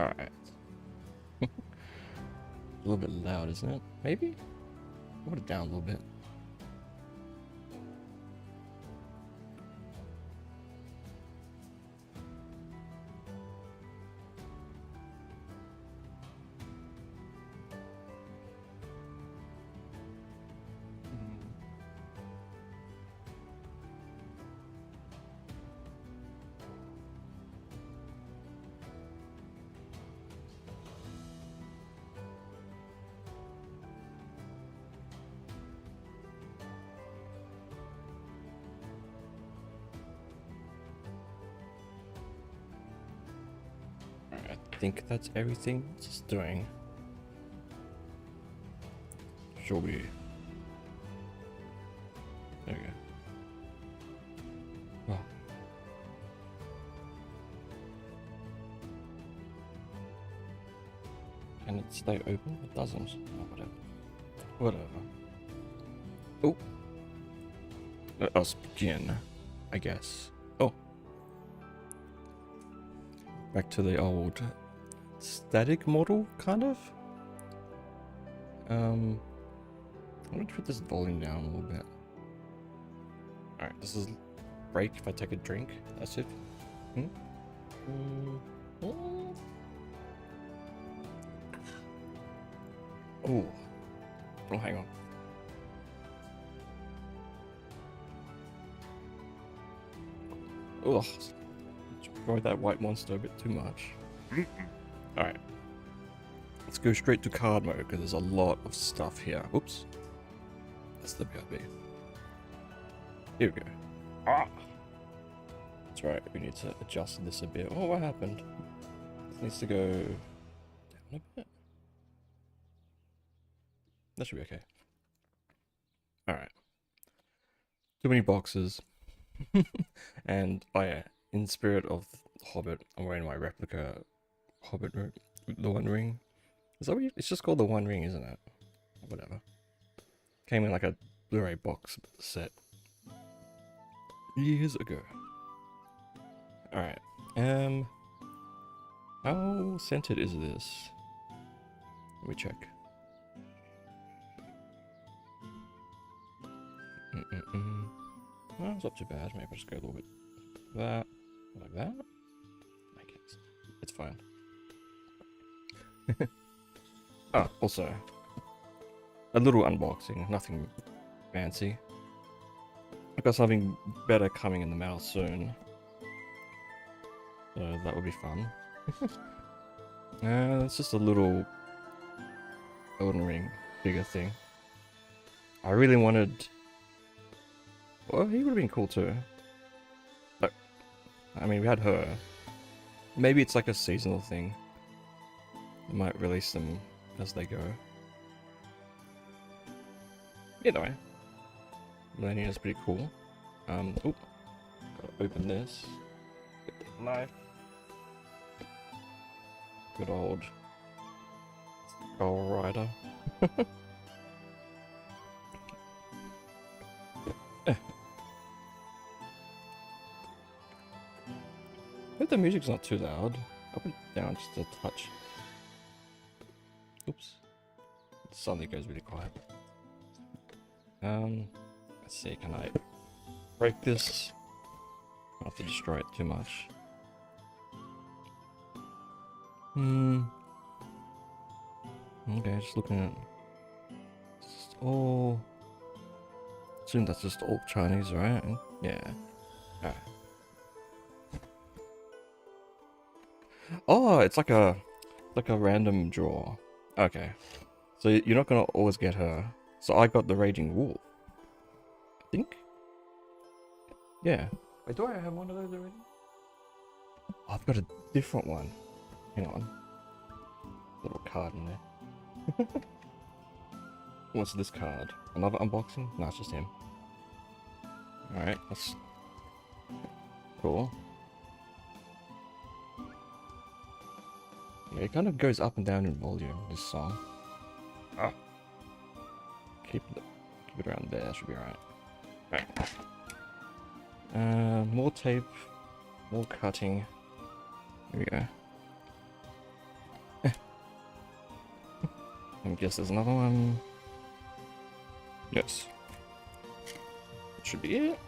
Alright. A little bit loud, isn't it? Maybe? Put it down a little bit. I think that's everything it's doing. Should we? There we go. Oh. Can it stay open? It doesn't. Oh, whatever. Whatever. Oh. Let us begin, I guess. Oh. Back to the old static model, kind of. I'm gonna put this volume down a little bit. Alright, this is break if I take a drink. That's it. Oh, hang on. Ugh. Enjoyed that white monster a bit too much. Alright. Let's go straight to card mode because there's a lot of stuff here. Oops. That's the BRB. Here we go. Ah! That's right, we need to adjust this a bit. Oh, what happened? This needs to go down a bit. That should be okay. Alright. Too many boxes. And, oh yeah, in spirit of Hobbit, I'm wearing my replica Hobbit, the One Ring. Is that what it's just called the One Ring, isn't it? Whatever. Came in like a Blu-ray box set years ago. Alright. How scented is this? Let me check. Well, it's not too bad. Maybe I'll just go a little bit like that. I guess it's fine. Ah, also a little unboxing, nothing fancy. I've got something better coming in the mail soon, so that would be fun. It's just a little Elden Ring figure thing. I really wanted. Well, he would have been cool too. But I mean, we had her. Maybe it's like a seasonal thing. They might release them as they go. Either way, Millennium is pretty cool. Oop, gotta open this. Get the knife. Good old Skull Rider. I hope the music's not too loud. Up and down just a touch. Oops. It suddenly goes really quiet. Let's see, can I break this? I don't have to destroy it too much. Okay, just looking at just all. Assume that's just all Chinese, right? Yeah. Alright. Oh, it's like a random draw. Okay. So you're not gonna always get her. So I got the Raging Wolf. I think? Yeah. Wait, do I have one of those already? Oh, I've got a different one. Hang on. Little card in there. What's this card? Another unboxing? No, it's just him. Alright, that's cool. Yeah, it kind of goes up and down in volume, this song. Ah. Keep it around there, should be alright. Alright. More tape, more cutting. Here we go. I guess there's another one. Yes. That should be it.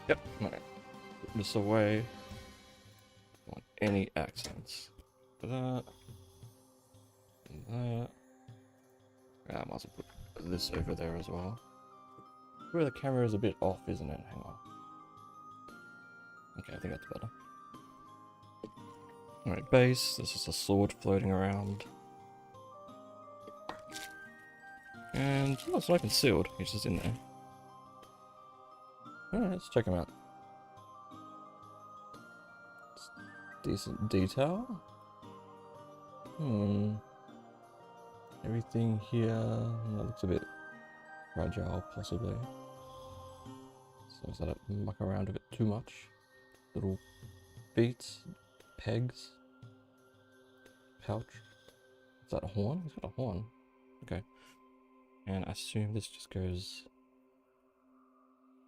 Yep. Alright. Put this away. Don't want any accents. That. And that. Yeah, I might as well put this over there as well. Where the camera is a bit off, isn't it? Hang on. Okay, I think that's better. Alright, base. This is a sword floating around. And oh, it's not even sealed. It's just in there. Alright, let's check him out. It's decent detail. Everything here that looks a bit fragile, possibly. So I don't muck around with it too much. Little beats, pegs, pouch. Is that a horn? He's got a horn. Okay. And I assume this just goes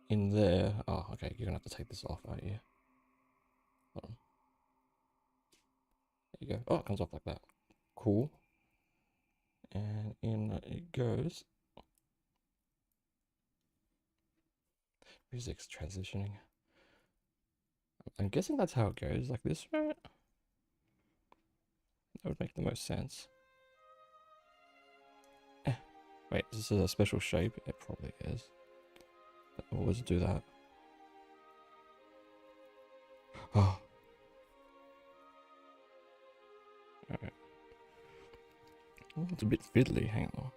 in there. Oh, okay. You're gonna have to take this off, aren't you? Hold on. There you go. Oh, it comes off like that. Cool. And in it goes. Music's transitioning. I'm guessing that's how it goes, like this, right? That would make the most sense. Wait, is this a special shape? It probably is. I always do that. Oh. Alright. Oh, it's a bit fiddly, hang on.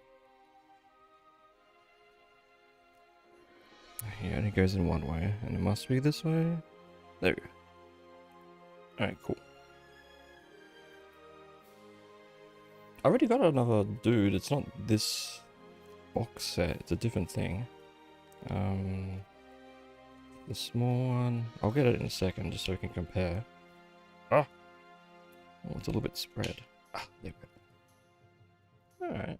He only goes in one way, and it must be this way. There we go. Alright, cool. I already got another dude. It's not this box set, it's a different thing. The small one, I'll get it in a second just so we can compare. Ah! Oh, it's a little bit spread. Ah, there we go. Alright.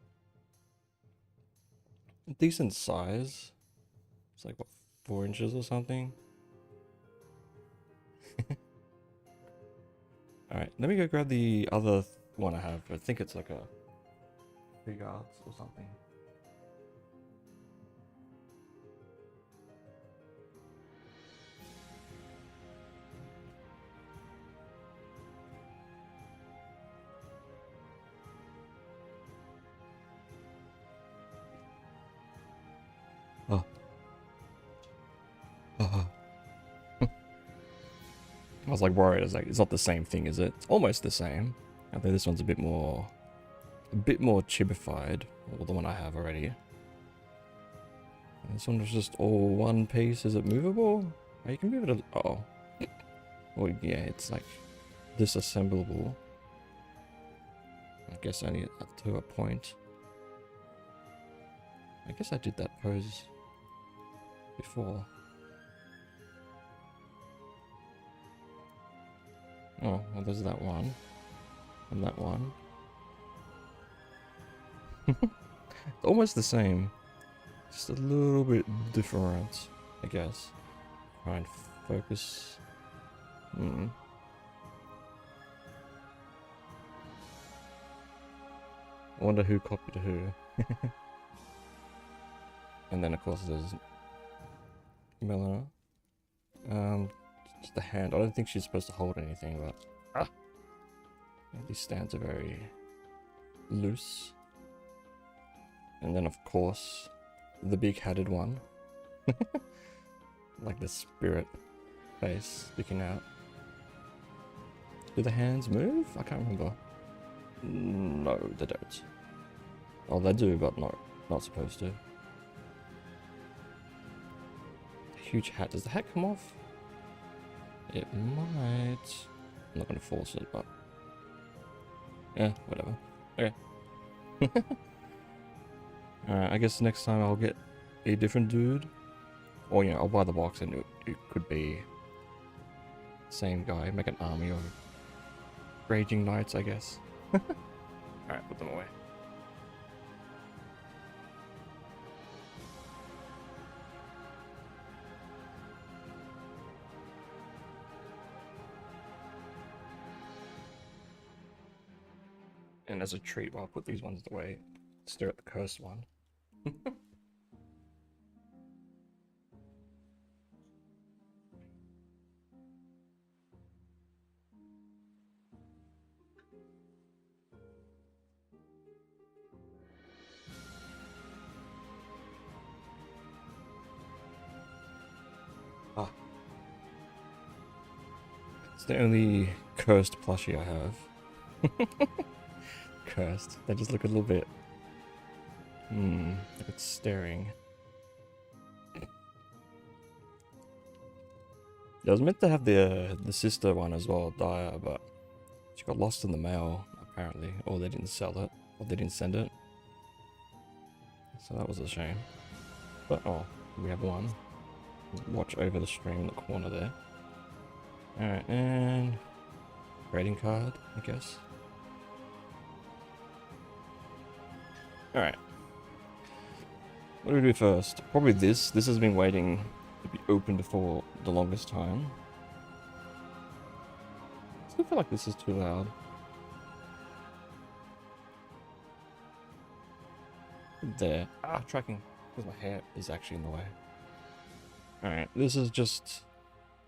Decent size. It's like, what, 4 inches or something? Alright, let me go grab the other one I have. I think it's like a Big Arts or something. Oh. I was like worried. I was like, it's not the same thing, is it? It's almost the same. I think this one's a bit more chibified, or the one I have already. And this one was just all one piece. Is it movable? Oh, you can move it. Oh, well, yeah, it's like disassemblable. I guess only up to a point. I guess I did that pose before. Oh, well, there's that one. And that one. It's almost the same. Just a little bit different, I guess. Try and focus. I wonder who copied who. And then of course there's Melina. Just the hand. I don't think she's supposed to hold anything, but yeah, these stands are very loose. And then of course the big-headed one. Like the spirit face sticking out. Do the hands move? I can't remember. No, they don't. Oh, they do, but not supposed to. Huge hat. Does the hat come off? It might. I'm not gonna force it, but yeah, whatever. Okay. Alright, I guess next time I'll get a different dude. Or, you know, I'll buy the box and it could be same guy. Make an army of raging knights, I guess. Alright, put them away. And as a treat, I'll put these ones away. Stare at the cursed one. Ah. It's the only cursed plushie I have. Cursed. They just look a little bit... like it's staring. I was meant to have the sister one as well, Daya, but she got lost in the mail, apparently. Or they didn't sell it. Or they didn't send it. So that was a shame. But, oh, we have one. Watch over the stream in the corner there. Alright, and... Trading card, I guess. Alright. What do we do first? Probably this. This has been waiting to be opened for the longest time. I still feel like this is too loud. There. Ah, tracking. Because my hair is actually in the way. Alright, this is just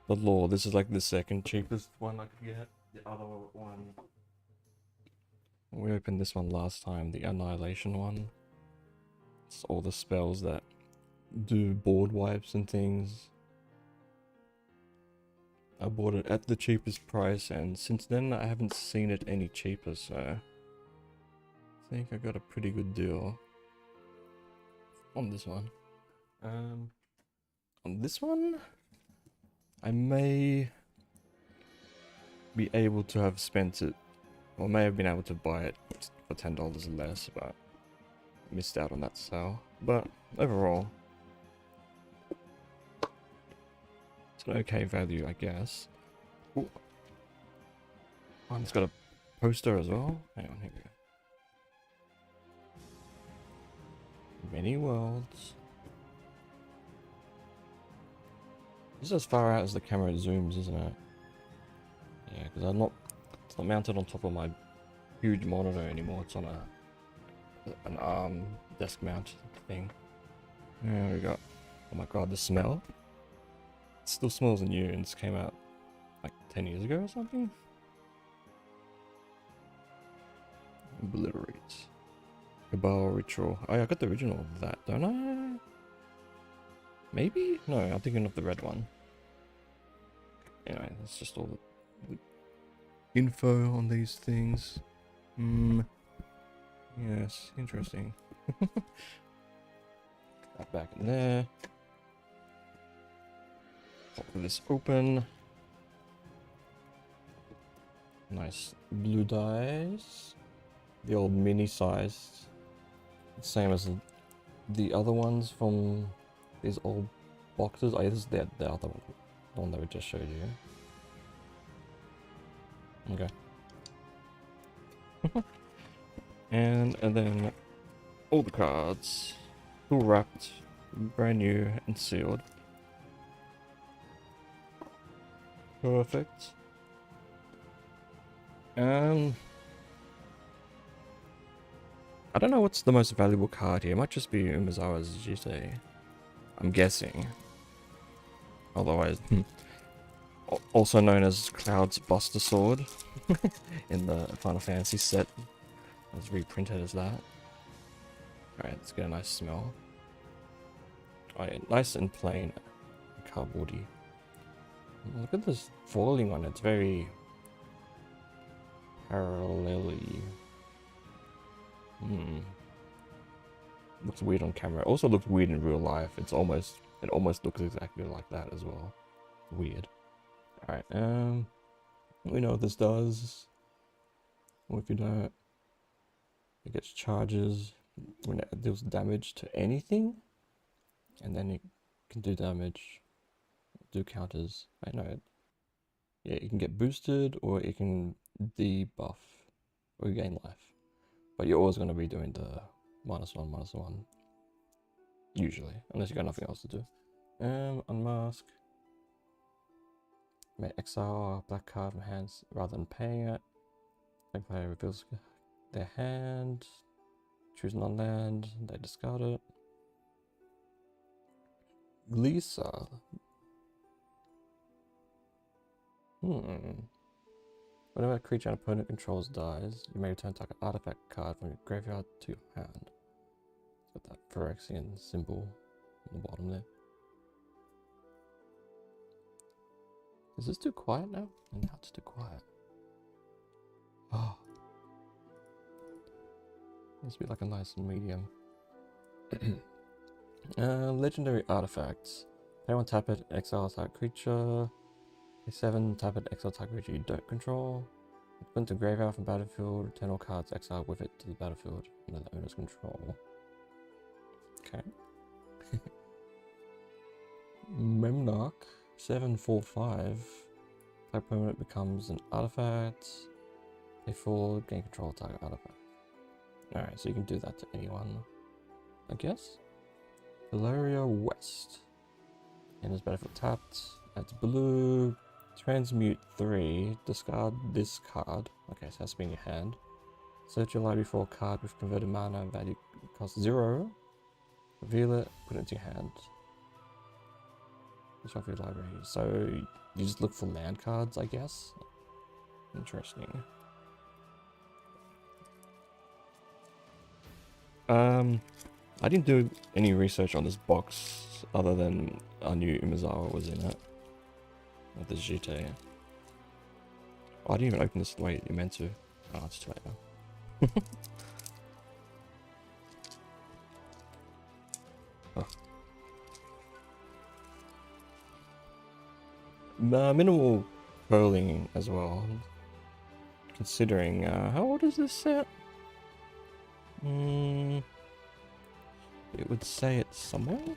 the law. This is like the second cheapest one I could get. The other one... We opened this one last time, the Annihilation one. It's all the spells that do board wipes and things. I bought it at the cheapest price, and since then I haven't seen it any cheaper, so I think I got a pretty good deal on this one. On this one, I may be able to have spent it, or may have been able to buy it for $10 less, but missed out on that sale. But overall, it's an okay value, I guess. Ooh. Oh, and it's got a poster as well. Hang on, here we go. Many worlds. This is as far out as the camera zooms, isn't it? Yeah, because it's not mounted on top of my huge monitor anymore. It's on an arm desk mount thing. There we go. Oh my god, the smell. It still smells new, and this came out like 10 years ago or something. Obliterate. Cabal Ritual. Oh yeah, I got the original of that, don't I? Maybe? No, I'm thinking of the red one. Anyway, that's just all the info on these things. Yes, interesting. That back in there. Pop this open. Nice blue dice. The old mini size. Same as the other ones from these old boxes. Oh yeah, this is the other one. The one that we just showed you. Okay. and then all the cards. All wrapped. Brand new and sealed. Perfect. I don't know what's the most valuable card here. It might just be Umezawa's Jite. I'm guessing. Otherwise, also known as Cloud's Buster Sword in the Final Fantasy set. It was reprinted as that. Alright, let's get a nice smell. Oh yeah, nice and plain. Cardboardy. Look at this foiling on it. It's very parallel-y. Looks weird on camera. Also looks weird in real life. It almost looks exactly like that as well. Weird. Alright, we know what this does. Or if you don't, it gets charges when it deals damage to anything. And then it can do damage, do counters. I know it. Yeah, it can get boosted or it can debuff or gain life. But you're always going to be doing the -1/-1. Usually. Unless you got nothing else to do. Unmask. May exile a black card from hands rather than paying it. Player reveals their hand, choose non-land, they discard it. Lisa. Whenever a creature an opponent controls dies, you may return target artifact card from your graveyard to your hand. Got that Phyrexian symbol on the bottom there. Is this too quiet now? And now it's too quiet. Oh. Must be like a nice medium. Legendary artifacts. Pay 1, tap it, exile type creature. Pay 7, tap it, exile type creature you don't control. Put into graveyard from battlefield, return all cards exiled with it to the battlefield under the owner's control. Okay. Memnarch 7/4/5. Type permanent becomes an artifact. Pay 4, gain control of target artifact. Alright, so you can do that to anyone, I guess. Valeria West. Enters battlefield tapped. Adds blue. Transmute 3. Discard this card. Okay, so it has to be in your hand. Search your library for a card with converted mana value cost 0. Reveal it, put it into your hand. Shuffle your library. So you just look for land cards, I guess. Interesting. I didn't do any research on this box other than I knew Umezawa was in it. At the GT. Oh, I didn't even open this the way you're meant to. Oh, it's too late now. Oh. Minimal curling as well. Considering, how old is this set? It would say it's somewhere.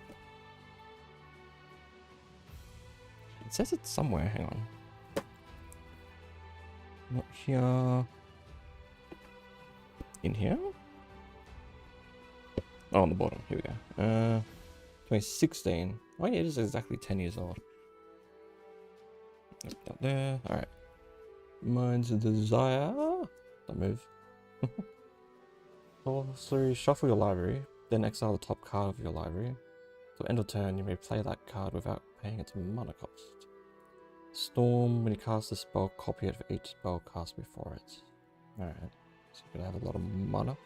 It says it's somewhere, hang on. Not here. In here? Oh, on the bottom, here we go. 2016. Oh yeah, it is exactly 10 years old. Up there, alright. Mine's a desire. Don't move. So shuffle your library, then exile the top card of your library. So end of turn, you may play that card without paying its mana cost. Storm, when you cast a spell, copy it for each spell cast before it. Alright, so you're gonna have a lot of mana.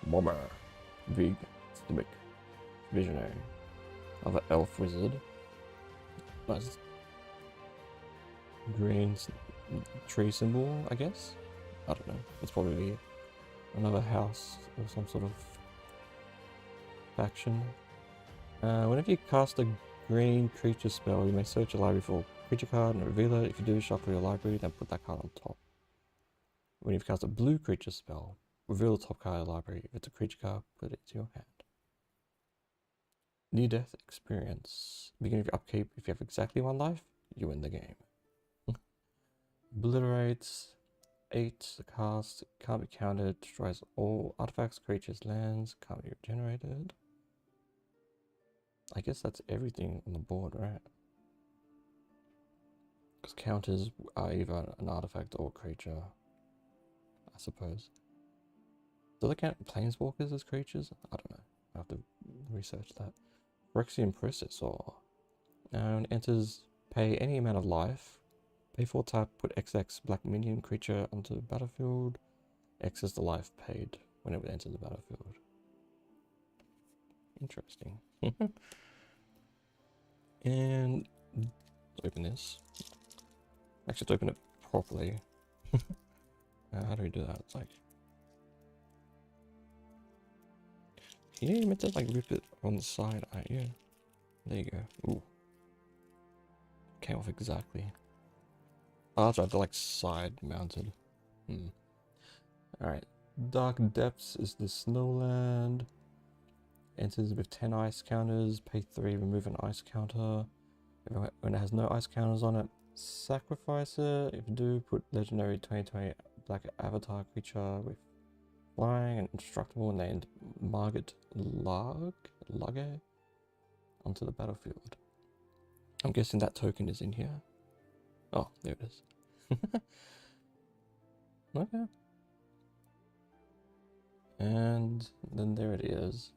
Mama, Vig, Stomach, Visionary. Other elf wizard. Nice. Green tree symbol, I guess? I don't know, it's probably another house or some sort of faction. Whenever you cast a green creature spell, you may search your library for a creature card and reveal it. If you do, shuffle your library, then put that card on top. When you've cast a blue creature spell, reveal the top card of the library. If it's a creature card, put it into your hand. Near-death experience. Beginning of your upkeep, if you have exactly 1 life, you win the game. Obliterates. 8, the cast, can't be counted, destroys all artifacts, creatures, lands, can't be regenerated. I guess that's everything on the board, right? Because counters are either an artifact or a creature, I suppose. Do they count planeswalkers as creatures? I don't know. I have to research that. Phyrexian Processor. When it enters, pay any amount of life. Pay 4 tap, put XX black minion creature onto the battlefield. X is the life paid when it enters the battlefield. Interesting. And let's open this. Actually, let's open it properly. How do we do that? It's like, yeah, you meant to like rip it on the side, aren't you? There you go. Ooh, came off exactly. Oh, that's right, they're like side mounted. Alright. Dark Depths is the Snowland. Enters with 10 ice counters. Pay 3, remove an ice counter. When it has no ice counters on it, sacrifice it. If you do, put legendary 2020 black avatar creature with flying and indestructible named Margit Lage onto the battlefield. I'm guessing that token is in here. Oh, there it is. Okay. And then there it is.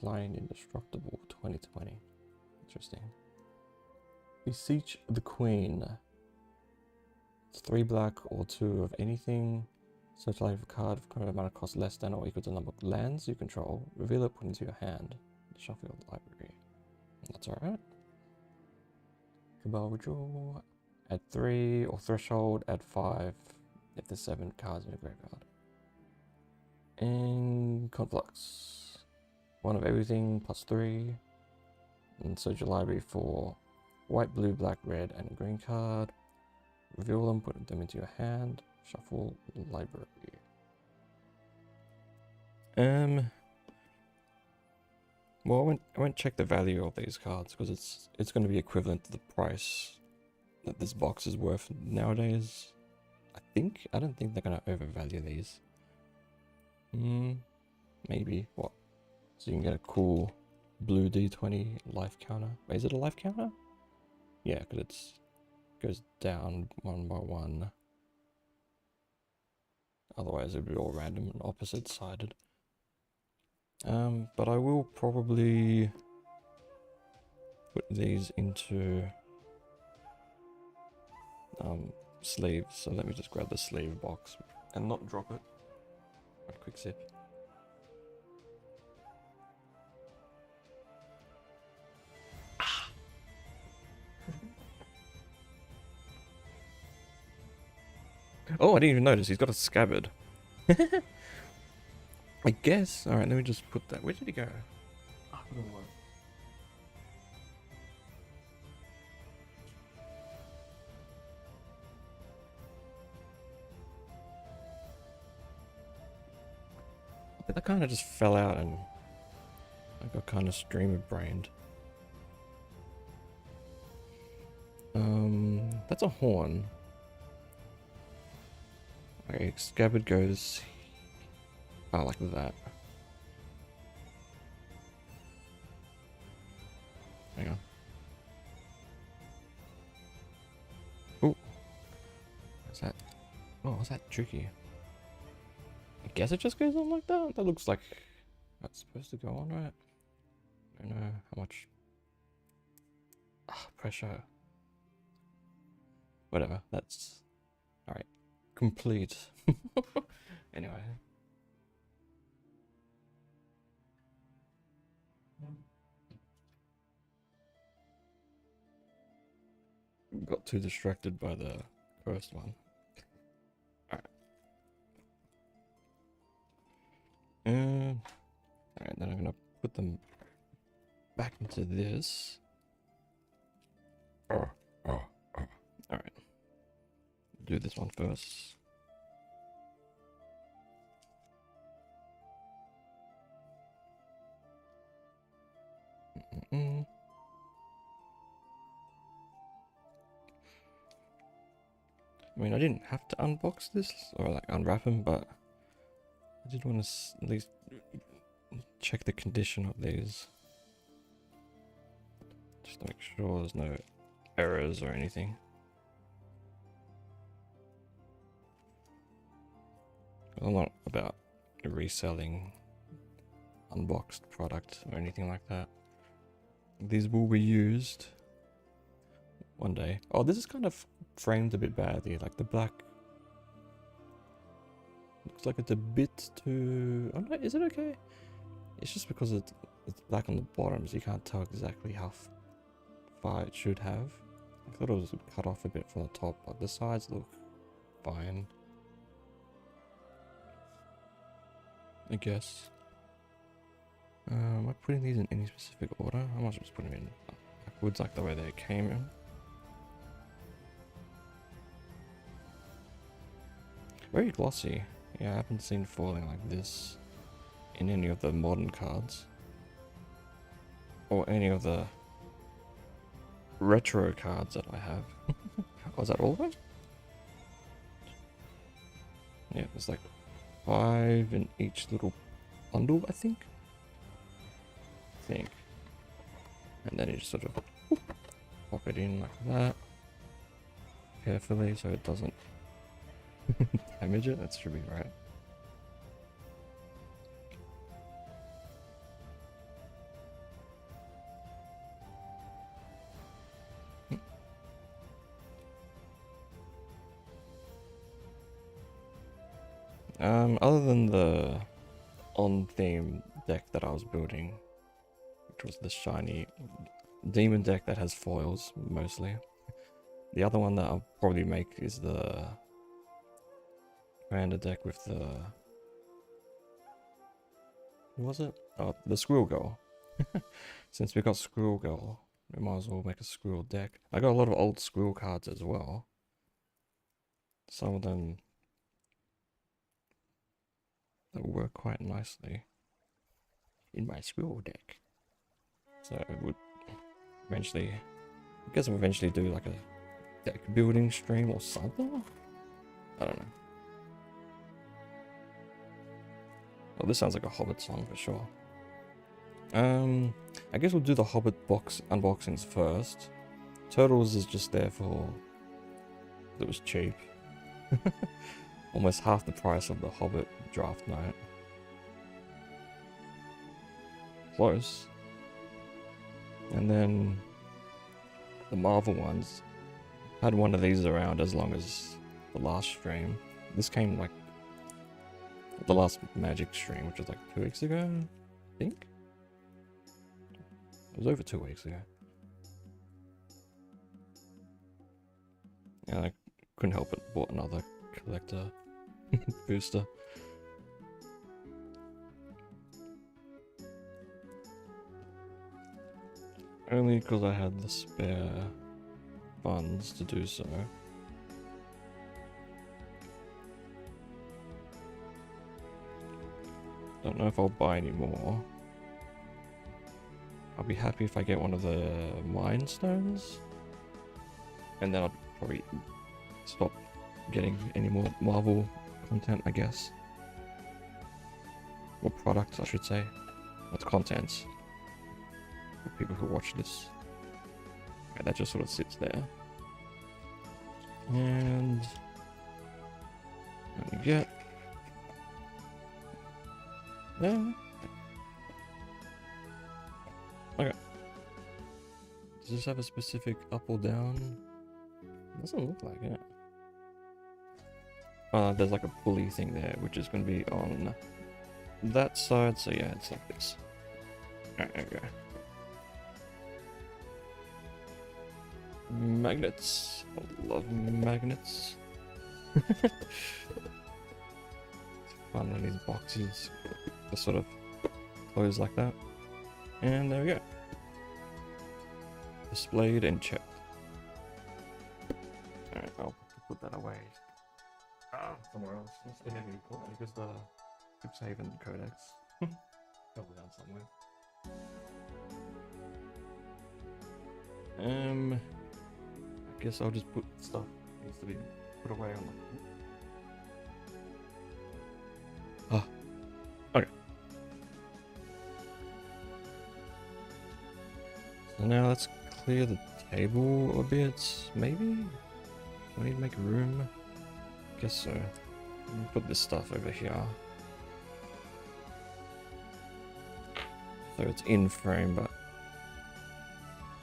Lion Indestructible 2020. Interesting. Beseech the Queen. It's 3 black or 2 of anything. Search life a card of current amount of cost less than or equal to the number of lands you control. Reveal it, put it into your hand. Shuffle your library. That's alright. Cabal Ritual. Add 3 or Threshold. Add 5 if there's 7 cards in your graveyard. And Conflux. 1 of everything plus 3. And search your library for white, blue, black, red, and green card. Reveal them, put them into your hand. Shuffle library. Well, I won't check the value of these cards because it's going to be equivalent to the price that this box is worth nowadays. I don't think they're going to overvalue these. Maybe. What? So you can get a cool blue D20 life counter. Wait, is it a life counter? Yeah, because it goes down 1 by 1. Otherwise, it would be all random and opposite-sided. But I will probably put these into sleeves. So let me just grab the sleeve box and not drop it. A quick sip. Oh, I didn't even notice. He's got a scabbard. I guess. Alright, let me just put that. Where did he go? Oh, I don't know. But that kind of just fell out and I got kind of streamer brained. That's a horn. Okay, scabbard goes like that. Hang on. Oh, what's that? Oh, what's that tricky? I guess it just goes on like that. That looks like that's supposed to go on, right? I don't know how much pressure. Whatever. That's all right. Complete. Anyway. Got too distracted by the first one. Alright. Alright, then I'm gonna put them back into this. Alright. Do this one first. I mean, I didn't have to unbox this or like unwrap them, but I did want to at least check the condition of these. Just to make sure there's no errors or anything. I'm not about reselling unboxed product or anything like that. These will be used one day. Oh, this is kind of framed a bit badly. Like the black looks like it's a bit too. Oh no, is it okay? It's just because it's black on the bottom, so you can't tell exactly how far it should have. I thought it was cut off a bit from the top, but the sides look fine, I guess. Am I putting these in any specific order? I might just put them in backwards, like the way they came in. Very glossy. Yeah, I haven't seen foiling like this in any of the modern cards. Or any of the retro cards that I have. Oh, is that all of them? Yeah, there's like 5 in each little bundle, I think. And then you just sort of pop it in like that. Carefully so it doesn't damage it. That should be right. Other than the on-theme deck that I was building, which was the shiny demon deck that has foils mostly. The other one that I'll probably make is the commander deck with the, what was it? Oh, the Squirrel Girl. Since we got Squirrel Girl, we might as well make a Squirrel deck. I got a lot of old Squirrel cards as well. Some of them that work quite nicely in my Squirrel deck. So it would eventually, I guess I'll eventually do like a deck building stream or something? I don't know. Well, this sounds like a Hobbit song for sure. I guess we'll do the Hobbit box unboxings first. Turtles is just there for, it was cheap. Almost half the price of the Hobbit draft night. Close. And then the Marvel ones. Had one of these around as long as the last stream. This came like the last Magic stream, which was like 2 weeks ago, I think. It was over 2 weeks ago. Yeah, I couldn't help it. Bought another collector booster. Only because I had the spare funds to do so. Don't know if I'll buy any more. I'll be happy if I get one of the Mind Stones. And then I'll probably stop getting any more Marvel content, I guess. Or products, I should say. That's content. For people who watch this. Okay, that just sort of sits there. And what we get. Yeah. Okay. Does this have a specific up or down? Doesn't look like it. There's like a pulley thing there, which is going to be on that side. So yeah, it's like this. Alright, there we go. Magnets. I love magnets. Fun when these boxes just sort of close like that. And there we go. Displayed and checked. Alright, I'll put that away. Somewhere else. It's the heavy because the Haven Codex. Probably down somewhere. I guess I'll just put stuff that needs to be put away on the... Ah. Okay. So now let's clear the table a bit, maybe? Do I need to make room? Guess so. Put this stuff over here. So it's in frame, but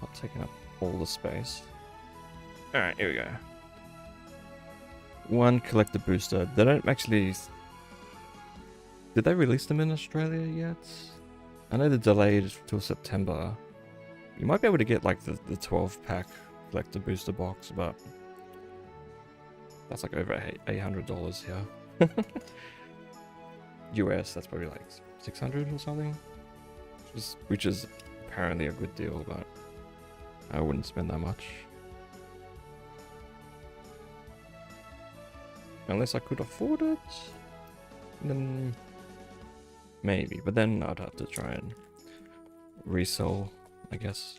not taking up all the space. Alright, here we go. One collector booster. They don't actually... Did they release them in Australia yet? I know they're delayed till September. You might be able to get like the 12-pack collector booster box, but that's like over $800 here. US, that's probably like 600 or something. Which is apparently a good deal, but I wouldn't spend that much. Unless I could afford it, then maybe. But then I'd have to try and resell, I guess.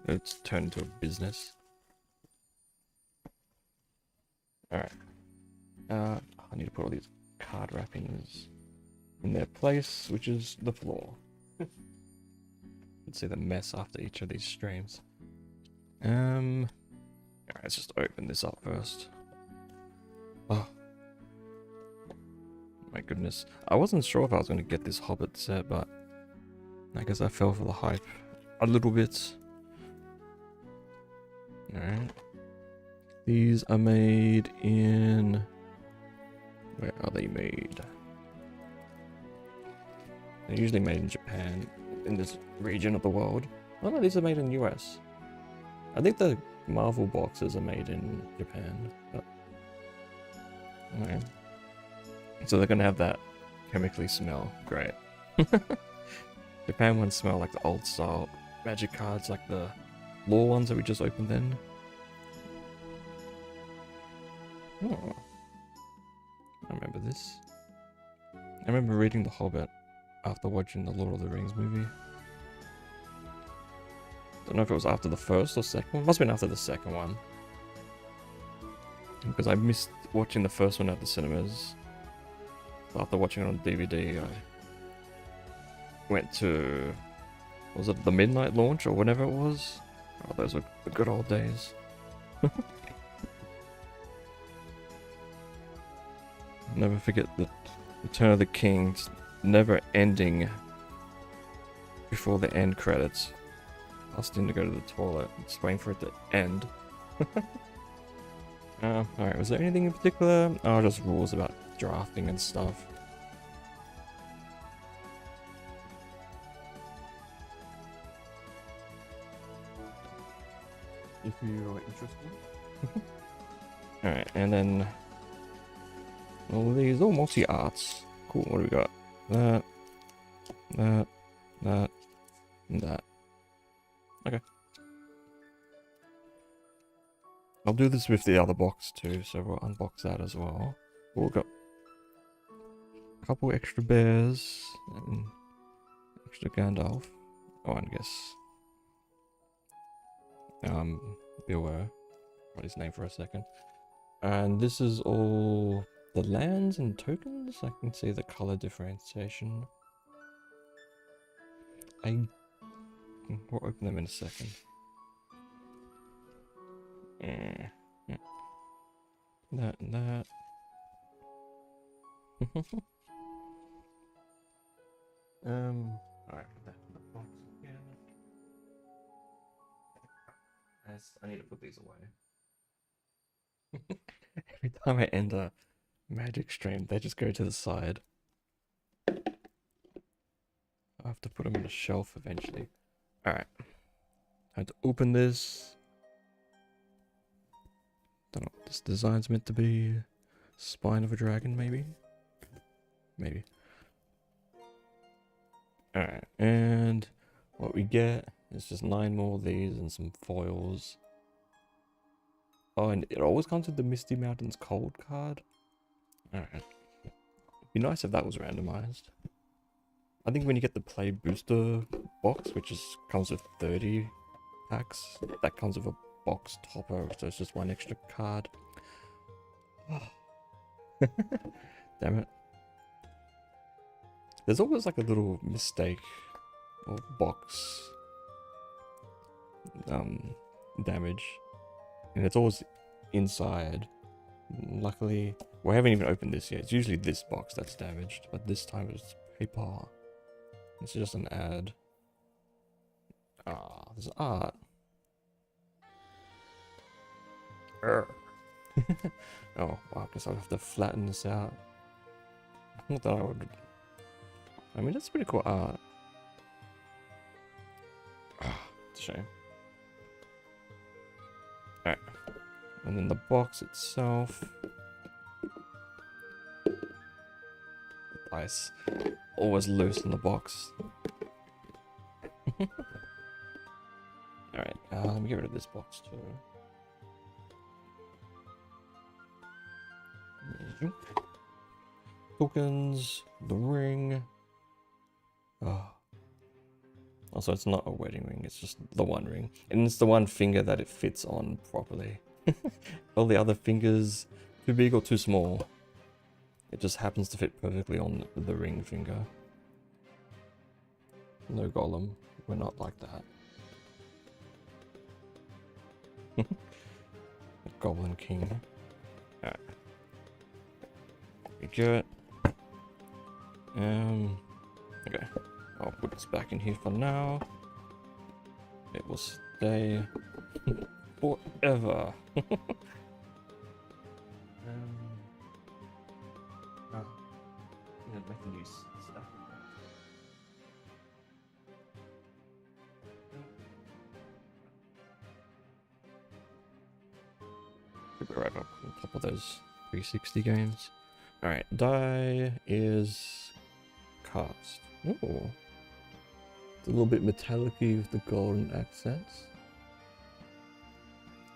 It's turned into a business. Alright. I need to put all these card wrappings in their place, which is the floor. See the mess after each of these streams. Alright, let's just open this up first. Oh my goodness. I wasn't sure if I was going to get this Hobbit set, but I guess I fell for the hype a little bit. Alright. These are made in... Where are they made? They're usually made in Japan, in this region of the world. Oh no, these are made in US. I think the Marvel boxes are made in Japan. But... okay. So they're gonna have that chemically smell. Great. Japan ones smell like the old style magic cards, like the lore ones that we just opened then. Oh. I remember this. I remember reading The Hobbit after watching the Lord of the Rings movie. Don't know if it was after the first or second one. Must have been after the second one. Because I missed watching the first one at the cinemas. After watching it on DVD, I went to... was it the midnight launch or whatever it was? Oh, those were the good old days. Never forget the Return of the King never ending before the end credits. I was to go to the toilet, just waiting for it to end. Alright, was there anything in particular? Oh, just rules about drafting and stuff. If you're interested. Alright, and then all these, all multi-arts. Cool, what do we got? That, and that. Okay. I'll do this with the other box too, so we'll unbox that as well. We've got a couple extra bears and extra Gandalf. Oh, and I guess Bofur. Got his name for a second. And this is all the lands and tokens. I can see the color differentiation. We'll open them in a second. Yeah. That and that. Alright, put that in the box again. I need to put these away. Every time I end a magic stream, they just go to the side. I have to put them on a shelf eventually. Alright. I had to open this. Don't know what this design's meant to be. Spine of a dragon, maybe? Maybe. Alright, and what we get is just 9 more of these and some foils. Oh, and it always comes with the Misty Mountains Cold card. Alright. It'd be nice if that was randomized. I think when you get the Play Booster box, which comes with 30 packs, that comes with a box topper, so it's just 1 extra card. Damn it. There's always like a little mistake or box damage, and it's always inside. Luckily, we haven't even opened this yet. It's usually this box that's damaged, but this time it's paper. It's just an ad. Ah, there's art. Oh, well, I guess I'll have to flatten this out. Not that I would. I mean, that's pretty cool art. It's a shame. Alright. And then the box itself. Ice. Always loose in the box. Alright, let me get rid of this box too. Tokens, the ring. Oh. Also, it's not a wedding ring, it's just the one ring. And it's the one finger that it fits on properly. All the other fingers, too big or too small. It just happens to fit perfectly on the ring finger. No Golem, we're not like that. Goblin King. Alright. We get. Okay. I'll put this back in here for now. It will stay forever. Make a new stuff. be right back on top of those 360 games. Alright, die is cast. Oh, it's a little bit metallic-y with the golden accents.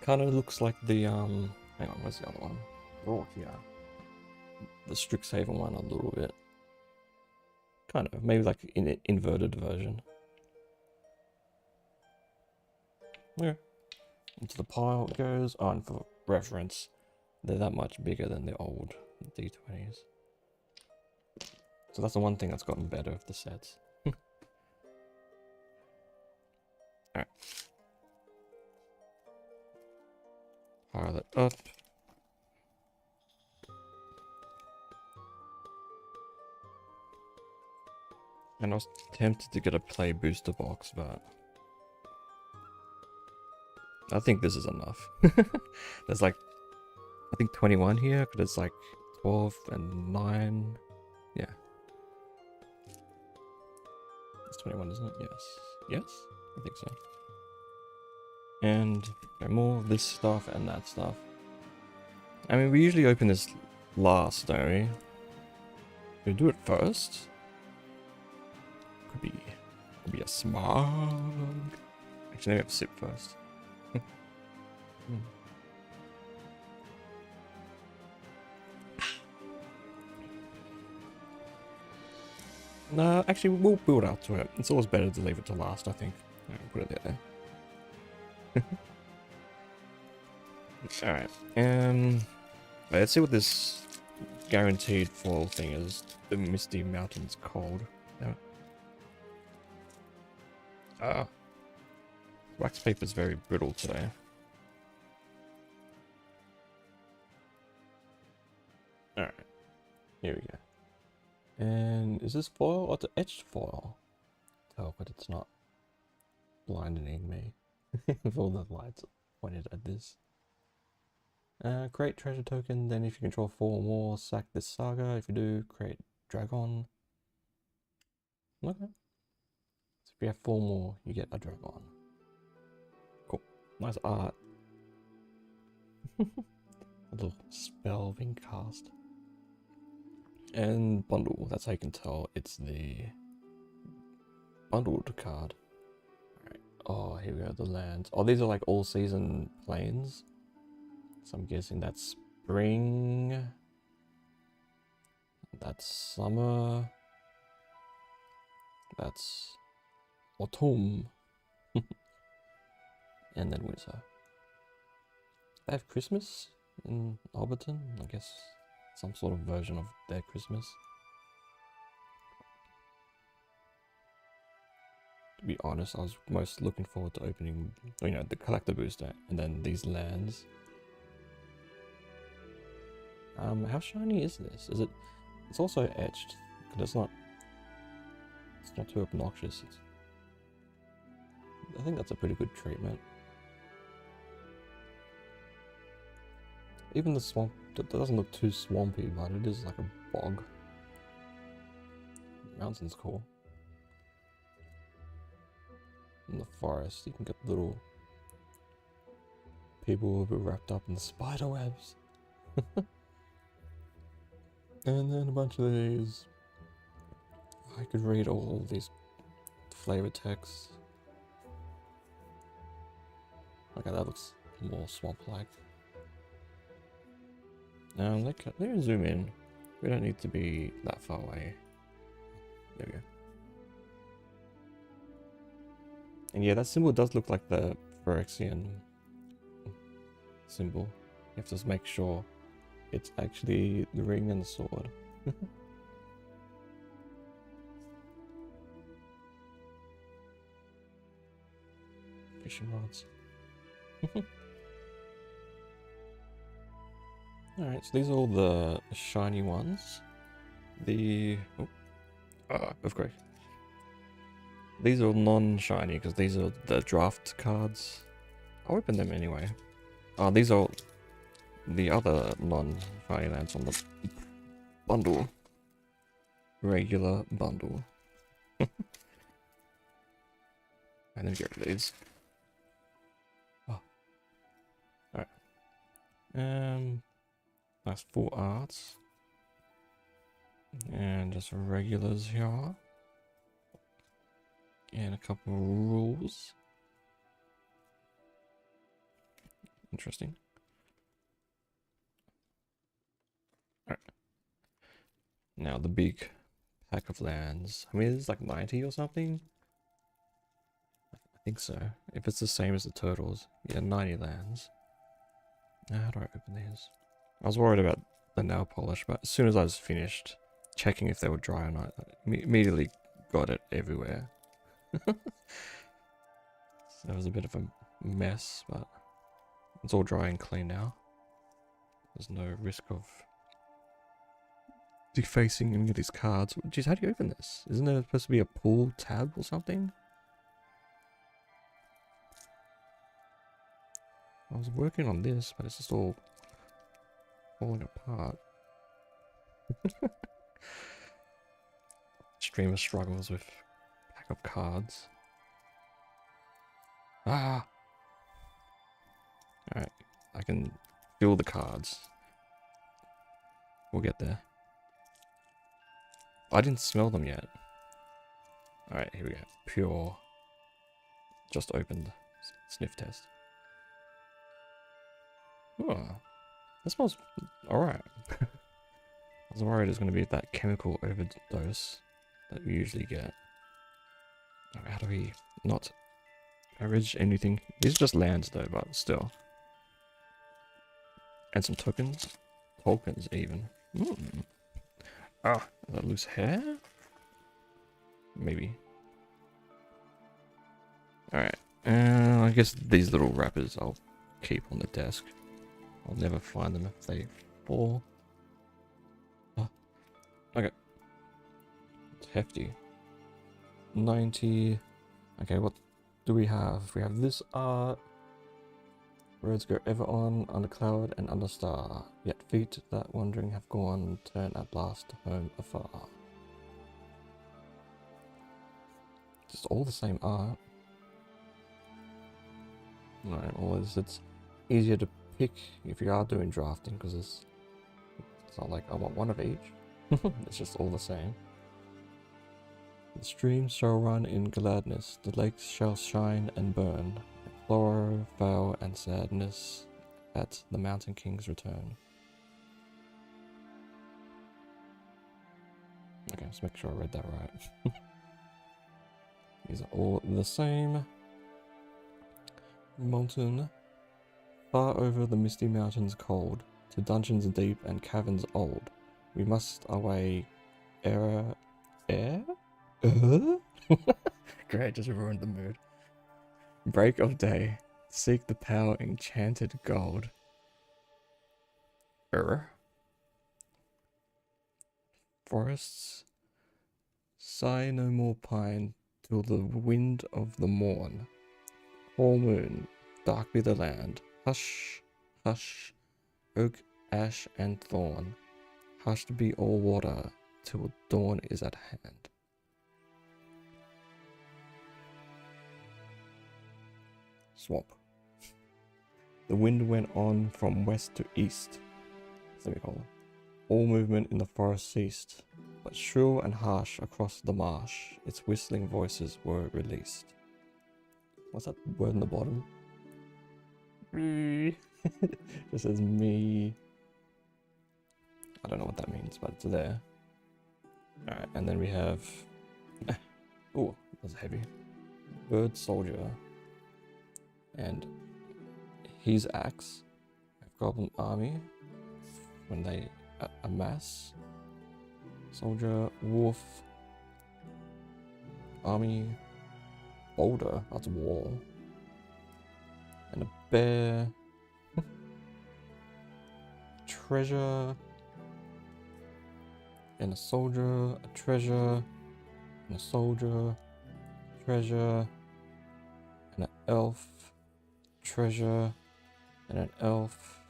Kind of looks like the hang on, where's the other one? Oh, yeah. The Strixhaven one a little bit. Kind of, maybe like in inverted version. Yeah. Into the pile it goes. Oh, and for reference, they're that much bigger than the old D20s. So that's the one thing that's gotten better with the sets. Alright. Pile it up. And I was tempted to get a play booster box, but I think this is enough. There's like, I think 21 here, but it's like 12 and 9. Yeah. It's 21, isn't it? Yes. Yes? I think so. And more of this stuff and that stuff. I mean, we usually open this last, don't we? We do it first. Could be a smug. Actually, let me have a sip first. No, actually, we'll build up to it. It's always better to leave it to last, I think. I'll put it there. Alright, let's see what this guaranteed foil thing is. The Misty Mountains Cold. Wax paper is very brittle today. Alright, here we go. And is this foil or it's etched foil? Oh, but it's not blinding me with all the lights pointed at this. Create treasure token, then if you control 4 or more, sack this saga. If you do, create dragon. Okay. So if you have 4 more, you get a dragon. Cool. Nice art. A little spell being cast. And bundle, that's how you can tell it's the bundled card. Alright, oh, here we go, the lands. Oh, these are like all season planes. So I'm guessing that's spring. That's summer. That's autumn. And then winter. They have Christmas in Hobbiton, I guess. Some sort of version of their Christmas. To be honest, I was most looking forward to opening, you know, the collector booster and then these lands. How shiny is this? Is it? It's also etched, but it's not too obnoxious. I think that's a pretty good treatment. Even the swamp, it doesn't look too swampy, but it is like a bog. The mountain's cool. In the forest, you can get little people who will be wrapped up in the spider webs. And then a bunch of these. I could read all these flavor texts. Okay, that looks more swamp-like. Now, let me zoom in. We don't need to be that far away. There we go. And yeah, that symbol does look like the Phyrexian symbol. You have to just make sure it's actually the ring and the sword. Fishing rods. Alright, so these are all the shiny ones. Of course. These are all non-shiny because these are the draft cards. I'll open them anyway. Oh, these are the other non-shiny lands on the bundle. Regular bundle. And then get rid of these. Oh. Alright. Nice full arts. And just regulars here. And a couple of rules. Interesting. Alright. Now the big pack of lands. I mean, it's like 90 or something. I think so. If it's the same as the turtles. Yeah, 90 lands. Now, how do I open these? I was worried about the nail polish, but as soon as I was finished checking if they were dry or not, I immediately got it everywhere. So it was a bit of a mess, but it's all dry and clean now. There's no risk of defacing any of these cards. Jeez, how do you open this? Isn't there supposed to be a pull tab or something? I was working on this, but it's just all falling apart. Streamer struggles with pack of cards. Ah! Alright, I can fill the cards. We'll get there. I didn't smell them yet. Alright, here we go. Pure. Just opened. Sniff test. Oh, that smells alright. I was worried it was going to be that chemical overdose that we usually get. Alright, how do we not average anything? These are just lands though, but still. And some tokens. Tokens even. Ah, is that loose hair? Maybe. Alright, I guess these little wrappers I'll keep on the desk. I'll never find them if they fall. Oh, okay. It's hefty. 90. Okay, what do we have? We have this art. Roads go ever on, under cloud and under star. Yet feet that wandering have gone, turn at last to home afar. Just all the same art. Right, well, it's easier to pick if you are doing drafting, because it's not like I want one of each. It's just all the same. The streams shall run in gladness, the lakes shall shine and burn, sorrow, vow, and sadness at the Mountain King's return. Okay, let's make sure I read that right. These are all the same. Molten. Far over the misty mountains cold, to dungeons deep and caverns old, we must away air? Great, just ruined the mood. Break of day, seek the power enchanted gold. Forests, sigh no more pine till the wind of the morn. Full moon, dark be the land. Hush, hush, oak, ash, and thorn. Hushed be all water, till dawn is at hand. Swamp. The wind went on from west to east. Semicolon. All movement in the forest ceased, but shrill and harsh across the marsh, its whistling voices were released. What's that word in the bottom? Me. It says me. I don't know what that means, but it's there. Alright, and then we have... oh, that's heavy. Bird Soldier. And his axe. Goblin Army. When they amass. Soldier, Wolf. Army. Boulder, that's wall. And a bear. Treasure. And a soldier, a treasure. And a soldier. Treasure. And an elf. Treasure. And an elf.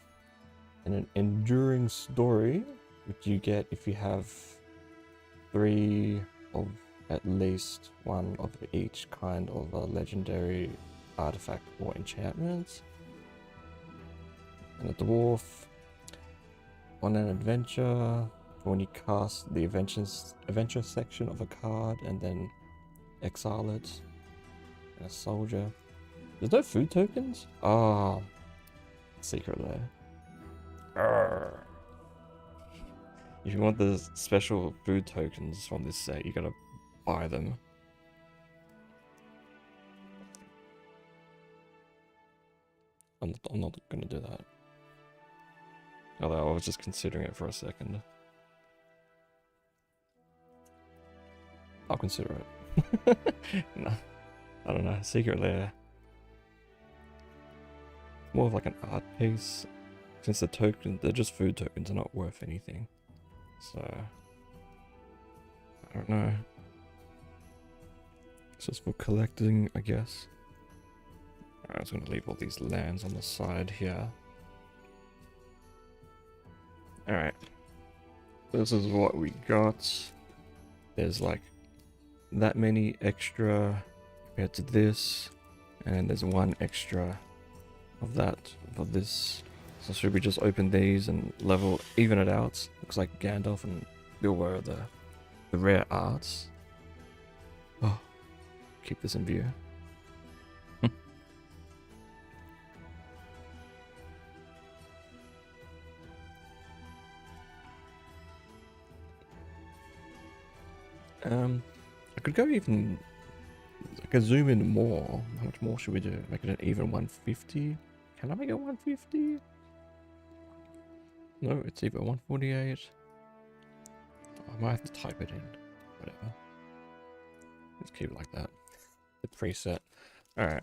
And an enduring story, which you get if you have 3 of at least 1 of each kind of a legendary artifact or enchantment. And a dwarf. On an adventure, when you cast the adventure section of a card and then exile it. And a soldier. There's no food tokens? Ah, secret there. Arrgh. If you want the special food tokens from this set, you gotta buy them. I'm not gonna do that. Although I was just considering it for a second. I'll consider it. No, I don't know. Secret Lair. More of like an art piece. Since they're just food tokens, they're not worth anything. So, I don't know. It's just for collecting, I guess. Alright, I'm just gonna leave all these lands on the side here. Alright. This is what we got. There's like that many extra compared to this. And there's one extra of that for this. So should we just open these and even it out? Looks like Gandalf and Bilbo are the rare arts. Oh, keep this in view. I could go even. I could zoom in more. How much more should we do? Make it an even 150? Can I make it 150? No, it's either 148. I might have to type it in. Whatever. Let's keep it like that. The preset. Alright.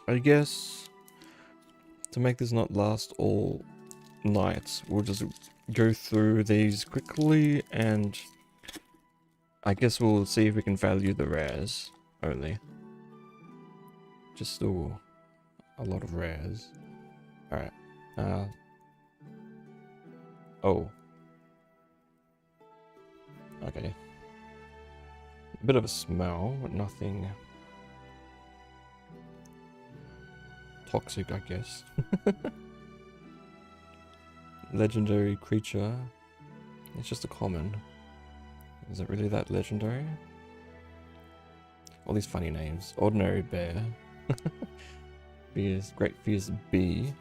I guess to make this not last all night, we'll just go through these quickly and I guess we'll see if we can value the rares only. Just still a lot of rares. Alright. Oh. Okay. A bit of a smell, but nothing toxic, I guess. Legendary creature. It's just a common. Is it really that legendary? All these funny names. Ordinary bear. Great fierce bee.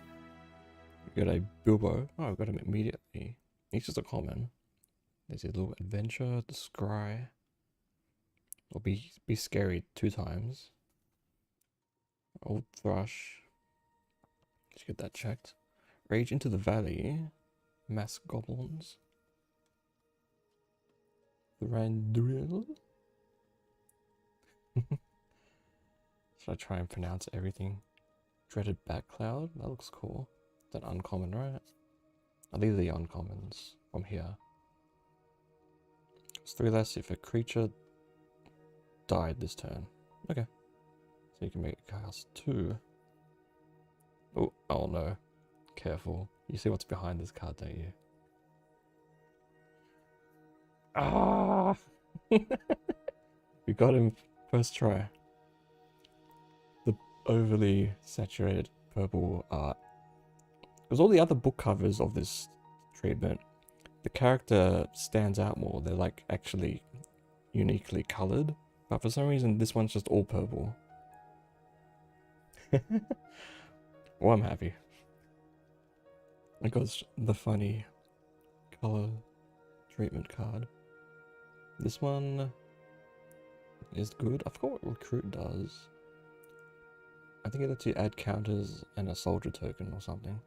We got a Bilbo. Oh, I got him immediately. He's just a common. There's a little adventure, the scry. Or be scary 2 times. Old thrush. Let's get that checked. Rage into the valley. Mass goblins. The Randrill. Should I try and pronounce everything? Dreaded Backcloud? That looks cool. Is that uncommon, right? Are these the uncommons from here? It's 3 less if a creature died this turn. Okay. So you can make it cast 2. Oh no. Careful. You see what's behind this card, don't you? Ah! We got him first try. The overly saturated purple art. Because all the other book covers of this treatment, the character stands out more. They're like actually uniquely colored. But for some reason, this one's just all purple. Well, I'm happy. I got the funny color treatment card. This one is good. I forgot what Recruit does. I think it lets you add counters and a soldier token or something.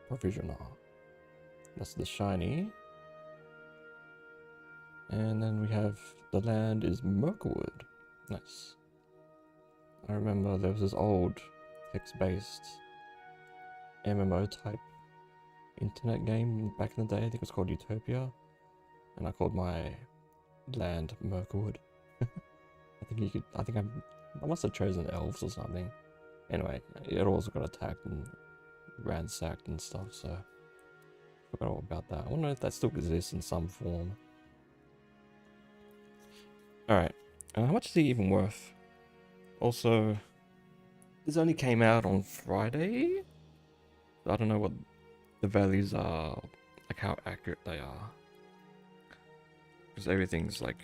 Provisional. That's the shiny. And then we have the land is Mirkwood. Nice. I remember there was this old text-based MMO type internet game back in the day. I think it was called Utopia. And I called my land Mirkwood. I must have chosen elves or something. Anyway, it also got attacked and ransacked and stuff, so I forgot all about that. I wonder if that still exists in some form. Alright, how much is he even worth? Also, This only came out on Friday. I don't know what the values are, like how accurate they are. Because everything's like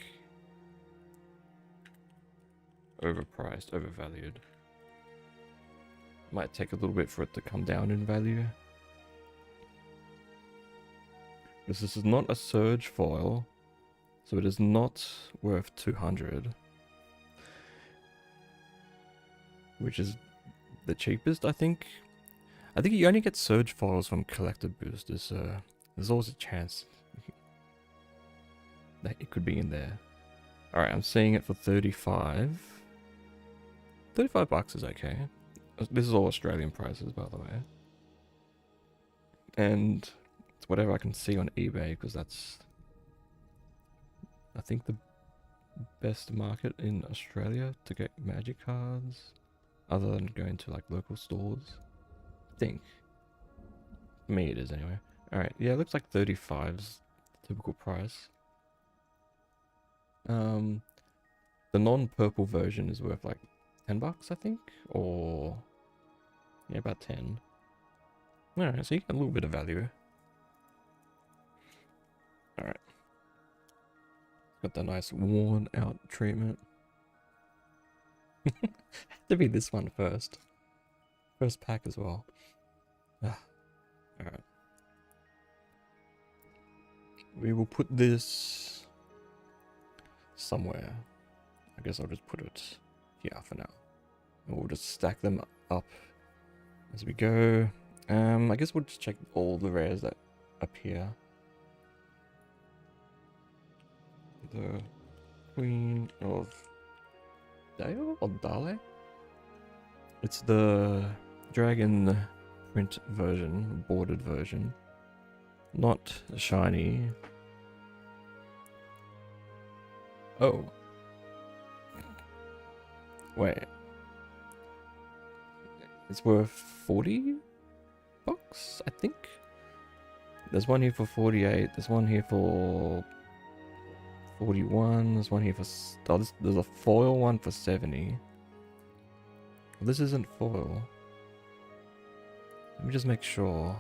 overpriced, overvalued. Might take a little bit for it to come down in value. Because this is not a surge foil, so it is not worth 200. Which is the cheapest, I think. I think you only get surge foils from collector boosters, so there's always a chance that it could be in there. Alright, I'm seeing it for 35. 35 bucks is okay. This is all Australian prices, by the way. And it's whatever I can see on eBay, because that's, I think, the best market in Australia to get magic cards, other than going to like local stores. I think. For me it is anyway. Alright, yeah, it looks like 35's the typical price. The non-purple version is worth like 10 bucks, I think, or yeah, about 10. Alright, so you get a little bit of value. Alright. Got the nice worn out treatment. Had to be this one first. First pack as well. Alright. We will put this somewhere. I guess I'll just put it here for now. And we'll just stack them up as we go. I guess we'll just check all the rares that appear. The Queen of Dale or Dale? It's the dragon print version, bordered version. Not shiny. Oh. Wait. It's worth 40 bucks, I think. There's one here for 48. There's one here for 41. There's one here for... Oh, there's a foil one for 70. This isn't foil. Let me just make sure.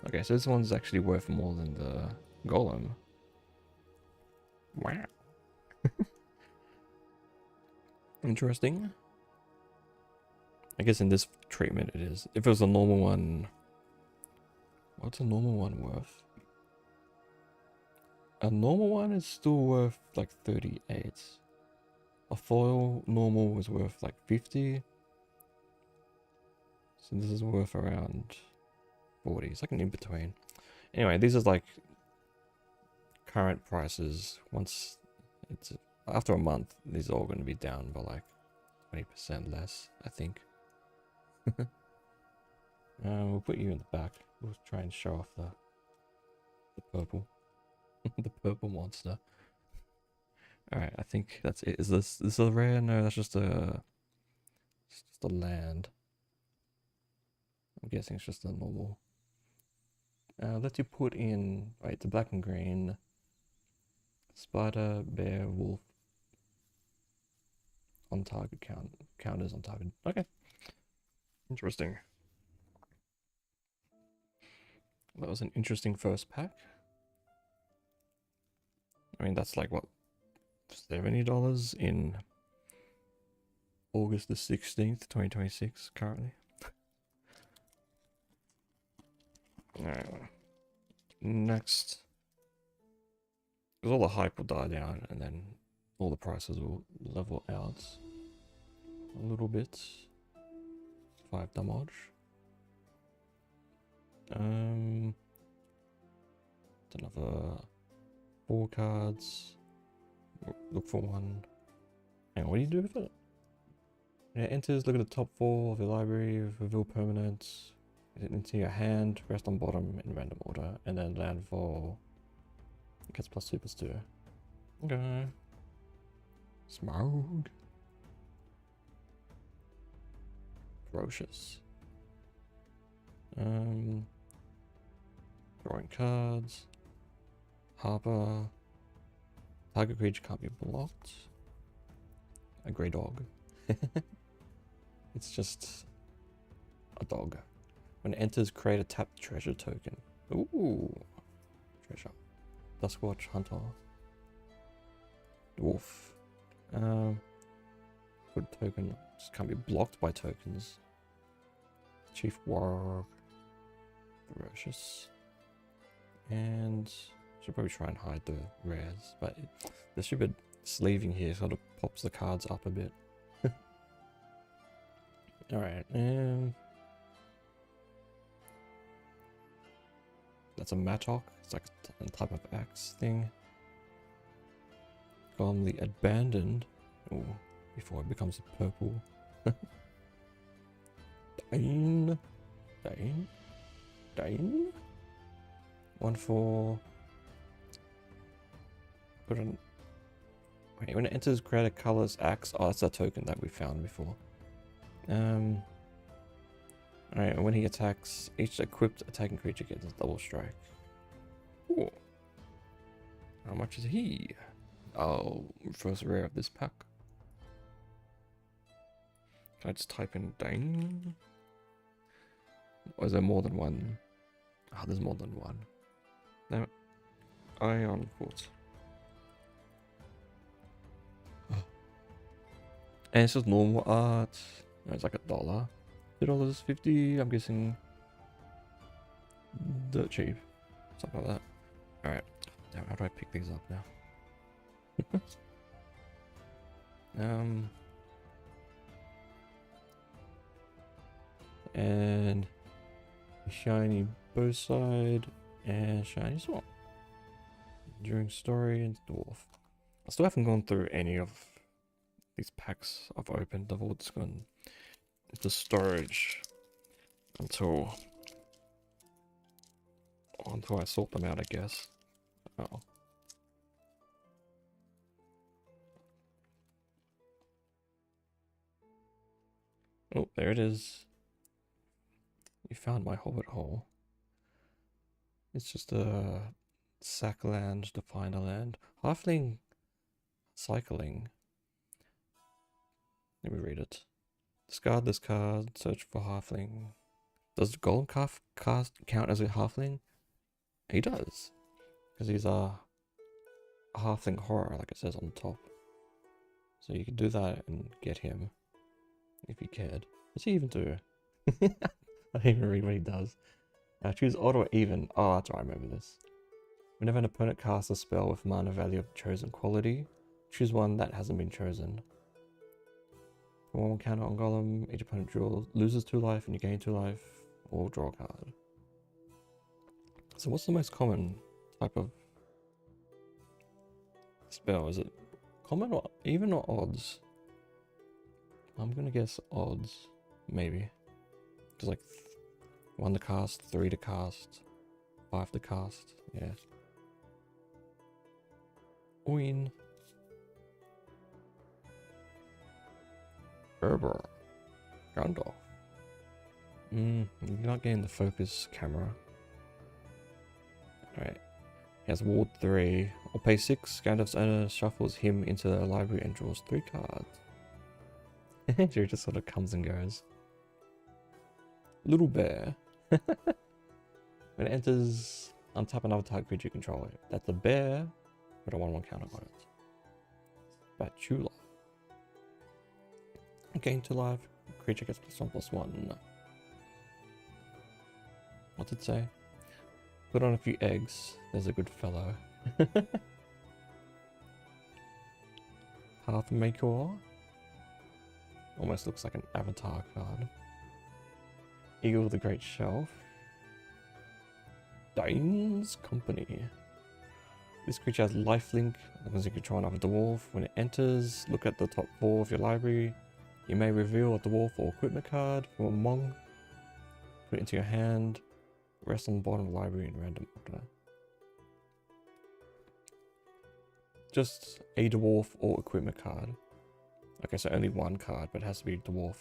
Okay, so this one's actually worth more than the golem. Wow. Interesting. I guess in this treatment it is. If it was a normal one... What's a normal one worth? A normal one is still worth like 38. A foil normal is worth like 50. So this is worth around 40. It's like an in-between. Anyway, these are like current prices. Once it's... After a month, these are all going to be down by like 20% less, I think. We'll put you in the back. We'll try and show off the purple. The purple monster. Alright, I think that's it. Is this a rare? No, that's just a land. I'm guessing it's just a normal. Let you put in, wait, the black and green. Spider, bear, wolf. On target counters on target. Okay. Interesting. That was an interesting first pack. I mean, that's like what, $70 in August the 16th, 2026 currently. Alright. Next. Because all the hype will die down and then all the prices will level out a little bit. 5 damage. It's another 4 cards. Look for one. And what do you do with it? It enters, look at the top 4 of your library, reveal permanents. Get it into your hand, rest on bottom in random order, and then landfall. It gets +2/+2. Okay. Smoke. Ferocious. Drawing cards. Harper. Target creature can't be blocked. a grey dog. It's just a dog. When it enters, create a tapped treasure token. Ooh, treasure. Duskwatch Hunter. Dwarf. Good token. Just can't be blocked by tokens. Chief Warg. Ferocious. And should probably try and hide the rares, but the stupid sleeving here sort of pops the cards up a bit. Alright, that's a mattock. It's like a type of axe thing. On the abandoned. Oh, before it becomes purple. Dane. Dane. Dane. 1 for. Put an. Wait, when it enters, create a colorless axe. Oh, that's a token that we found before. Alright, when he attacks, each equipped attacking creature gets a double strike. Ooh. How much is he? Oh, first rare of this pack. Can I just type in Dane? Or is there more than one? Ah, there's more than one. Damn it. Ion Quartz. And it's just normal art. No, it's like $1. $2.50. I'm guessing dirt cheap. Something like that. Alright. Now how do I pick these up now? And shiny both side and shiny swamp. During story and dwarf. I still haven't gone through any of these packs I've opened. I've all just gone into storage until I sort them out, I guess. Oh. Oh, there it is. You found my hobbit hole. It's just a sack land to find a land. Halfling cycling. Let me read it. Discard this card, search for halfling. Does the golem calf count as a halfling? He does. Because he's a halfling horror, like it says on the top. So you could do that and get him. If you cared. What's he even do? I don't even read what he does. Choose odd or even. Oh, that's right, I remember this. Whenever an opponent casts a spell with mana value of chosen quality, choose one that hasn't been chosen. For one counter on golem, each opponent loses 2 life and you gain 2 life, or draw a card. So what's the most common type of spell? Is it common or even or odds? I'm gonna guess odds, maybe. Just like 1 to cast, 3 to cast, 5 to cast, yeah. Win. Berber. Gandalf. You're not getting the focus camera. Alright. He has Ward 3. Or pay 6. Gandalf's owner shuffles him into the library and draws 3 cards. He just sort of comes and goes. Little bear. When it enters, untap another target creature you control. That's a bear, but a 1/1 counter on it. Spatula. Gain 2 life. Creature gets +1/+1. What's it say? Put on a few eggs. There's a good fellow. Hearthmaker. Almost looks like an avatar card. Eagle of the Great Shelf. Dane's Company. This creature has lifelink. As long as you control another dwarf. When it enters, look at the top 4 of your library. You may reveal a dwarf or equipment card from among. Put it into your hand. Rest on the bottom of the library in random order. Just a dwarf or equipment card. Okay, so only 1 card, but it has to be dwarf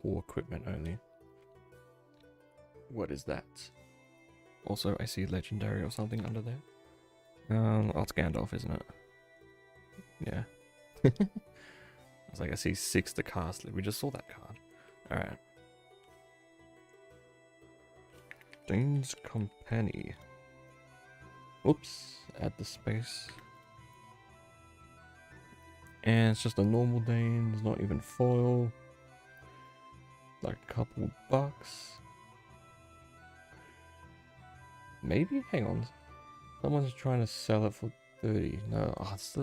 or equipment only. What is that? Also, I see legendary or something under there. Oh, it's Gandalf, isn't it? Yeah. It's like I see 6 to cast. We just saw that card. Alright. Dane's Company. Oops, add the space. And it's just a normal Dane, it's not even foil. Like a couple bucks. Maybe? Hang on. Someone's trying to sell it for 30. No, oh, it's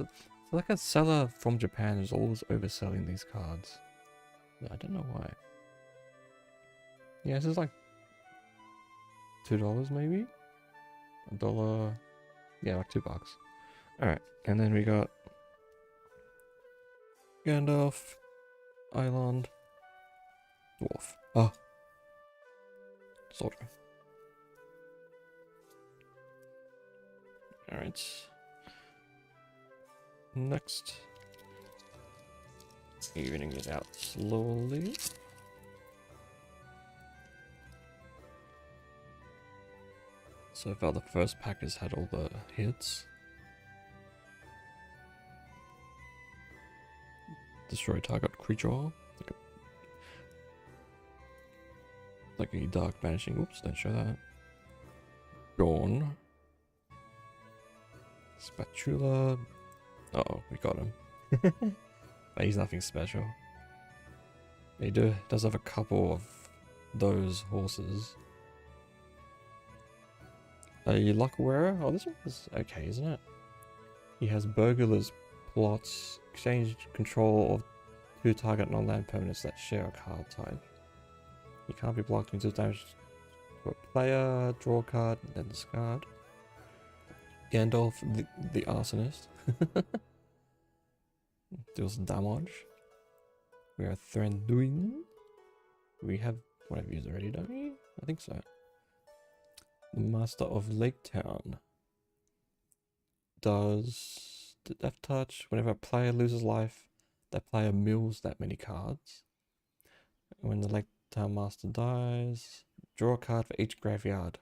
like a seller from Japan is always overselling these cards. I don't know why. Yeah, this is like $2 maybe? $1. Yeah, like $2. Alright, and then we got Gandalf, Island, Dwarf. Oh. Soldier. Alright. Next. Evening it out slowly. So far the first pack has had all the hits. Destroy target creature. Like a dark banishing. Oops, don't show that. Dawn. Spatula. Uh oh, we got him. But he's nothing special. He does have a couple of those horses. A luck wearer? Oh, this one is okay, isn't it? He has burglars, plots, exchange control of 2 target non-land permanents that share a card type. He can't be blocked until damage to a player, draw a card, and then discard. Gandalf, the arsonist. Deals damage. We are Thranduin. We have one of these already, don't we? I think so. The Master of Lake Town does the Death Touch. Whenever a player loses life, that player mills that many cards. When the Lake Town Master dies, draw a card for each graveyard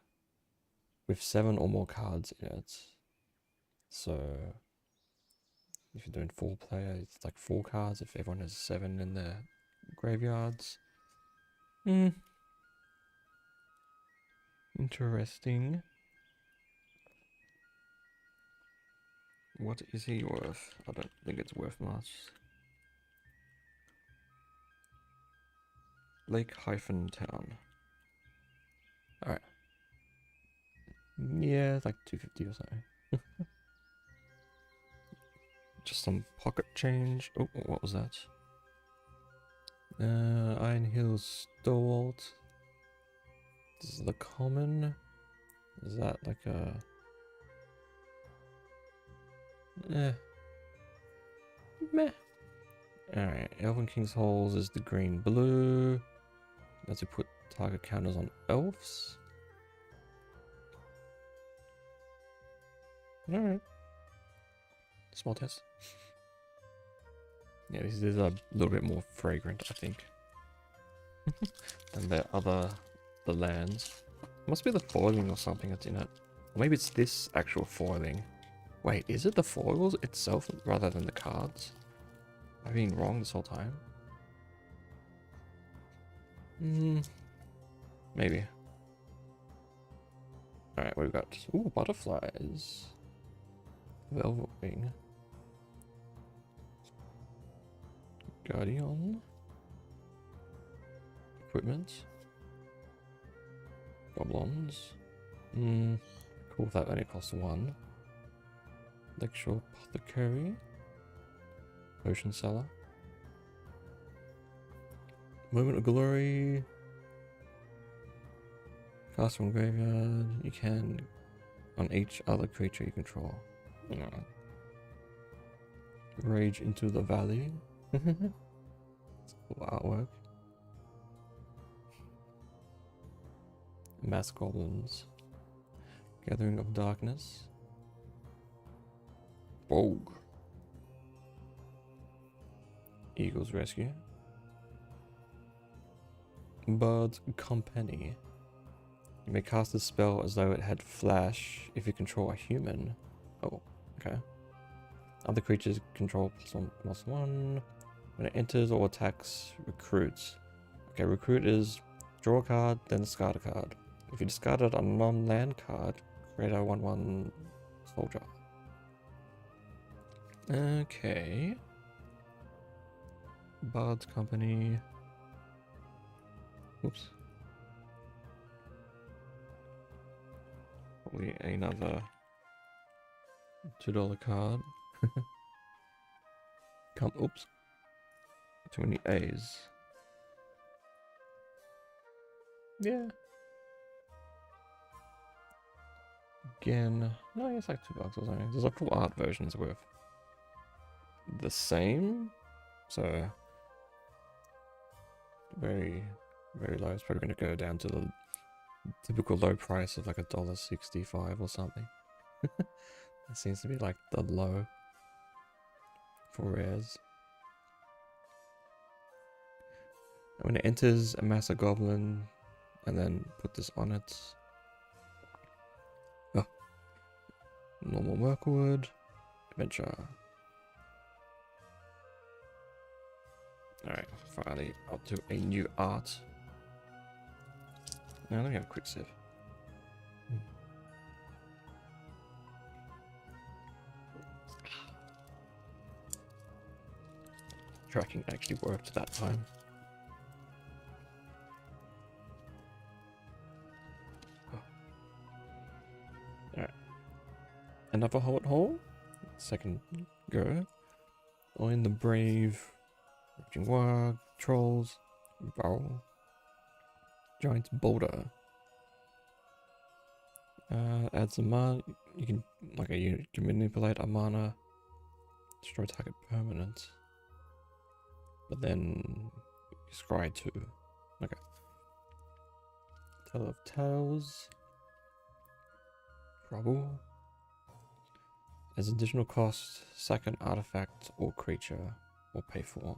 with 7 or more cards in it. So if you're doing 4 player, it's like 4 cards if everyone has 7 in their graveyards. Interesting. What is he worth? I don't think it's worth much. Lake-Town. Alright. Yeah, it's like 250 or something. Just some pocket change. Oh, what was that? Iron Hills Stalwart. This is the common. Is that like a... Meh. Alright, Elven King's Halls is the green-blue. Let's put target counters on elves. Alright. Small test. Yeah, this is a little bit more fragrant, I think. than the lands. It must be the foiling or something that's in it. Or maybe it's this actual foiling. Wait, is it the foils itself rather than the cards? I've been wrong this whole time. Maybe. Alright, we've got... Ooh, butterflies. Velvet Wing. Guardian. Equipment. Goblins. Cool, that only costs 1. Lakeshore Apothecary. Potion Seller. Moment of Glory. Cast from graveyard. You can on each other creature you control. No. Rage into the Valley. Cool artwork. Mass Goblins. Gathering of Darkness. Rogue. Eagle's Rescue. Bird's Company. You may cast a spell as though it had flash if you control a human. Oh, okay. Other creatures control +1/+1. When it enters or attacks, recruits. Okay, recruit is draw a card, then discard a card. If you discarded a non-land card, create a 1/1 soldier. Okay. Bard's Company. Oops. Probably another $2 card. Oops. Too many A's. Yeah. Again, no, I guess like $2 or something. There's a full art versions worth the same, so very, very low. It's probably going to go down to the typical low price of like $1.65 or something. That seems to be like the low for rares. And when it enters, amass a goblin, and then put this on it. Oh. Normal Mirkwood. Adventure. Alright, finally up to a new art. Now let me have a quick sip. Tracking actually worked that time. Oh. Alright. Another Hobbit hole. Second go. On the Brave. Raging Warg. Trolls. Barrel. Giant Boulder. Add some mana. You can, like a unit, can manipulate a mana. Destroy target permanent. But then scry 2. Okay. Tale of Tales. Trouble. As additional cost, sack an artifact or creature or pay for.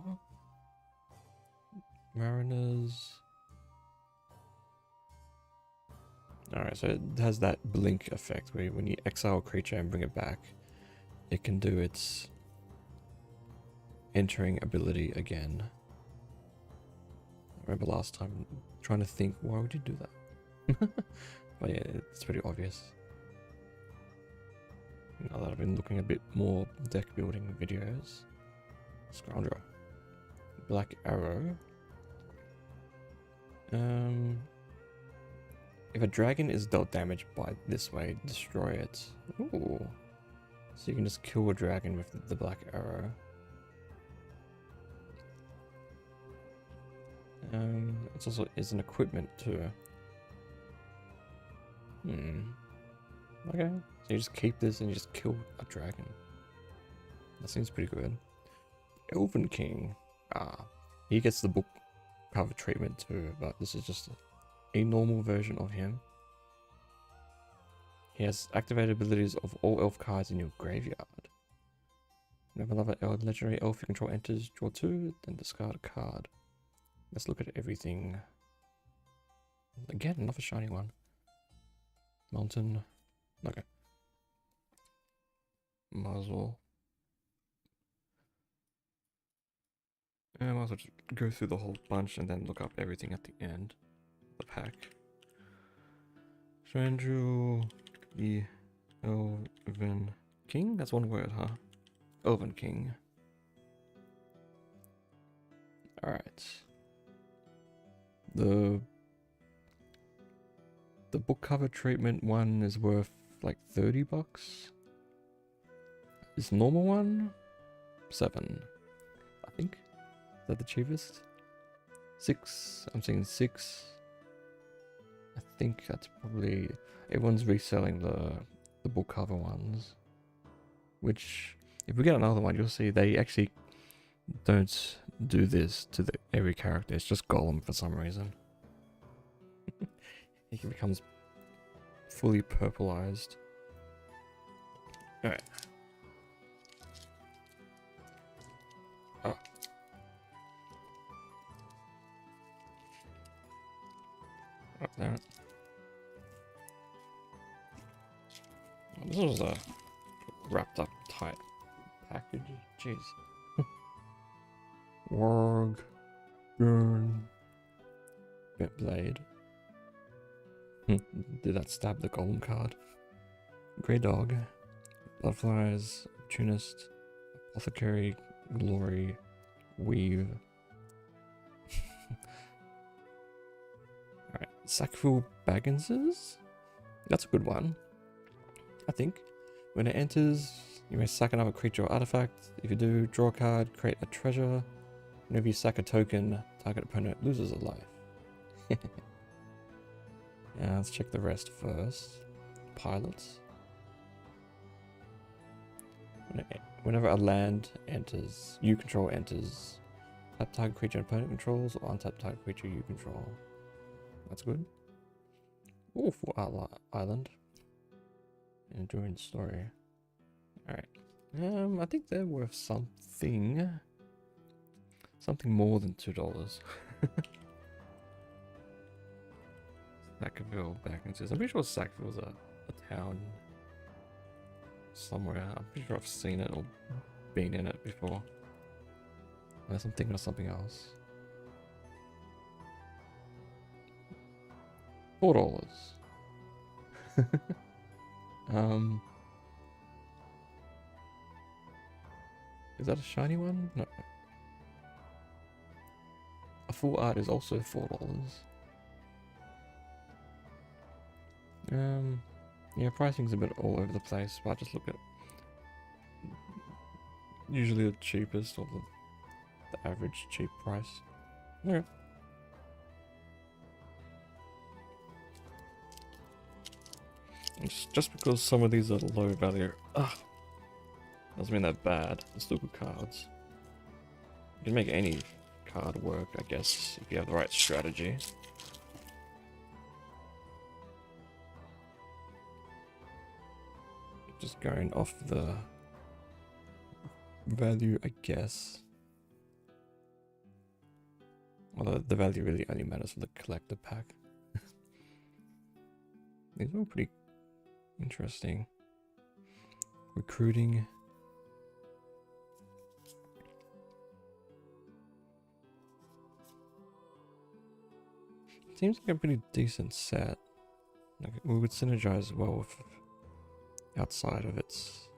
Mariners. Alright, so it has that blink effect where when you exile a creature and bring it back, it can do its entering ability again. I remember last time trying to think, why would you do that? But yeah, it's pretty obvious. Now that I've been looking a bit more deck building videos. Scoundrel. Black Arrow. If a dragon is dealt damage by this way, destroy it. Ooh. So you can just kill a dragon with the Black Arrow. It's also is an equipment too. Okay. So you just keep this and you just kill a dragon. That seems pretty good. Elven King. He gets the book cover treatment too, but this is just a normal version of him. He has activated abilities of all elf cards in your graveyard. Whenever another legendary elf you control enters, draw 2, then discard a card. Let's look at everything. Again, another shiny one. Mountain. Okay. Muzzle. And I might as well just go through the whole bunch and then look up everything at the end. The pack. Shandrew, the Elven King? That's one word, huh? Elven King. Alright. The book cover treatment one is worth like $30. This normal one? 7. I think. Is that the cheapest? 6. I'm saying 6. I think that's probably everyone's reselling the book cover ones. Which if we get another one, you'll see they actually don't do this to every character. It's just Golem for some reason. He becomes fully purpleized. Alright. Oh. Oh, damn it. Oh, this was a wrapped up tight package. Jeez. Warg. Burn. Bent blade. Did that stab the golem card? Grey dog. Bloodflies. Opportunist. Apothecary. Glory. Weave. Alright. Sackful Bagginses? That's a good one. I think. When it enters, you may sack another creature or artifact. If you do, draw a card, create a treasure. Whenever you sack a token, target opponent loses a life. Yeah, let's check the rest first. Pilots. Whenever a land enters, you control enters. Tap target creature opponent controls, or untap target creature you control. That's good. Oh, for Island. Enduring story. Alright. I think they're worth something. Something more than $2. Sackville Bagginses. I'm pretty sure Sackville's a town somewhere. I'm pretty sure I've seen it or been in it before. Unless I'm thinking of something else. $4. Is that a shiny one? No. A full art is also $4. Yeah, pricing's a bit all over the place, but I just look at usually the cheapest or the average cheap price. Okay. It's just because some of these are low value, doesn't mean they're bad. They're still good cards. You can make any card work, I guess, if you have the right strategy. Just going off the value, I guess. Although the value really only matters for the collector pack. These are all pretty interesting. Recruiting. Seems like a pretty decent set. Like, we would synergize well with outside of its,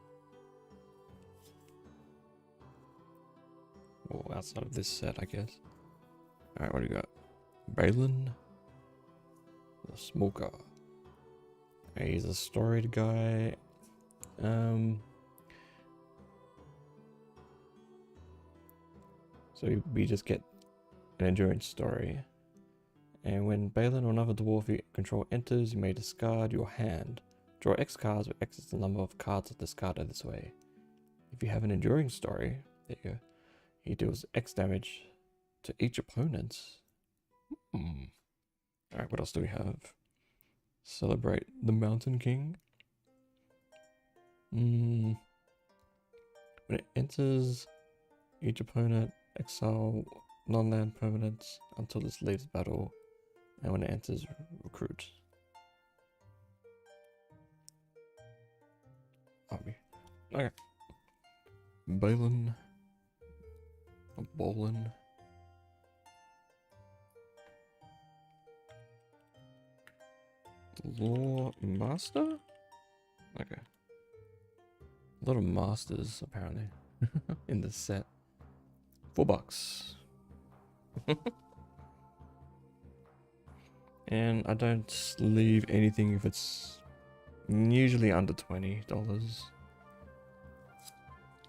well, outside of this set, I guess. Alright, what do you got? Balin, the Smoker. He's a storied guy. So we just get an endurance story. And when Balin or another dwarf you control enters, you may discard your hand. Draw X cards, where X is the number of cards discarded this way. If you have an enduring story, there you go, he deals X damage to each opponent. Alright, what else do we have? Celebrate the Mountain King. When it enters, each opponent exile non-land permanents until this leaves battle, and when it enters, recruit. Okay. Balin. Bolin. Law Master? Okay. A lot of masters, apparently, in this set. $4. And I don't leave anything if it's usually under $20.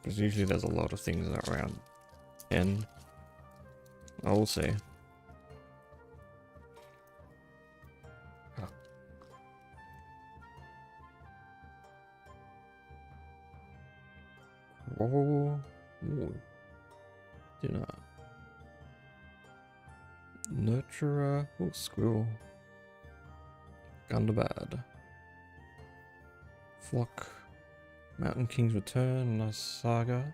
Because usually there's a lot of things around 10. I will say. Oh, dinner. Nurturer. Oh, squirrel. Gundabad. Flock. Mountain King's Return. Nice saga.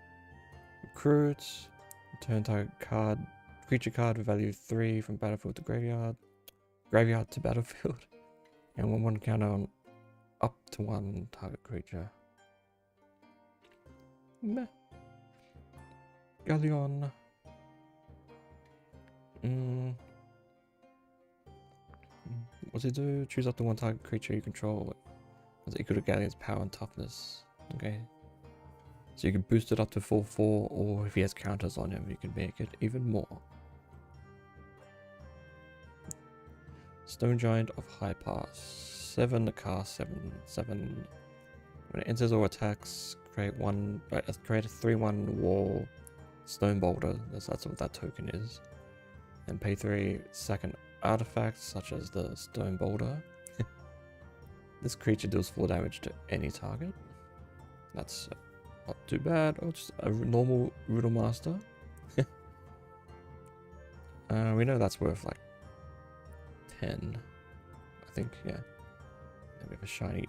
Recruit. Return target card. Creature card with value 3 from battlefield to graveyard. Graveyard to battlefield. And 1 counter on up to 1 target creature. Meh. Galleon. What's it do? Choose up to one target creature you control. Has equal to Galleon's power and toughness. Okay. So you can boost it up to 4/4, or if he has counters on him, you can make it even more. Stone Giant of High Pass. 7 to cast, 7/7. When it enters or attacks, create a 3/1 wall stone boulder. That's what that token is. And pay 3 second artifacts such as the stone boulder. This creature deals 4 damage to any target. That's not too bad. Oh, just a normal Riddle Master. We know that's worth like 10. I think, yeah. And we have a shiny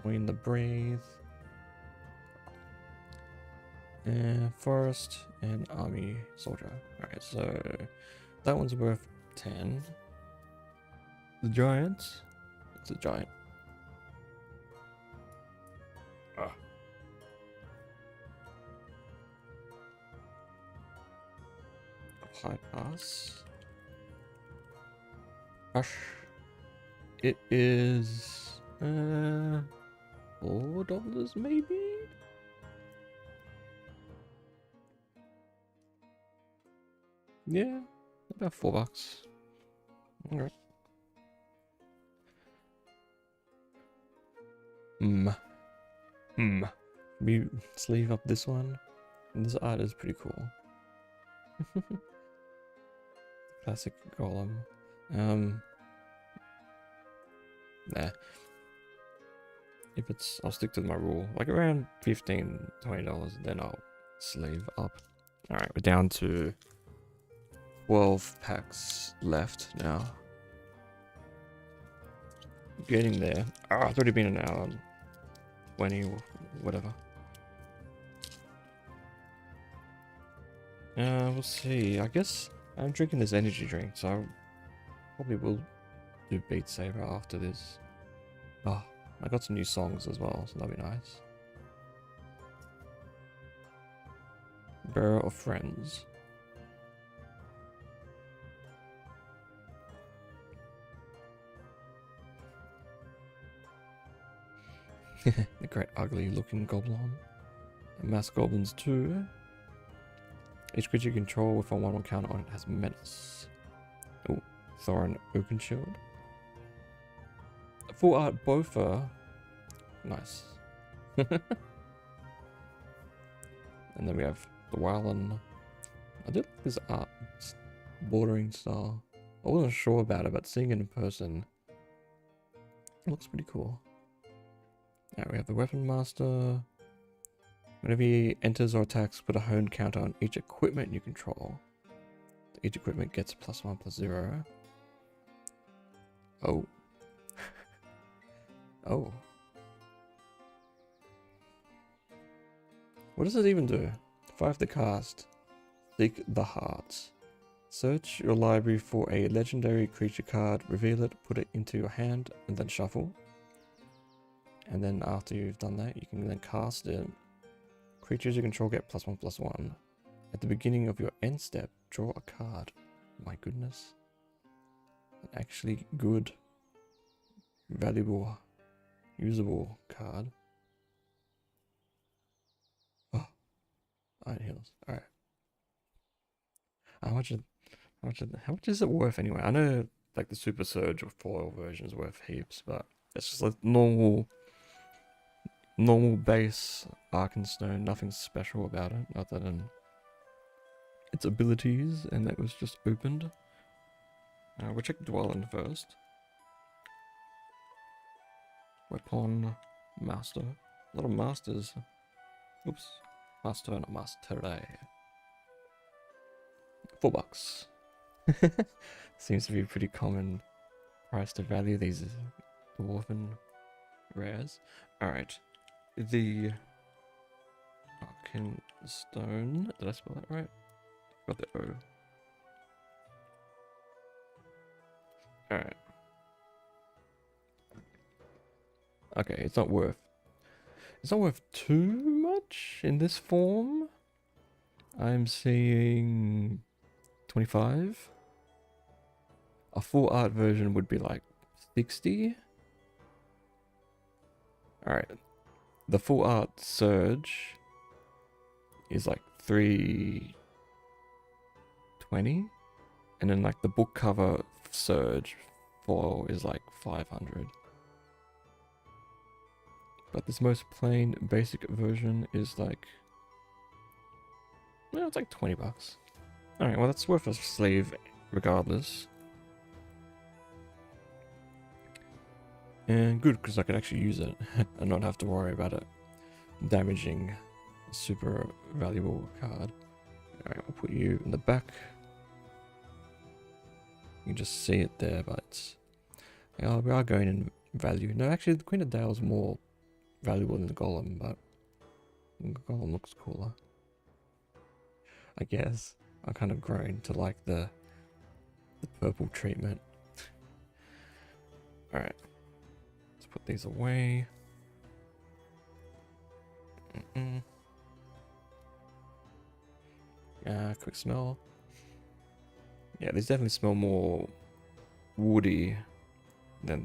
Win the Breathe. And Forest and Army Soldier. Alright, so that one's worth 10. The Giant. It's a giant. High Pass. Rush. It is $4 maybe? Yeah, about $4. Alright. We sleeve up this one. And this art is pretty cool. Classic golem. Nah. If it's, I'll stick to my rule. Like around $15, $20, then I'll sleeve up. Alright, we're down to 12 packs left now. Getting there. Oh, it's already been an hour. 20 or whatever. We'll see. I guess I'm drinking this energy drink, so I probably will do Beat Saber after this. Oh, I got some new songs as well, so that'll be nice. Bearer of Friends. The great ugly looking goblin. And mass goblins too. Each creature you control with a 1/1 counter on it has menace. Oh, Thorin Oakenshield. Full art Bofur. Nice. And then we have the Wylan. I did like this art. It's bordering style. I wasn't sure about it, but seeing it in person, it looks pretty cool. Now we have the Weapon Master. Whenever he enters or attacks, put a honed counter on each equipment you control. Each equipment gets +1/+0. Oh. Oh. What does it even do? 5 to cast. Seek the Hearts. Search your library for a legendary creature card, reveal it, put it into your hand, and then shuffle. And then after you've done that, you can then cast it. Creatures you control get +1/+1. At the beginning of your end step, draw a card. My goodness. An actually good, valuable, usable card. Oh, Iron Heals. Alright. How much is it worth anyway? I know like the Super Surge or foil version is worth heaps, but it's just like normal base Arkenstone, nothing special about it, other than its abilities, and that was just opened. We'll check Dwellin first. Weapon Master. A lot of masters. Oops. Master, not master today. $4. Seems to be a pretty common price to value these dwarven rares. Alright. The Arkenstone. Did I spell that right? Got the O. Alright. Okay, it's not worth too much in this form. I'm seeing 25. A full art version would be like 60. Alright. The full art Surge is like 320. And then like the book cover Surge foil is like 500. But this most plain basic version is like, well, it's like 20 bucks. Alright, well that's worth a sleeve regardless. And good, because I could actually use it and not have to worry about it damaging a super valuable card. Alright, we'll put you in the back. You can just see it there, but we are going in value. No, actually the Queen of Dale is more valuable than the Golem, but the Golem looks cooler. I guess. I kind of grown to like the purple treatment. Alright. Let's put these away. Quick smell. Yeah, these definitely smell more woody than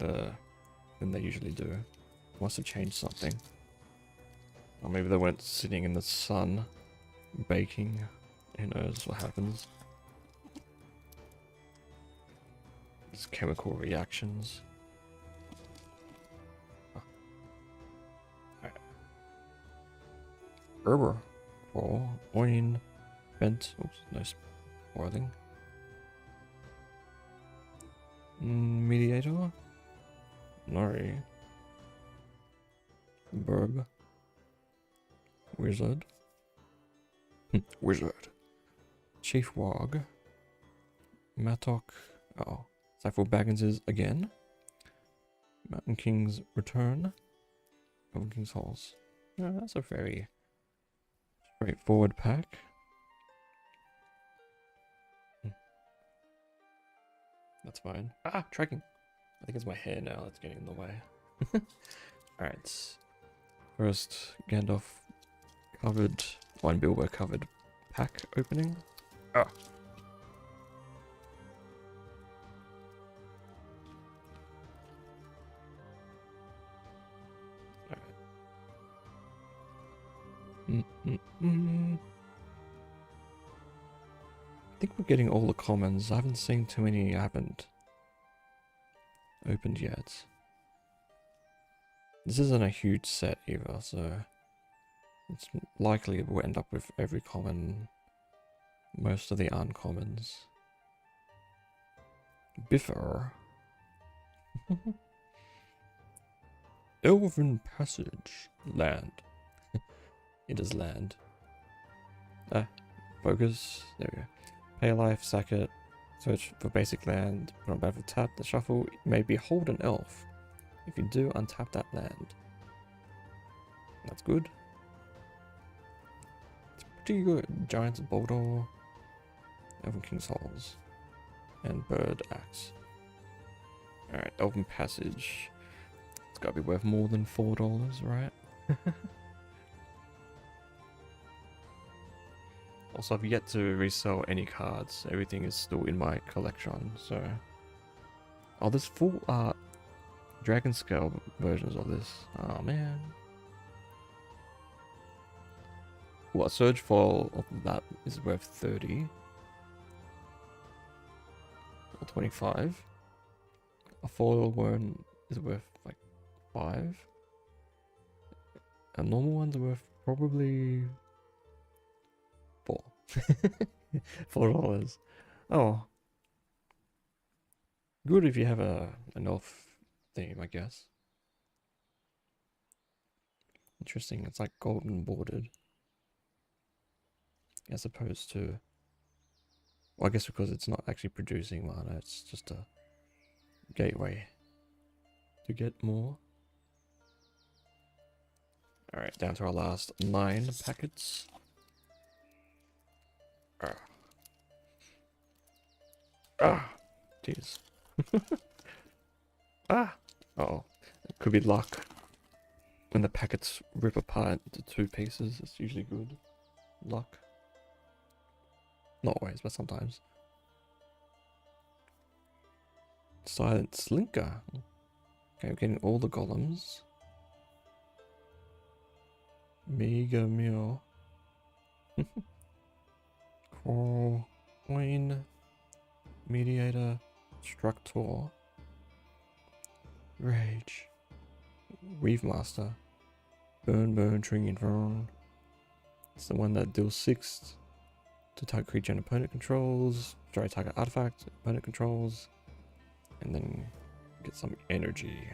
they usually do. Must have changed something. Or maybe they weren't sitting in the sun baking. Who knows what happens? It's chemical reactions. Oh. Right. Herber or onion bent. Oops, no spoiling. Mediator. Nori. Burb. Wizard. Wizard. Chief Wog. Matok. Oh. Cypher Baggins's again. Mountain King's Return. Mountain King's Halls. Oh, that's a very straightforward pack. That's fine. Ah, tracking. I think it's my hair now that's getting in the way. Alright. First, Gandalf covered, one Bilbo covered pack opening. Ah. I think we're getting all the commons. I haven't seen too many I haven't opened yet. This isn't a huge set either, so it's likely we'll end up with every common, most of the uncommons. Bifur. Elven Passage. Land. It is land. Ah, focus. There we go. Pay a life, sack it. Search for basic land. Put on battle tap. The shuffle may behold an elf. If you do, untap that land. That's good. It's pretty good. Giant's Boulder. Elven King's Halls. And Bird Axe. Alright, Elven Passage. It's gotta be worth more than $4, right? Also, I've yet to resell any cards. Everything is still in my collection, so... Oh, there's full art Dragon Scale versions of this. Oh, man. Well, a Surge foil of that is worth 30. Or 25. A foil one is worth, like, 5. A normal one's worth probably... $4. Oh. Good if you have an elf theme, I guess. Interesting, it's like golden bordered. As opposed to... Well, I guess because it's not actually producing mana, it's just a gateway to get more. Alright, down to our last 9 packets. Jeez. Ah! Uh-oh. It could be luck. When the packets rip apart into 2 pieces, it's usually good. Luck. Not always, but sometimes. Silent Slinker. Okay, we're getting all the golems. Mega Meal. Coral. Queen. Mediator. Structor. Rage. Weave Master. Burn, Tring Infern. It's the one that deals 6 to target creature and opponent controls. Sorry, target artifact, opponent controls. And then get some energy.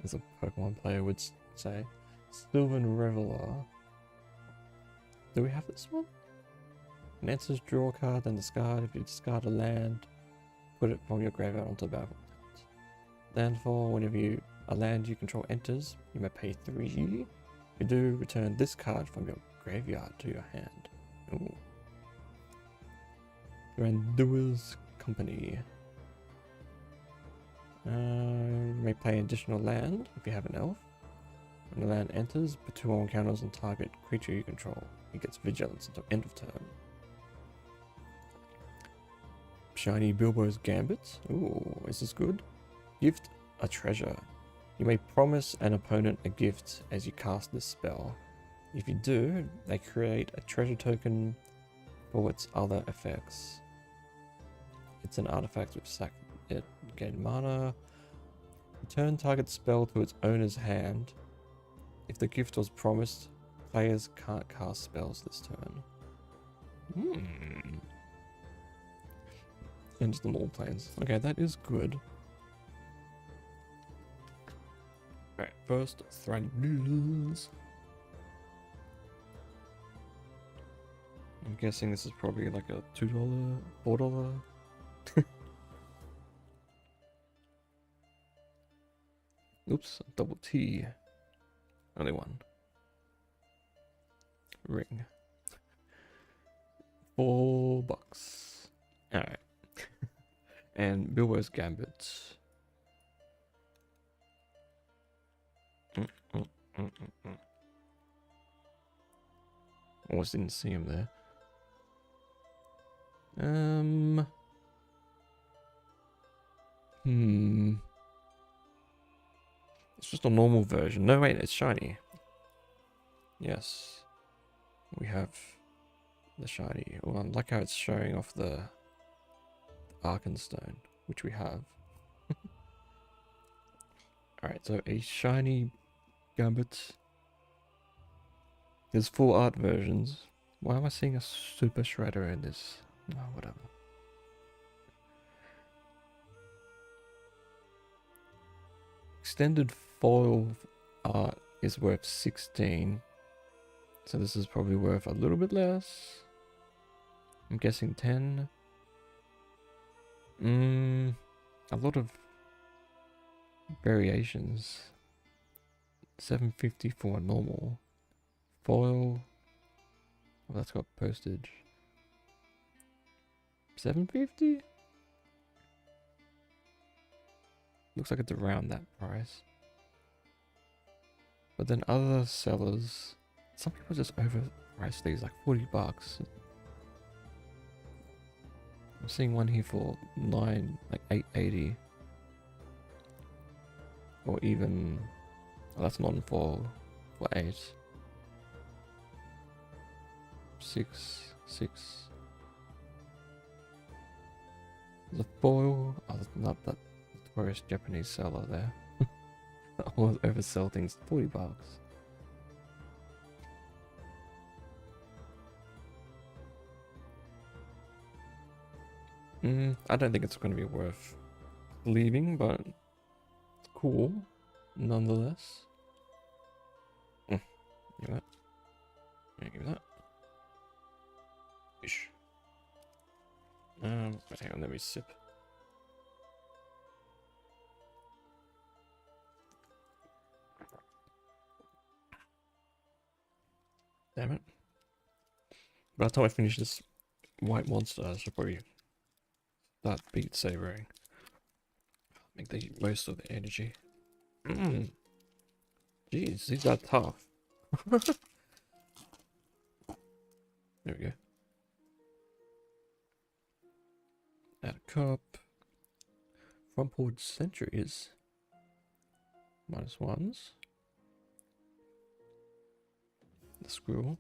As a Pokemon player would say. Sylvan Reveler. Do we have this one? An enters, draw a card, then discard. If you discard a land, put it from your graveyard onto the battlefield. Landfall, whenever a land you control enters, you may pay 3. If you do, return this card from your graveyard to your hand. Ooh. Grandua's Company. You may play an additional land if you have an elf. When the land enters, put 2 on counters on target creature you control. It gets vigilance until end of turn. Shiny Bilbo's Gambit. Ooh, is this good? Gift a treasure. You may promise an opponent a gift as you cast this spell. If you do, they create a treasure token for its other effects. It's an artifact with sack it, gain mana. Return target spell to its owner's hand. If the gift was promised, players can't cast spells this turn. Ends them all planes. Okay, that is good. Alright, first Thranduils. I'm guessing this is probably like a $2, $4. Oops, double T. Only one. Ring. $4. Alright. And Bilbo's Gambit. Almost didn't see him there. It's just a normal version. No, wait, it's shiny. Yes. We have the shiny. Well, I like how it's showing off the Arkenstone, which we have. Alright, so a shiny Gambit. There's full art versions. Why am I seeing a Super Shredder in this? Oh, whatever. Extended foil art is worth 16. So this is probably worth a little bit less. I'm guessing 10. A lot of variations. 750 for a normal foil. Oh, that's got postage. 750? Looks like it's around that price. But then other sellers, some people just overprice these, like $40. I'm seeing one here for like $8.80. Or even, oh, that's non-foil for 8. 6. The foil, oh, not that notorious Japanese seller there. I always oversell things, $40. I don't think it's going to be worth leaving, but it's cool nonetheless. Give that. Yeah, give that. Ish. Hang on, let me sip. Damn it. By the time I finish this white monster, I should probably start beat savoring. Make the most of the energy. Jeez, these are tough. There we go. Add a cup. Front porch sentries. -1s. The squirrel.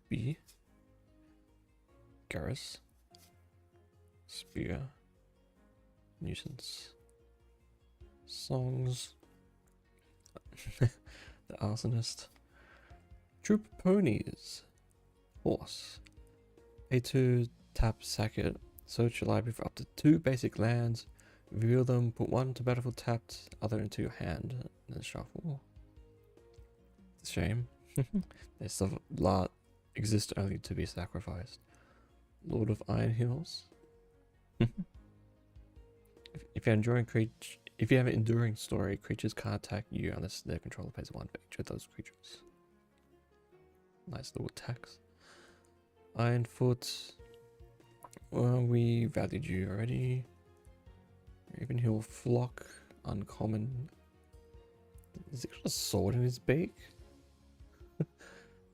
B. Garrus. Spear. Nuisance. Songs. The arsonist. Troop ponies. Horse. A2 tap sack it. Search your library for up to 2 basic lands. Reveal them. Put one to battlefield tapped, other into your hand. And then shuffle. It's a shame. Their stuff exist only to be sacrificed. Lord of Iron Hills. If you have an enduring story, creatures can't attack you unless their controller pays 1 for each of those creatures. Nice little attacks. Ironfoot. Well, we valued you already. Ravenhill Flock. Uncommon. Has he got a sword in his beak?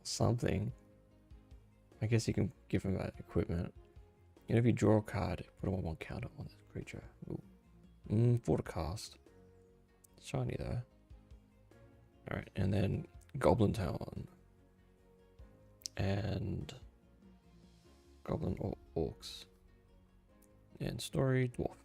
Something. I guess you can give him that equipment. And if you draw a card, put him on 1 counter on this creature. For the cast. Shiny though. Alright, and then Goblin Town. And Goblin or Orcs. And Story Dwarf.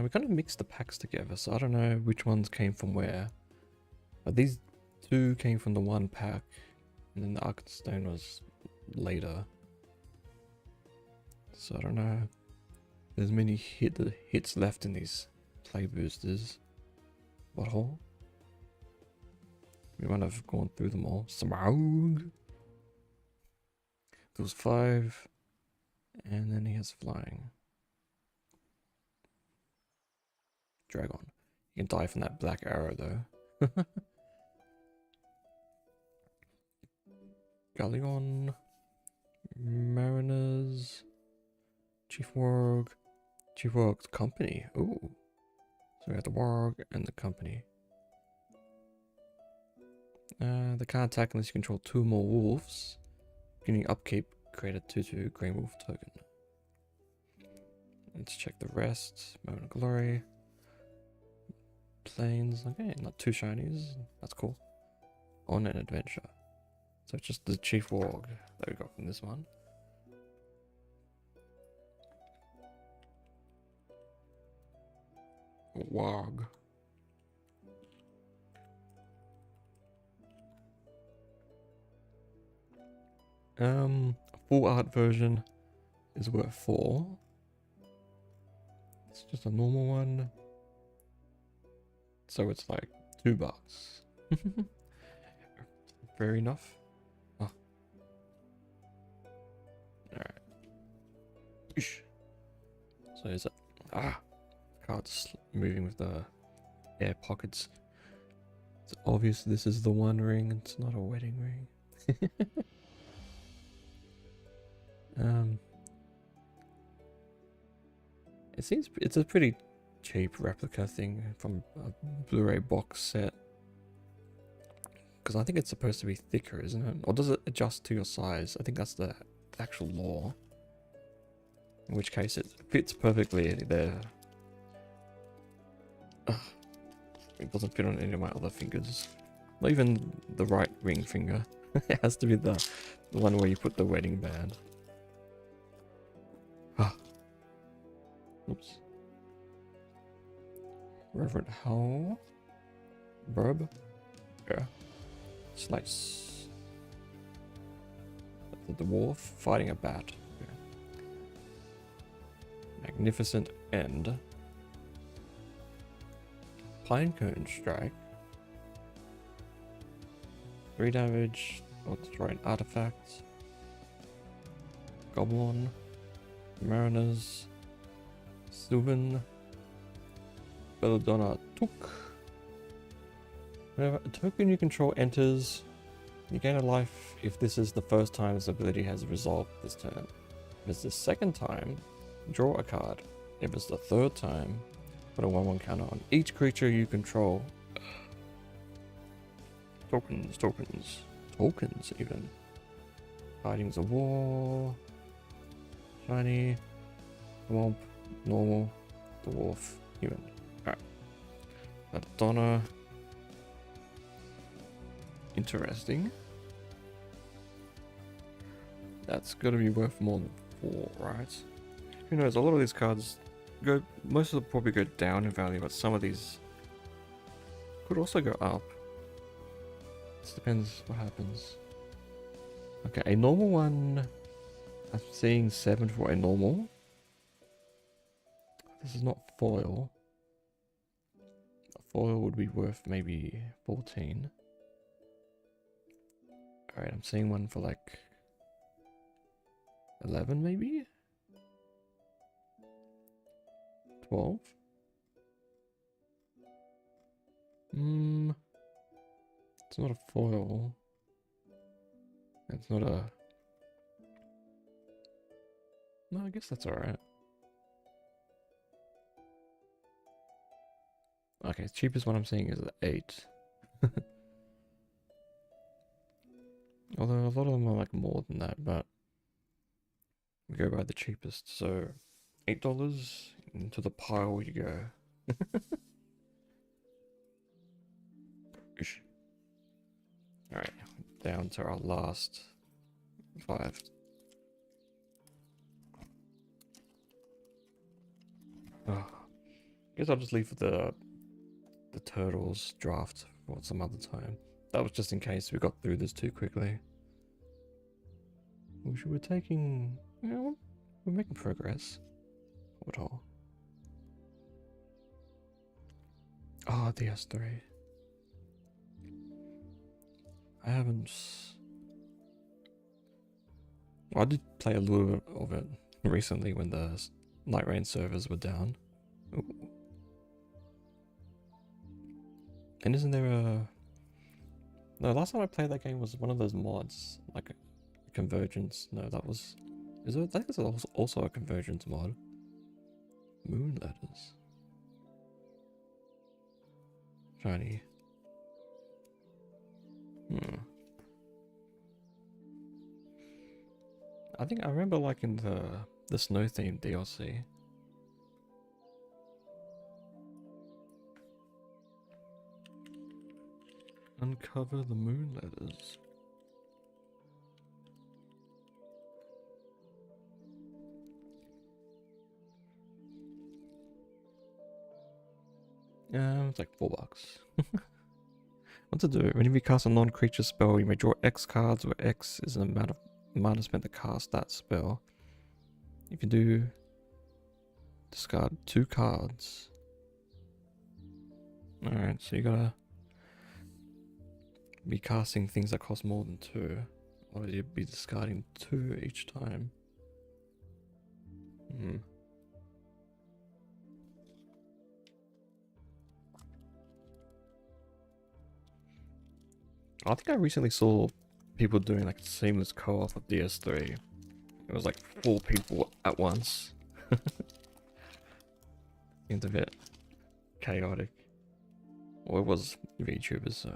We kind of mixed the packs together, so I don't know which ones came from where. But these 2 came from the 1 pack, and then the Arkenstone was later. So I don't know. There's many hits left in these play boosters. Butthole. We might have gone through them all. Smaug. There was 5, and then he has flying. Dragon. You can die from that black arrow though. Galleon. Mariners. Chief Warg. Chief Warg's company. Ooh. So we have the Warg and the company. They can't attack unless you control 2 more wolves. Beginning upkeep, create a 2/2 Green Wolf token. Let's check the rest. Moment of Glory. Planes, okay, not 2 shinies, that's cool. On an adventure. So it's just the Chief Warg that we got from this one. Warg. Full art version is worth 4. It's just a normal one. So it's like $2. Fair enough. Oh. Alright. So is it? Card's moving with the air pockets. It's obvious this is the one ring, it's not a wedding ring. It seems it's a pretty cheap replica thing from a Blu-ray box set, because I think it's supposed to be thicker, isn't it? Or does it adjust to your size? I think that's the actual law, in which case it fits perfectly there. It doesn't fit on any of my other fingers, not even the right ring finger. It has to be the one where you put the wedding band. Oops. Reverend Howl. Burb. Yeah. Slice. The dwarf fighting a bat. Yeah. Magnificent End. Pinecone Strike. 3 damage. Or destroy an artifact. Goblin. Mariners. Subin. Belladonna Took. Whenever a token you control enters, you gain a life if this is the first time this ability has resolved this turn. If it's the second time, draw a card. If it's the third time, Put a 1/1 counter on each creature you control. Tokens, tokens, tokens even. Tidings of War. Shiny. Swamp. Normal. Dwarf. Human. Alright. Madonna. Interesting. That's gotta be worth more than 4, right? Who knows, a lot of these cards go, most of them probably go down in value, but some of these could also go up. Just depends what happens. Okay, a normal one, I'm seeing 7 for a normal. This is not foil. A foil would be worth maybe 14. Alright, I'm seeing one for like 11 maybe? 12? It's not a foil. It's not a... No, I guess that's alright. Okay, cheapest one I'm seeing is 8. Although a lot of them are like more than that, but we go by the cheapest, so $8 into the pile you go. Alright, down to our last 5. Oh, guess I'll just leave the turtles draft for some other time. That was just in case we got through this too quickly. Which we're taking, you know, we're making progress. What all? Oh, DS3. I haven't... Well, I did play a little bit of it recently when the Night servers were down. Ooh. And isn't there a... No, last time I played that game was one of those mods, like a Convergence. No, that was... Is it? I think it's also a Convergence mod. Moon letters. Shiny. I think I remember liking the snow themed DLC. Uncover the moon letters. It's like $4. What to do? Whenever you cast a non-creature spell, you may draw X cards, where X is the amount of mana spent to cast that spell. If you do, discard 2 cards. Alright, so you gotta be casting things that cost more than 2, or you'd be discarding 2 each time. I think I recently saw people doing like seamless co-op of DS3. It was like 4 people at once. Seemed a bit chaotic. Well, it was VTubers, so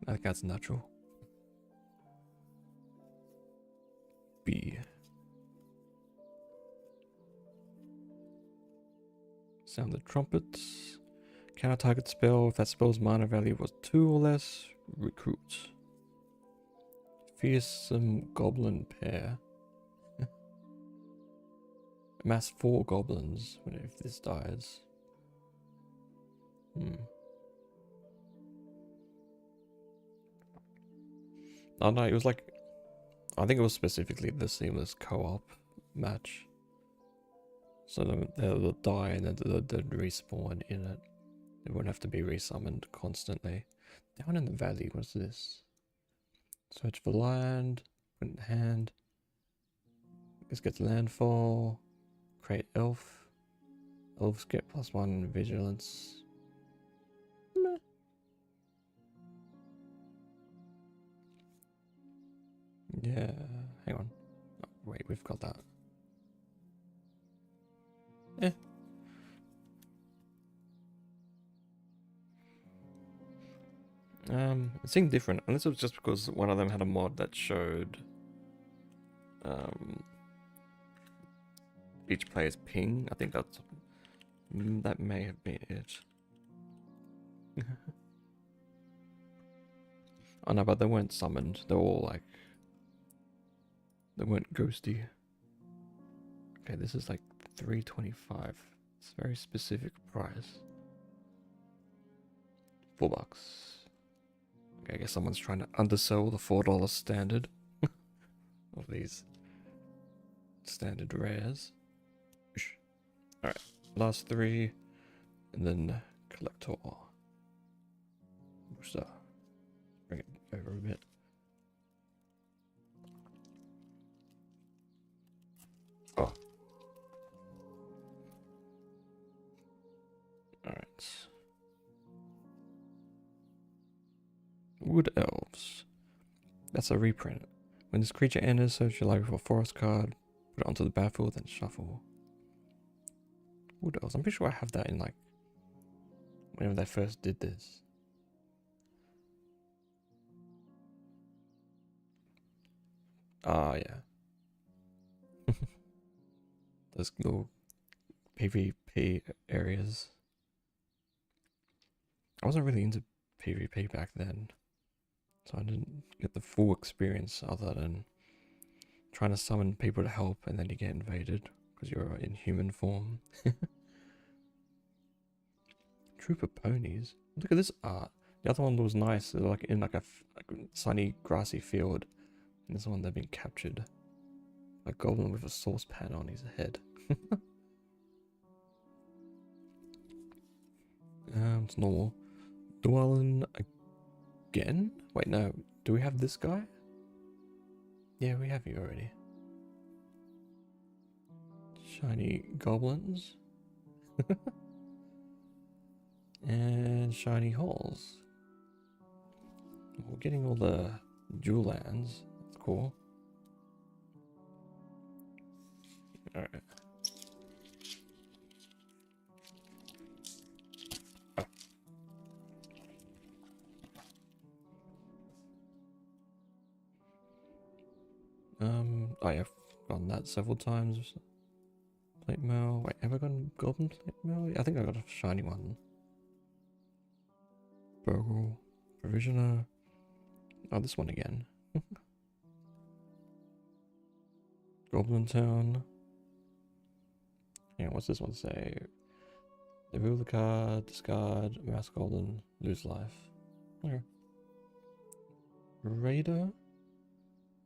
I think that's natural. B. Sound the trumpets. Counter target spell. If that spell's mana value was 2 or less, recruit. Fearsome goblin pair. Amass 4 goblins if this dies. Oh no, it was like... I think it was specifically the seamless co-op match. So they'll die and then they'll respawn in it. They won't have to be resummoned constantly. Down in the valley, what's this? Search for land, put it in hand. This gets landfall. Create elf. Elves get +1 vigilance. Meh. Yeah, hang on. Oh, wait, we've got that. Eh. It seemed different, and this was just because one of them had a mod that showed each player's ping. I think that may have been it. Oh no, but they weren't summoned. They were all like, they weren't ghosty. Okay, this is like 325. It's a very specific price. $4. Okay, I guess someone's trying to undersell the $4 standard of these standard rares. Alright, last 3, and then collector. Booster. Bring it over a bit. Oh. Alright. Wood Elves. That's a reprint. When this creature enters, search your library for a forest card, put it onto the battlefield, then shuffle. Wood Elves. I'm pretty sure I have that in like whenever they first did this. Ah, yeah. Those little PvP areas. I wasn't really into PvP back then, so I didn't get the full experience other than trying to summon people to help and then you get invaded because you're in human form. Trooper ponies. Look at this art. The other one was nice. They're like in like a sunny grassy field. And this one they've been captured. A goblin with a saucepan on his head. It's normal. Dwellin again? Wait, no. Do we have this guy? Yeah, we have you already. Shiny goblins. And shiny holes. We're getting all the jewel lands. That's cool. Alright. Oh yeah, I've gotten that several times. Plate mail. Wait, have I gotten golden plate mail? Yeah, I think I got a shiny one. Burgle. Provisioner. Oh, this one again. Goblin Town. Yeah, what's this one say? Reveal the card, discard, mass golden, lose life. Okay. Raider.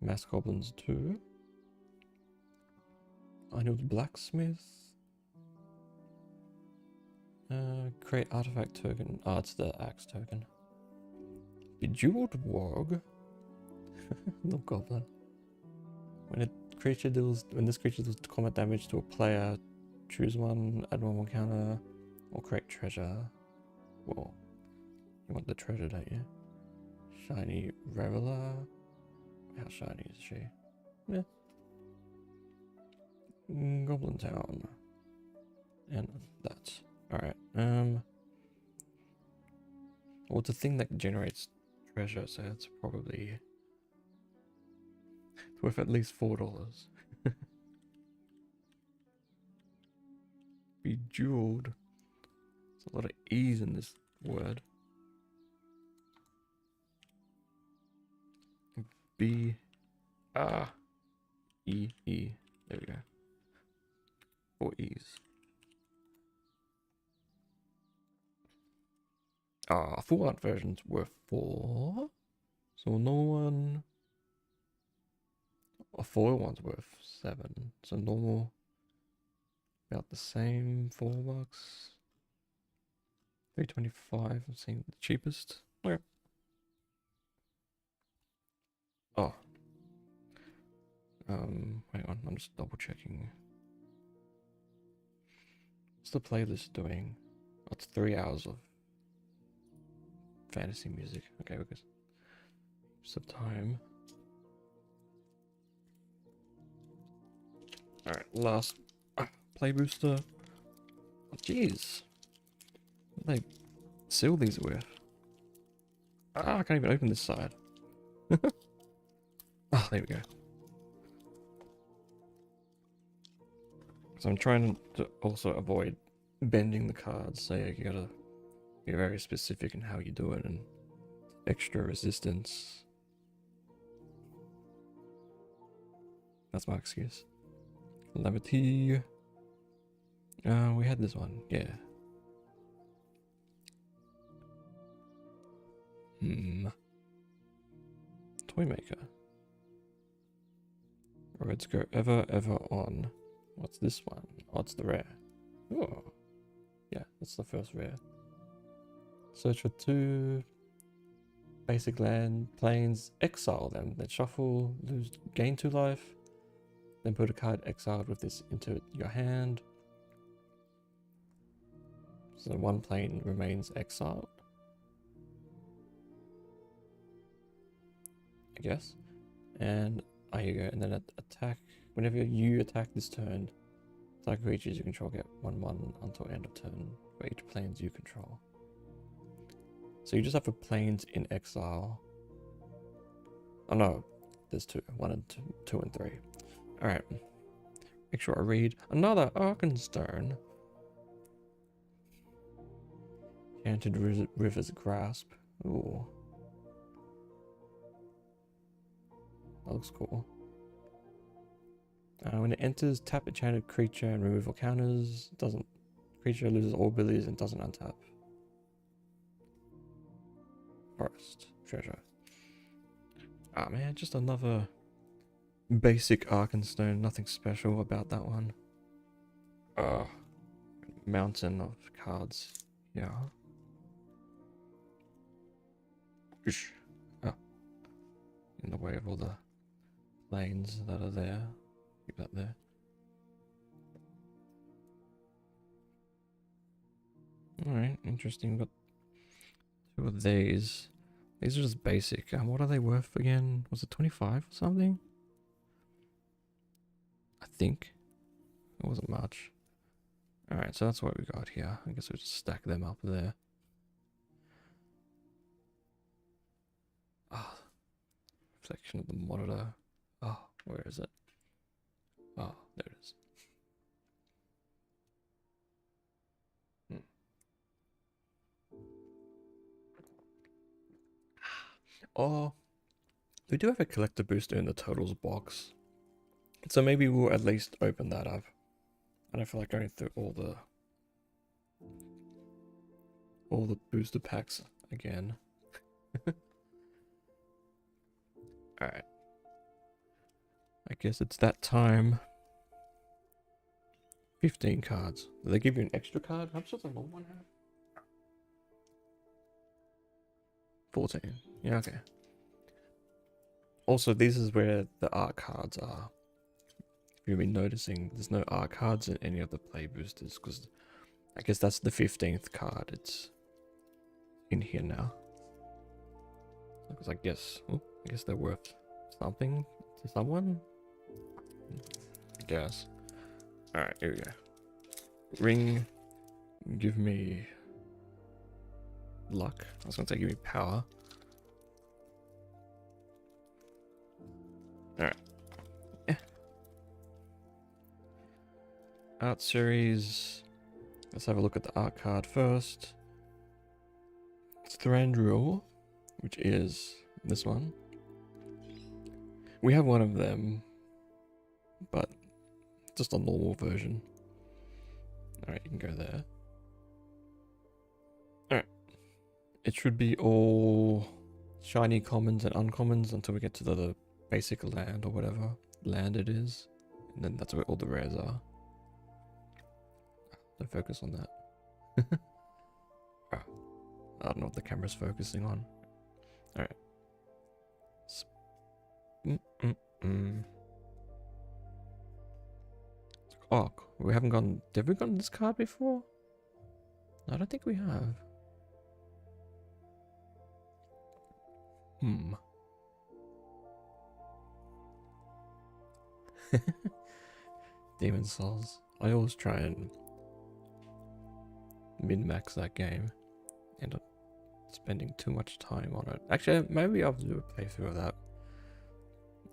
Mass goblins 2. I know the blacksmith. Create artifact token. Oh, it's the axe token. Bejeweled warg. No goblin. When this creature deals combat damage to a player, choose one, add one more counter, or create treasure. Well, you want the treasure, don't you? Shiny Reveler. How shiny is she? Yeah. Goblin Town. And that. Alright, well, it's a thing that generates treasure, so it's probably worth at least $4. Bejeweled. There's a lot of E's in this word. B. E. There we go. 4 E's. Full art versions were 4. So normal one. A foil one's worth 7. So normal. About the same. $4. $3.25. I'm seeing the cheapest. Okay. Oh. Hang on, I'm just double checking. What's the playlist doing? Oh, it's 3 hours of fantasy music. Okay, because some time. Alright, last play booster. Oh, jeez. What do they seal these with? Ah, I can't even open this side. Ah, there we go. So I'm trying to also avoid bending the cards, so yeah, you gotta be very specific in how you do it and extra resistance. That's my excuse. Levity. We had this one, yeah. Toy maker. Roads go ever on. What's this one? Oh, it's the rare. Oh, yeah, that's the first rare. Search for 2 basic land planes, exile them, then shuffle, gain 2 life, then put a card exiled with this into your hand. So 1 plane remains exiled, I guess. And there you go. And then attack. Whenever you attack this turn, attack creatures you control get 1/1 until end of turn for each planes you control. So you just have the planes in exile. Oh no, there's 2. 1 and 2 and 3. Alright. Make sure I read. Another Arkenstone. Enchanted River's Grasp. Ooh. That looks cool. When it enters, tap enchanted creature and remove all counters. Doesn't. Creature loses all abilities and doesn't untap. Forest. Treasure. Ah man, just another basic Arkenstone. Nothing special about that one. Mountain of cards. Yeah. Oh. In the way of all the lanes that are there. Keep that there. Alright, interesting. Got 2 of these. These are just basic. What are they worth again? Was it 25 or something? I think. It wasn't much. Alright, so that's what we got here. I guess we'll just stack them up there. Ah, reflection of the monitor. Oh, where is it? Oh, there it is. Oh, we do have a collector booster in the totals box. So maybe we'll at least open that up. I don't feel like going through all the booster packs again. Alright. I guess it's that time. 15 cards. Do they give you an extra card? How much does the normal one have? 14. Yeah, okay. Also, this is where the art cards are. If you've been noticing, there's no art cards in any of the play boosters, because I guess that's the 15th card. It's in here now. Because I guess they're worth something to someone. I guess. Alright, here we go. Ring. Give me luck. I was going to say give me power. Alright. Yeah. Art series. Let's have a look at the art card first. It's Thranduil, which is this one. We have one of them, but just a normal version. Alright, you can go there. Alright. It should be all shiny commons and uncommons until we get to the basic land or whatever land it is. And then that's where all the rares are. Don't focus on that. I don't know what the camera's focusing on. Alright. Oh, we haven't gotten... Have we gotten this card before? I don't think we have. Demon Souls. I always try and min-max that game. End up spending too much time on it. Actually, maybe I'll do a playthrough of that.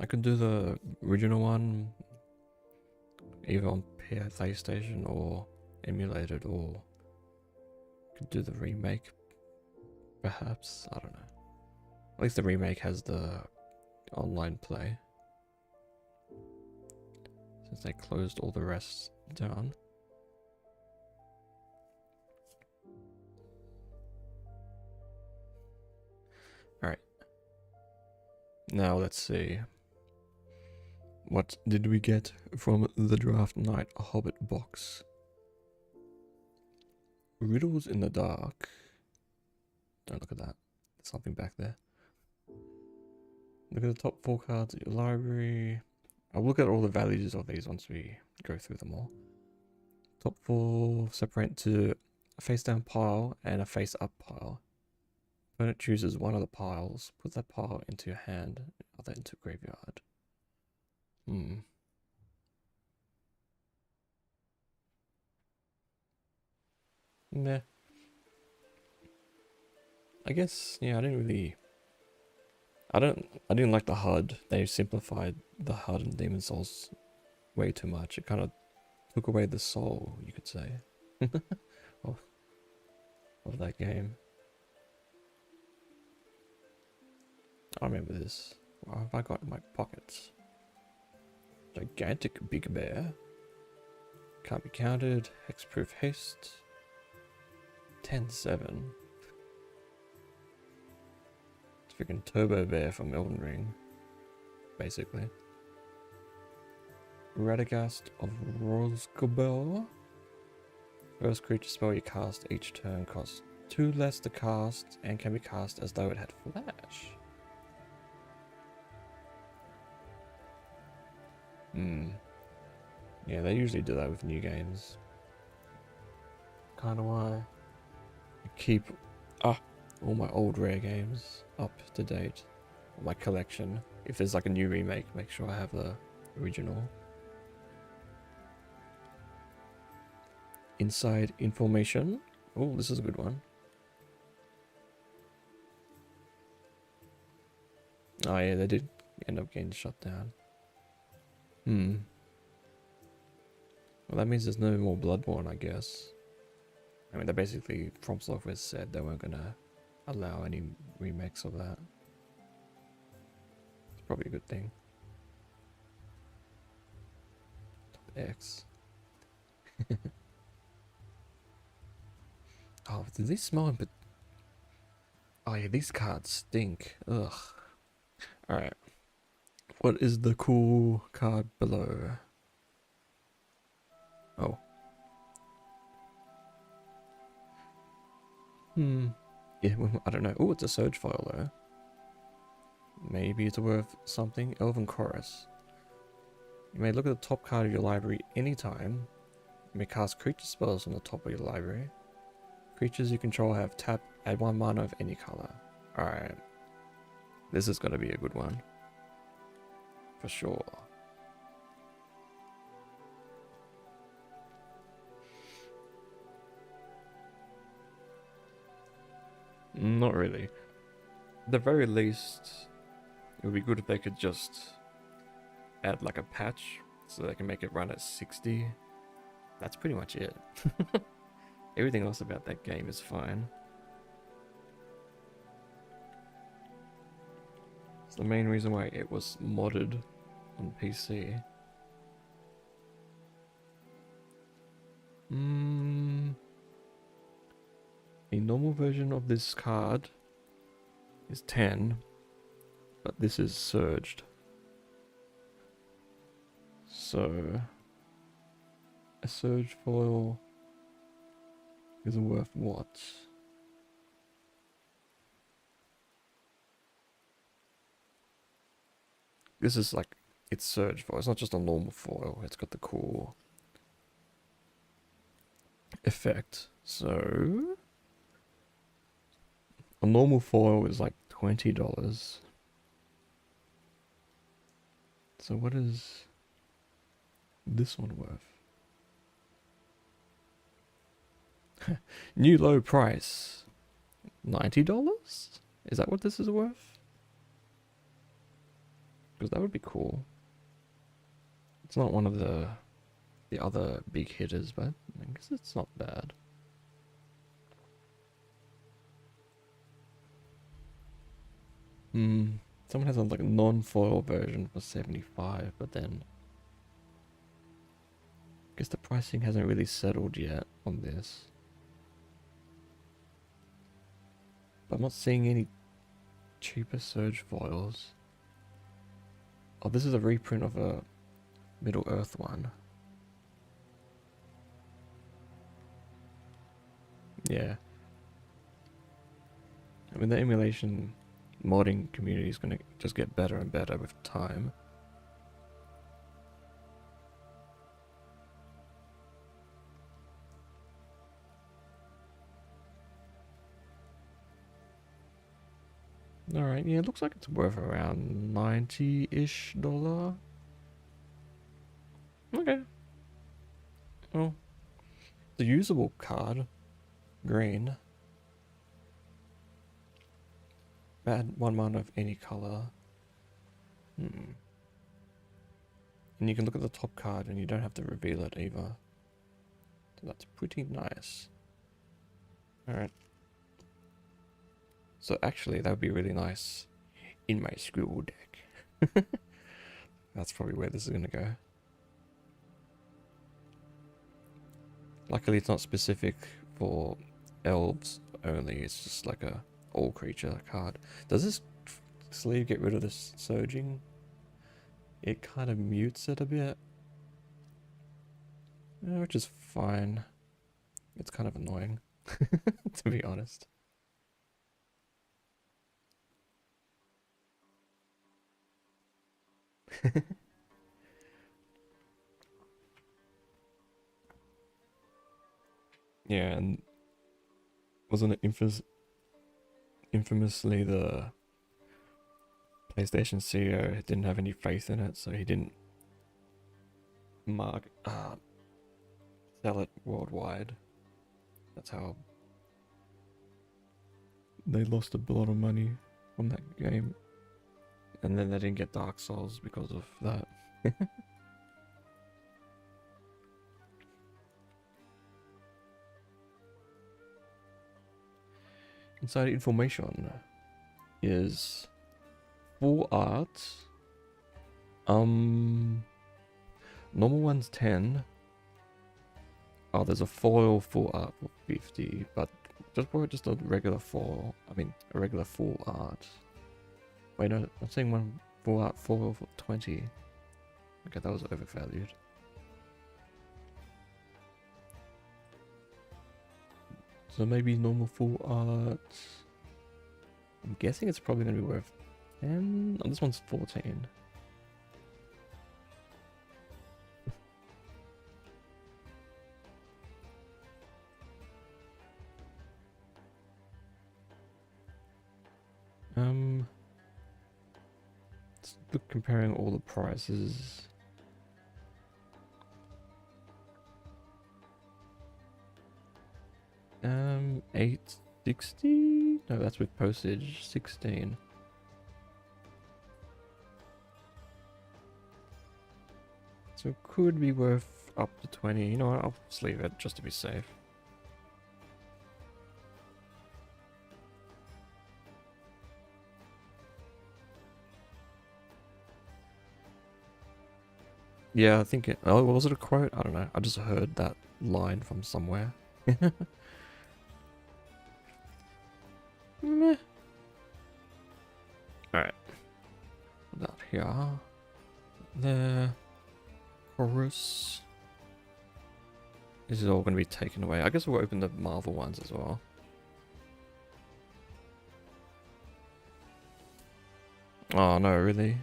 I could do the original one either on PlayStation or emulated, or could do the remake perhaps. I don't know. At least the remake has the online play, since they closed all the rest down. Alright. Now let's see. What did we get from the Draft Night Hobbit box? Riddles in the Dark. Don't look at that. There's something back there. Look at the top 4 cards at your library. I'll look at all the values of these once we go through them all. Top 4 separate to a face down pile and a face up pile. Opponent chooses one of the piles, put that pile into your hand, other into graveyard. Nah. I guess, yeah, I didn't like the HUD. They simplified the HUD in Demon Souls way too much. It kind of took away the soul, you could say, of that game. I remember this. What have I got in my pockets? Gigantic Big Bear. Can't be counted. Hexproof Haste. 10-7. It's freaking Turbo Bear from Elden Ring, basically. Radagast of Rosgobel. First creature spell you cast each turn costs 2 less to cast and can be cast as though it had flash. Yeah, they usually do that with new games. Kinda why I keep all my old rare games up to date. My collection. If there's like a new remake, make sure I have the original. Inside information. Oh, this is a good one. Oh yeah, they did end up getting shut down. Well, that means there's no more Bloodborne, I guess. I mean, they basically, From Software said they weren't gonna allow any remakes of that. It's probably a good thing. Top X. Oh, do these smell? But oh yeah, these cards stink. Ugh. All right. What is the cool card below? Oh. Yeah, well, I don't know. Oh, it's a Surge Foil though. Maybe it's worth something. Elven Chorus. You may look at the top card of your library anytime. You may cast creature spells from the top of your library. Creatures you control have tap, add 1 mana of any color. Alright. This is gonna be a good one. For sure. Not really. At the very least, it would be good if they could just add like a patch so they can make it run at 60. That's pretty much it. Everything else about that game is fine. It's the main reason why it was modded on PC. The normal version of this card is 10, but this is surged. So a surge foil is worth what? This is like, it's surge foil. It's not just a normal foil. It's got the cool effect. So a normal foil is like $20. So what is this one worth? New low price. $90? Is that what this is worth? Because that would be cool. It's not one of the other big hitters, but I guess it's not bad. Someone has a like non-foil version for 75, but then I guess the pricing hasn't really settled yet on this. But I'm not seeing any cheaper Surge foils. Oh, this is a reprint of a Middle Earth one. Yeah. I mean, the emulation modding community is going to just get better and better with time. Alright, yeah, it looks like it's worth around $90-ish. Okay. Well, the usable card, green. Add 1 mana of any color. And you can look at the top card and you don't have to reveal it either. So that's pretty nice. Alright. So actually that would be really nice in my scribble deck. That's probably where this is going to go. Luckily it's not specific for elves only, it's just like a all creature card. Does this sleeve get rid of this surging? It kind of mutes it a bit. Which is fine. It's kind of annoying, to be honest. Yeah, and wasn't it infamously the PlayStation CEO didn't have any faith in it, so he didn't sell it worldwide. That's how they lost a lot of money on that game. And then they didn't get Dark Souls because of that. Inside information is full art. Normal one's 10. Oh, there's a foil full art for 50, but just a regular foil. I mean, a regular full art. Wait, no, I'm saying one full art foil for 20. Okay, that was overvalued. So maybe normal full art. I'm guessing it's probably going to be worth 10. Oh, this one's 14. Let's look, comparing all the prices. $8.60? No, that's with postage. 16. So it could be worth up to 20. You know what? I'll just leave it just to be safe. Yeah, I think it... Oh, was it a quote? I don't know. I just heard that line from somewhere. Meh. Alright. That here. There. Chorus. This is all going to be taken away. I guess we'll open the Marvel ones as well. Oh, no, really?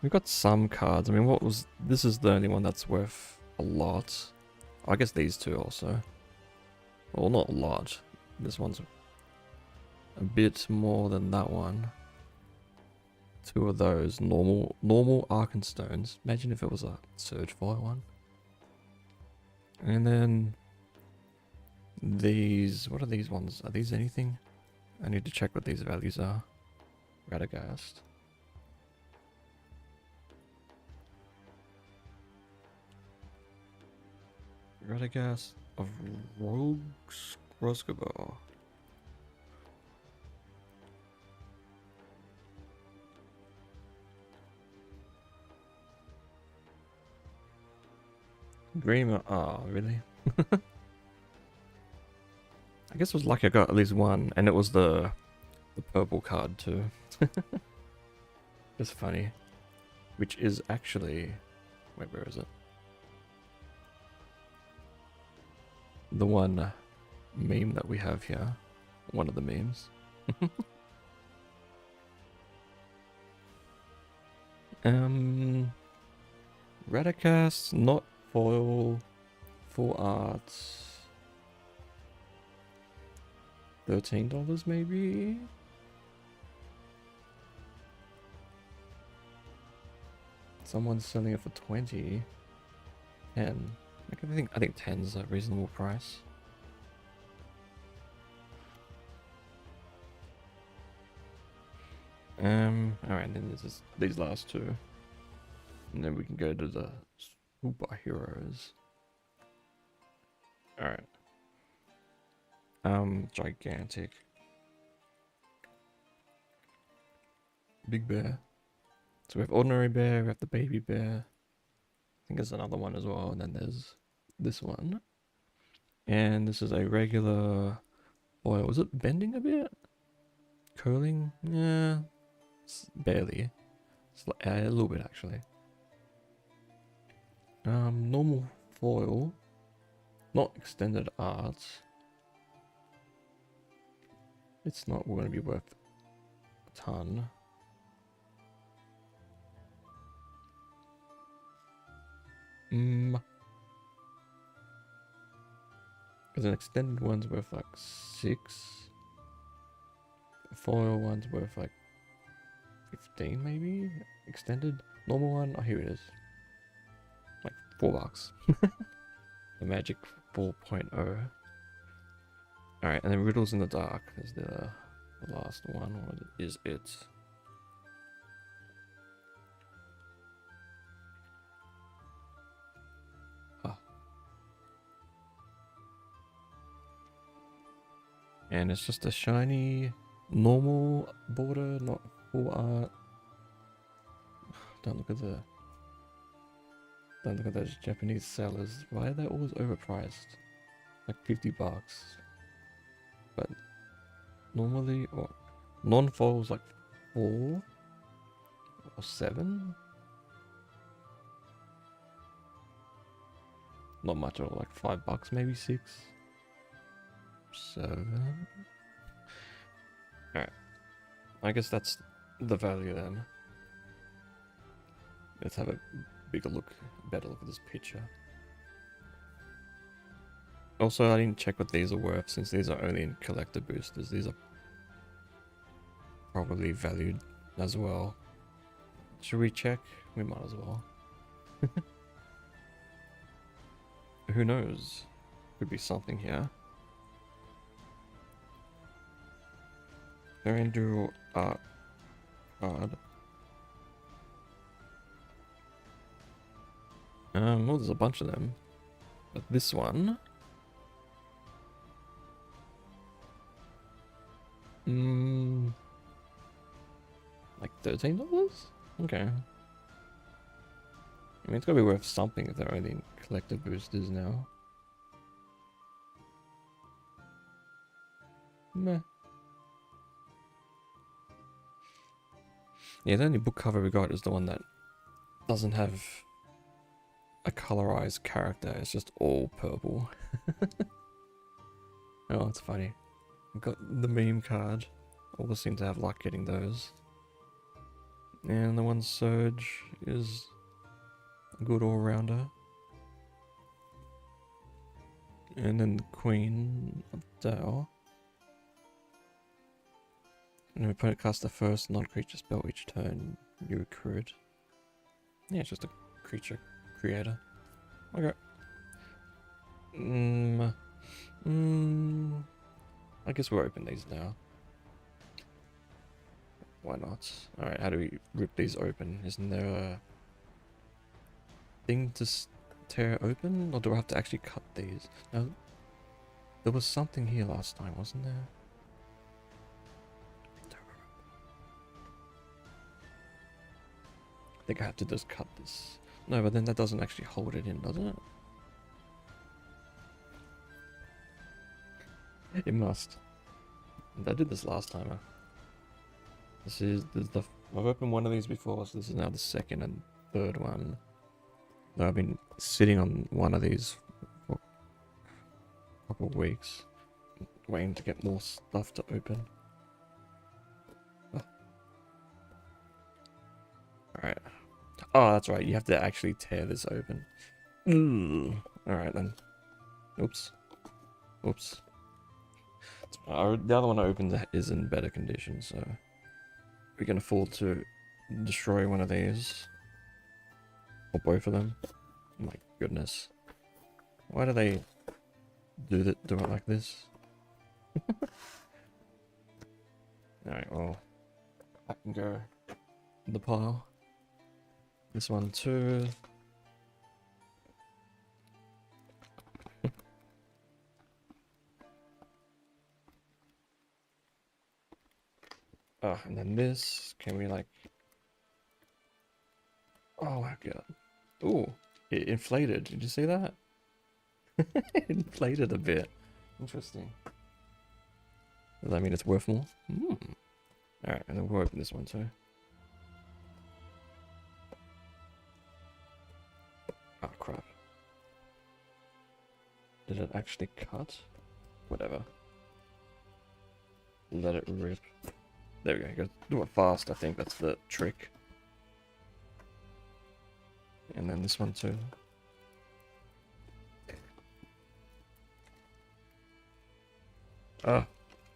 We've got some cards. I mean, what was... This is the only one that's worth a lot. I guess these two also. Well, not a lot. This one's a bit more than that one. Two of those. Normal Arkenstones. Imagine if it was a Surge Foil one. And then these, what are these ones? Are these anything? I need to check what these values are. Radagast. Radagast of Rogues Roscobar. Dreamer, oh really? I guess it was lucky I got at least one, and it was the purple card too. It's funny. Which is actually, wait, where is it? The one meme that we have here. One of the memes. Radagast, not foil, full art. $13 maybe? Someone's selling it for 20. 10. I think 10 is a reasonable price. Alright, then there's just these last two. And then we can go to the superheroes. Alright. Gigantic. Big bear. So we have ordinary bear, we have the baby bear. I think there's another one as well, and then there's this one. And this is a regular foil. Was it bending a bit? Curling? Yeah, barely. It's like, a little bit actually. Normal foil, not extended art. It's not going to be worth a ton. Because an extended one's worth like 6. A foil one's worth like 15 maybe? Extended? Normal one? Oh, here it is. Like $4. The Magic 4.0. Alright, and then Riddles in the Dark is the last one. What is it? And it's just a shiny, normal border, not full art. Don't look at those Japanese sellers. Why are they always overpriced? Like $50. But normally, or non-foils like 4 or 7. Not much at all, like $5 maybe, 6. 7. Alright. I guess that's the value then. Let's have a better look at this picture. Also, I didn't check what these are worth since these are only in collector boosters. These are probably valued as well. Should we check? We might as well. Who knows? Could be something here. Enduro art card. Well, there's a bunch of them, but this one, like $13. Okay. I mean, it's gotta be worth something if they're only in collector boosters now. Meh. Yeah, the only book cover we got is the one that doesn't have a colorized character. It's just all purple. Oh, it's funny. I've got the meme card. Always seem to have luck getting those. And the one Surge is a good all-rounder. And then the Queen of Dao. And your opponent casts the first non-creature spell each turn you recruit. Yeah, it's just a creature creator. Okay. I guess we'll open these now. Why not? Alright, how do we rip these open? Isn't there a thing to tear open? Or do I have to actually cut these? No, there was something here last time, wasn't there? I think I have to just cut this. No, but then that doesn't actually hold it in, does it? It must. I did this last time. This is the I've opened one of these before, so this is now the second and third one. I've been sitting on one of these for a couple of weeks, waiting to get more stuff to open. Oh. Alright. Oh, that's right, you have to actually tear this open. Alright then. Oops. Oops. The other one I opened is in better condition, so we can afford to destroy one of these. Or both of them. My goodness. Why do they do it like this? Alright, well, I can go in the pile. This one too. Oh, and then this, can we like... Oh my god. Ooh, it inflated, did you see that? It inflated a bit. Interesting. Does that mean it's worth more? Alright, and then we'll open this one too. Oh crap. Did it actually cut? Whatever. Let it rip. There we go. You gotta do it fast, I think that's the trick. And then this one too. Oh,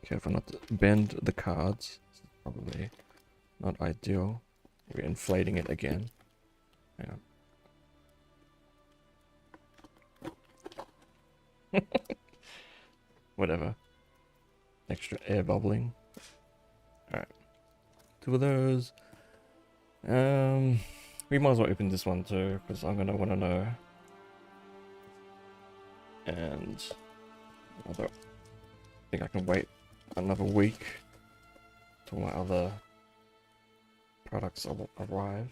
careful not to bend the cards. This is probably not ideal. We're inflating it again. Hang on. Whatever. Extra air bubbling. Alright. 2 of those. We might as well open this one too, because I'm gonna want to know. And I don't think I can wait another week till my other products arrive.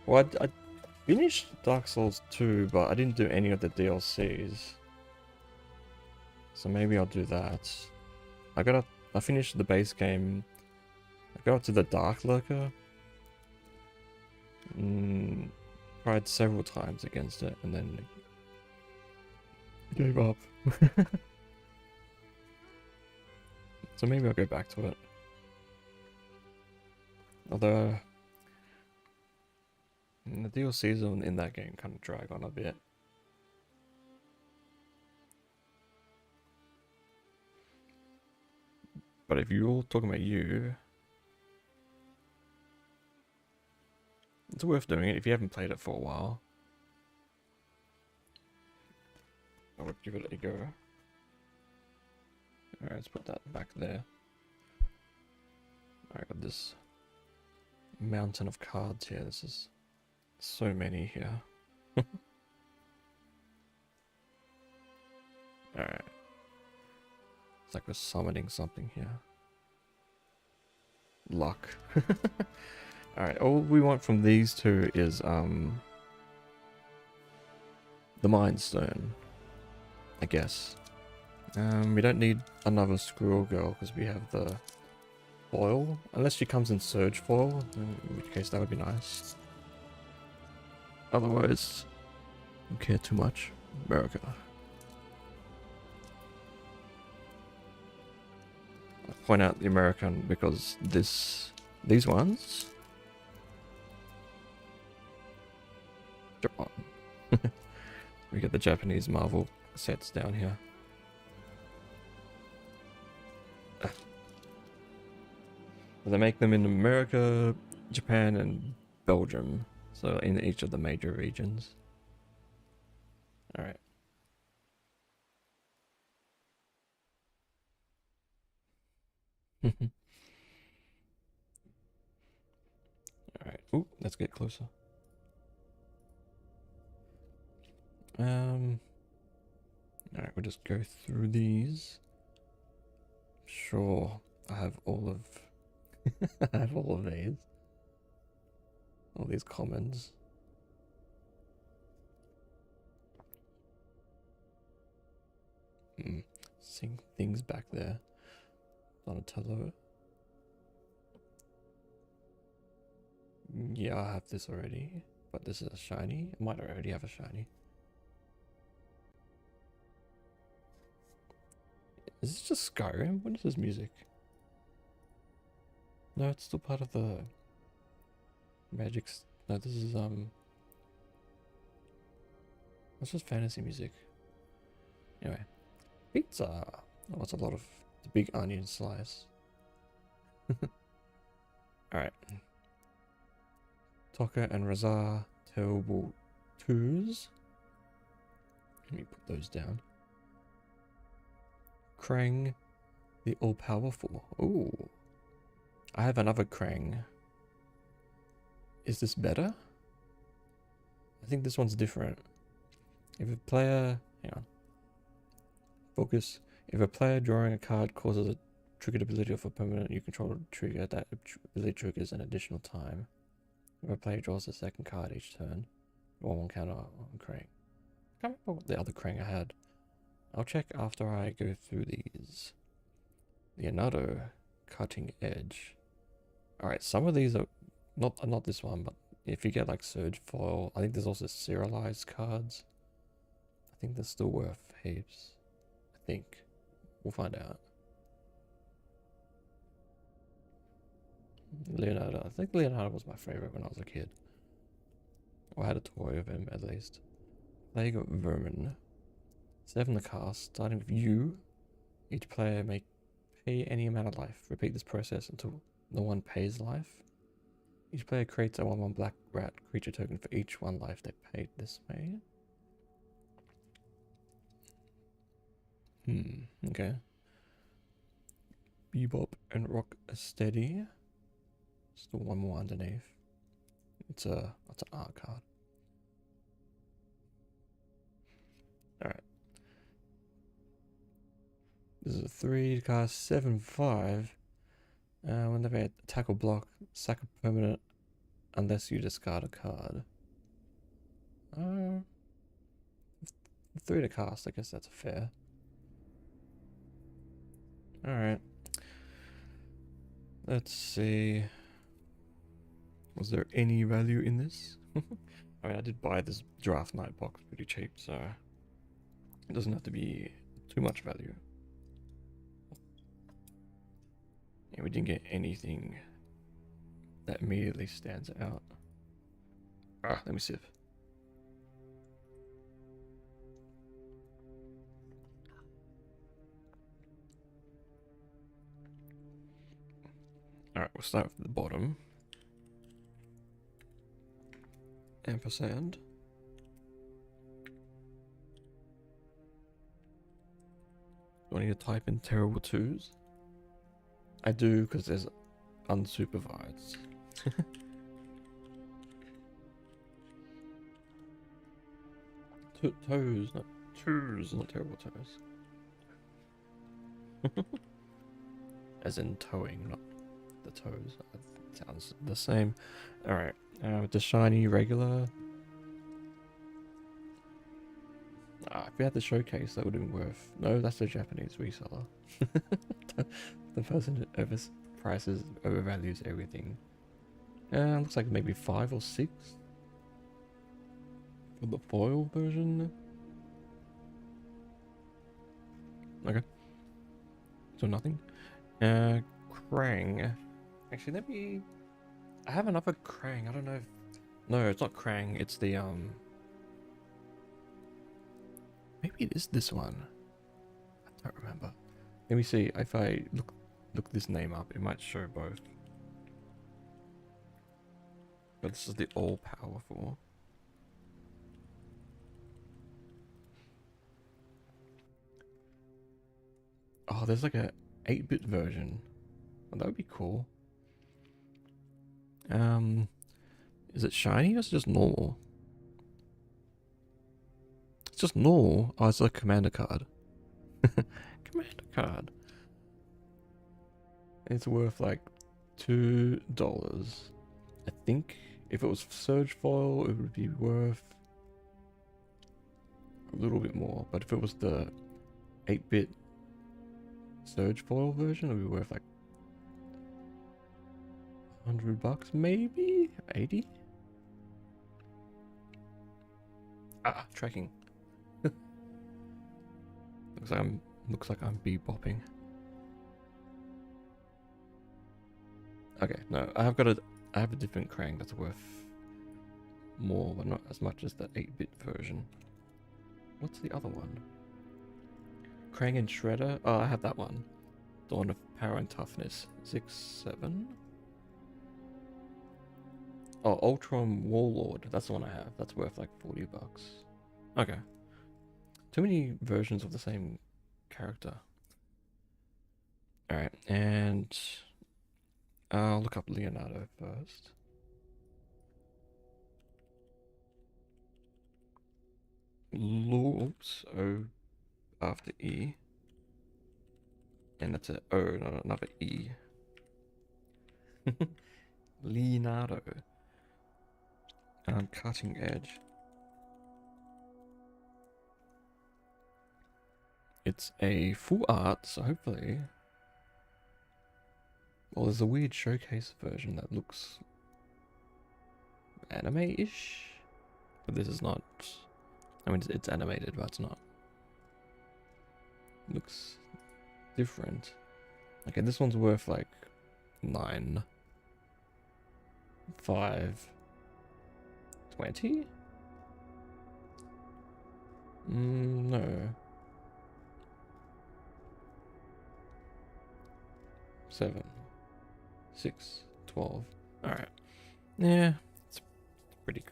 Well, I finished Dark Souls 2, but I didn't do any of the DLCs. So maybe I'll do that. I finished the base game. I got up to the Dark Lurker. Tried several times against it and then gave up. So maybe I'll go back to it. Although the DLCs in that game kind of drag on a bit. But if you're talking about you, it's worth doing it if you haven't played it for a while. I would give it a go. Alright, let's put that back there. Alright, got this mountain of cards here. This is so many here. Alright. It's like we're summoning something here. Luck. Alright, all we want from these two is the Mind Stone, I guess. We don't need another Squirrel Girl because we have the foil. Unless she comes in Surge foil, in which case that would be nice. Otherwise, don't care too much. America. I point out the American because these ones. Japan. We get the Japanese Marvel sets down here. They make them in America, Japan, and Belgium. So in each of the major regions. Alright. Alright. Ooh, let's get closer. Alright, we'll just go through these. Sure, I have all of I have all of these. All these commons. Seeing things back there. Donatello. Yeah, I have this already. But this is a shiny. I might already have a shiny. Is this just Skyrim? What is this music? No, it's still part of the magic. No, this is it's just fantasy music. Anyway, pizza. Oh, it's a lot of the big onion slice. Alright. Tokka and Razar, terrible twos. Let me put those down. Krang, the all-powerful. Ooh. I have another Krang. Is this better? I think this one's different. If a player... Hang on. Focus. If a player drawing a card causes a triggered ability of a permanent you control to trigger, that ability triggers an additional time. If a player draws a second card each turn, one counter on Krang. I can't remember what the other Krang I had. I'll check after I go through these. Leonardo, cutting edge. Alright, some of these are not this one, but if you get like Surge Foil, I think there's also serialized cards. I think they're still worth heaps. I think. We'll find out. Leonardo. I think Leonardo was my favorite when I was a kid. Or I had a toy of him at least. Plague of Vermin. 7 the cast, starting with you. Each player may pay any amount of life. Repeat this process until no one pays life. Each player creates a 1/1 black rat creature token for each 1 life they paid this way. Okay. Bebop and Rock Steady. Still 1 more underneath. It's an art card. Alright. This is a 3 cast 7/5. Whenever you attack or block, sack a permanent unless you discard a card. 3 to cast, I guess that's fair. Alright. Let's see. Was there any value in this? I mean, I did buy this Draft Night box pretty cheap, so it doesn't have to be too much value. Yeah, we didn't get anything that immediately stands out. Let me sip. Alright, we'll start with the bottom. Ampersand. Do I need to type in terrible twos? I do, because there's unsupervised. Toes, not twos, not terrible toes. As in towing, not the toes. That sounds the same. Alright, the shiny regular. If we had the showcase, that would have been worth. No, that's the Japanese reseller. The person who overvalues everything. Looks like maybe 5 or 6 for the foil version. Okay. So nothing. Krang. Actually, let me. I have another Krang. I don't know if. No, it's not Krang. It's the Maybe it is this one. I don't remember. Let me see if I look this name up. It might show both. But this is the all-powerful. Oh, there's like a 8-bit version. Oh, that would be cool. Is it shiny or is it just normal? It's just normal. Oh, it's a commander card. Commander card. It's worth like $2. I think if it was Surge Foil, it would be worth a little bit more. But if it was the 8-bit Surge Foil version, it would be worth like $100, maybe 80. Ah, tracking. looks like I'm bebopping. Okay, no, I have a different Krang that's worth more, but not as much as the 8-bit version. What's the other one? Krang and Shredder? Oh, I have that one. The one of power and toughness. 6, 7. Oh, Ultron Warlord. That's the one I have. That's worth like $40. Okay. Too many versions of the same character. Alright, and I'll look up Leonardo first. Oops, O after E. And that's a O, not another E. Leonardo. Cutting edge. It's a full art, so hopefully. Well, there's a weird showcase version that looks anime-ish, but this is not. I mean, it's animated, but it's not. It looks different. Okay, this one's worth like 9, 5, 20? No. 7, 6, 12. Alright. Yeah, it's pretty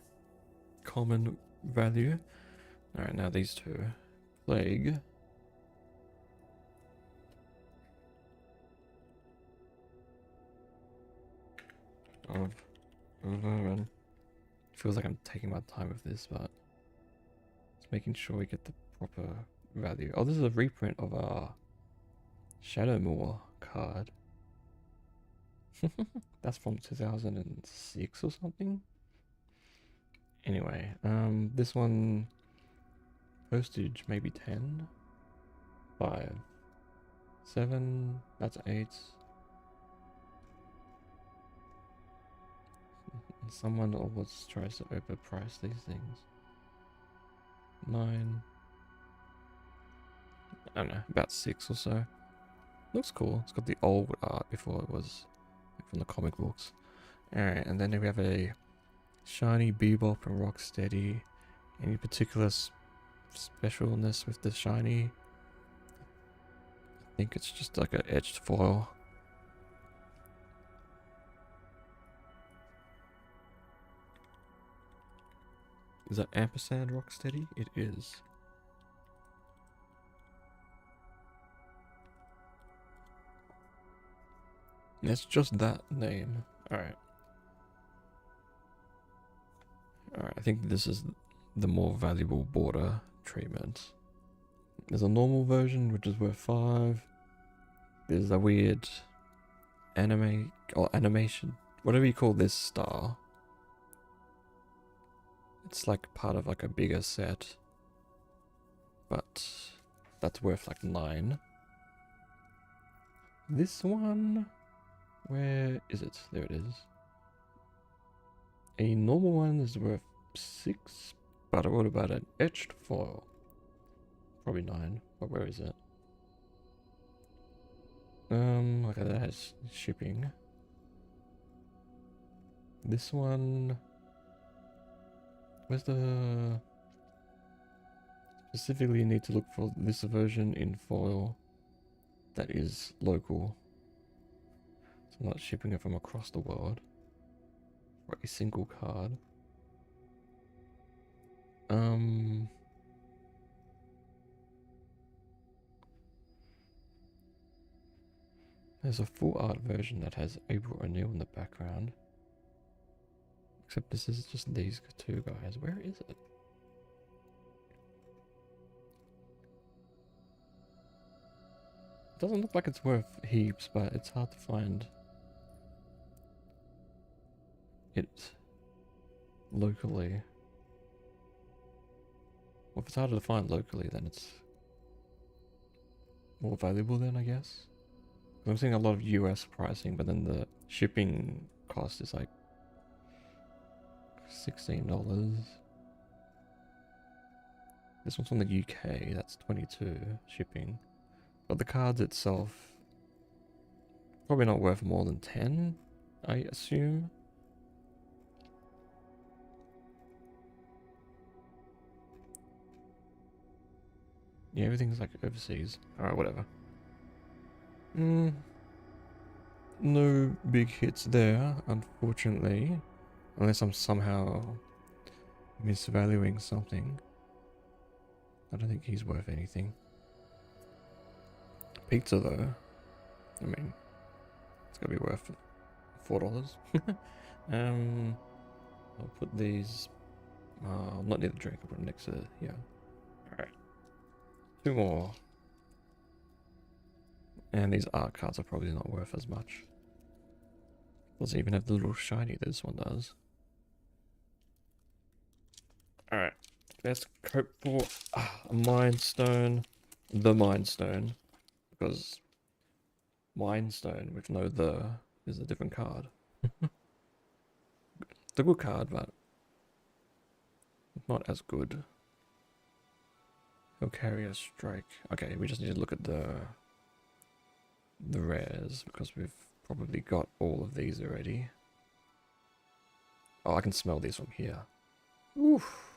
common value. Alright, now these two. Plague. Of vermin. Feels like I'm taking my time with this, but just making sure we get the proper value. Oh, this is a reprint of our Shadowmoor card. That's from 2006 or something. Anyway, this one postage maybe 10, 5, 7. That's 8. Someone always tries to overprice these things. 9. I don't know, about 6 or so. Looks cool. It's got the old art before it was from the comic books. Alright, and then we have a shiny Bebop and Rocksteady. Any particular specialness with the shiny? I think it's just like an edged foil. Is that ampersand Rocksteady? It is. It's just that name. Alright. Alright, I think this is the more valuable border treatment. There's a normal version, which is worth 5. There's a weird anime or animation, whatever you call this style. It's like part of like a bigger set, but that's worth like 9. This one, where is it? There it is. A normal one is worth 6, but what about an etched foil? Probably 9, but where is it? Okay, that has shipping. This one, where's the... Specifically, you need to look for this version in foil that is local. So I'm not shipping it from across the world. for a single card. There's a full art version that has April O'Neil in the background. Except this is just these two guys. Where is it? It doesn't look like it's worth heaps, but it's hard to find it locally. Well, if it's harder to find locally, then it's more valuable then, I guess. I'm seeing a lot of US pricing, but then the shipping cost is like $16. This one's from the UK, that's 22 shipping. But the cards itself, probably not worth more than 10, I assume. Yeah, everything's like overseas. Alright, whatever. No big hits there, unfortunately. Unless I'm somehow misvaluing something. I don't think he's worth anything. Pizza though, I mean, it's gonna be worth $4. I'll put these, not near the drink, I'll put them next to, yeah. Alright. 2 more. And these art cards are probably not worth as much. Doesn't even have the little shiny this one does. Alright, let's hope for a Mind Stone. The Mind Stone. Because Mind Stone with no the is a different card. It's a good card, but not as good. He'll carry a strike. Okay, we just need to look at the rares because we've probably got all of these already. Oh, I can smell these from here. Oof.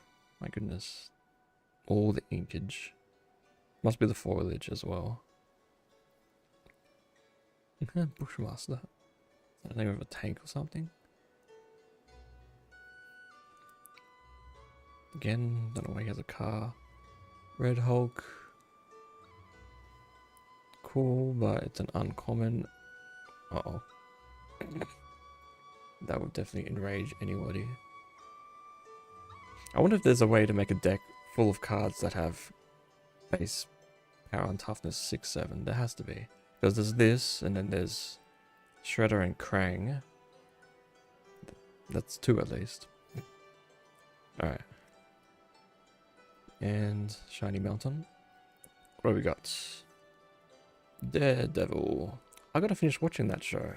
My goodness. All the inkage. Must be the foliage as well. Bushmaster. Is that the name of a tank or something? Again, don't know why he has a car. Red Hulk. Cool, but it's an uncommon. Uh-oh. That would definitely enrage anybody. I wonder if there's a way to make a deck full of cards that have base power and toughness 6, 7. There has to be. Because there's this, and then there's Shredder and Krang. That's 2 at least. Alright. And Shiny Mountain. What do we got? Daredevil. I gotta finish watching that show.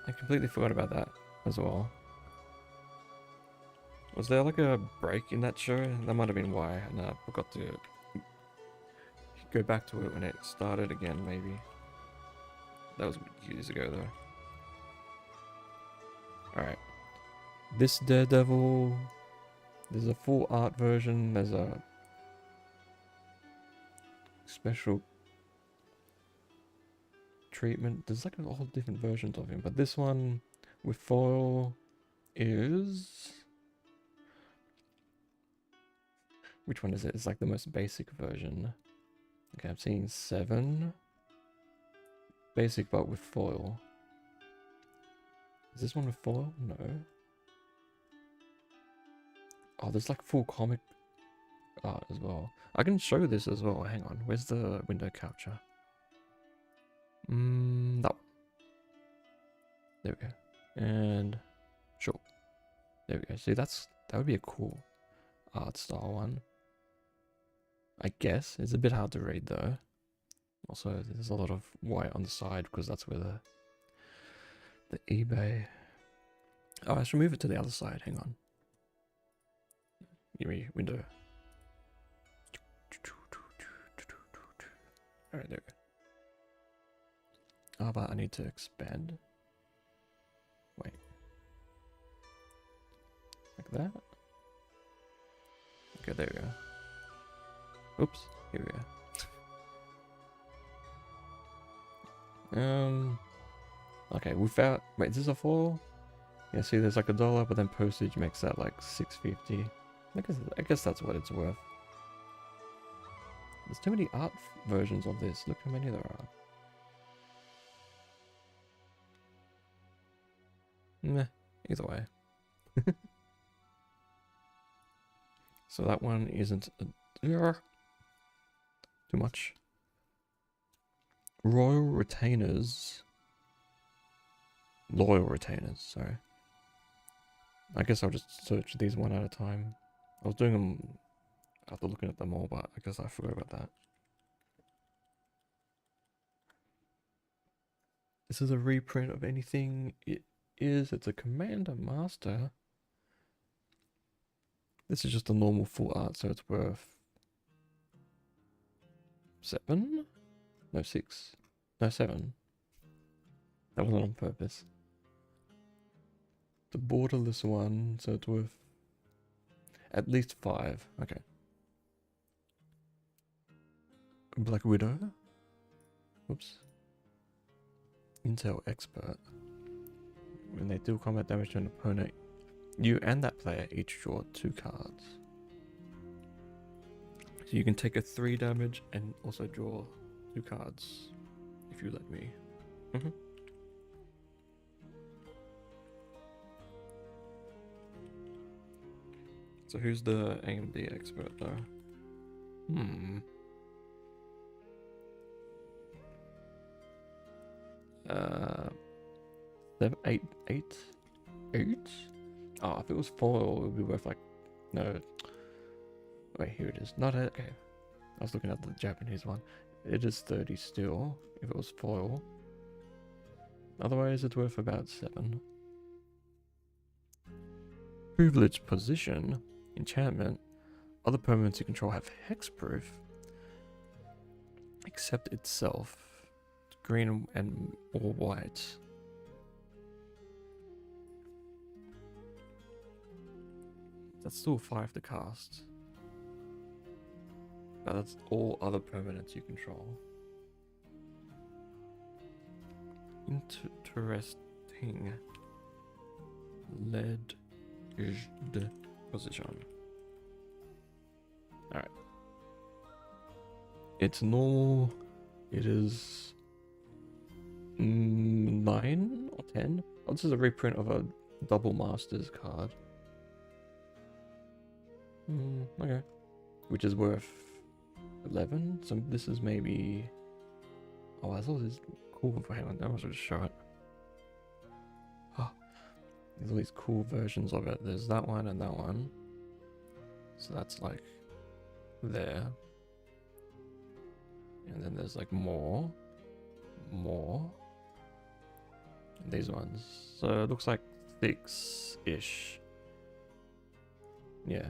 I completely forgot about that as well. Was there like a break in that show? That might have been why, and I forgot to go back to it when it started again, maybe. That was years ago though. Alright. This Daredevil, there's a full art version, there's a special treatment. There's like all different versions of him, but this one with foil is... Which one is it? It's like the most basic version. Okay, I'm seeing 7. Basic but with foil. Is this one with foil? No. Oh, there's like full comic art as well. I can show this as well. Hang on. Where's the window capture? That one. There we go. And sure. There we go. See, that would be a cool art style one. I guess. It's a bit hard to read though. Also, there's a lot of white on the side because that's where the eBay... Oh, I should move it to the other side. Hang on. Give me window. Alright, there we go. Oh, but I need to expand. Wait. Like that? Okay, there we go. Oops, here we go. Okay, we found... Wait, is this a foil? Yeah, see, there's like $1, but then postage makes that like $6.50. I guess that's what it's worth. There's too many art versions of this. Look how many there are. Meh, either way. So that one isn't too much. Royal Retainers. Loyal Retainers, sorry. I guess I'll just search these one at a time. I was doing them after looking at them all, but I guess I forgot about that. This is a reprint of anything. It is. It's a Commander Master. This is just a normal full art, so it's worth 7? No, 6. No, 7. That wasn't on purpose. The borderless one, so it's worth at least 5. Okay. Black Widow. Whoops. Intel Expert. When they deal combat damage to an opponent, you and that player each draw 2 cards. So you can take a 3 damage and also draw 2 cards, if you let me. So who's the AMD expert though? 7, 8. Oh, if it was foil, it would be worth like, no. Wait, here it is. Not a, okay. I was looking at the Japanese one. It is 30 still, if it was foil. Otherwise, it's worth about 7. Privileged Position. Enchantment. Other permanents you control have hexproof. Except itself. Green and or white. That's still 5 to cast. But that's all other permanents you control. Interesting. Lead is the position. Alright. It's normal. It is 9 or 10. Oh, this is a reprint of a double masters card. Okay. Which is worth 11. So this is maybe. Oh, I thought this cool. Hang on, that was just show it. Oh, there's all these cool versions of it. There's that one and that one. So that's like there. And then there's like more. These ones. So it looks like 6-ish. Yeah.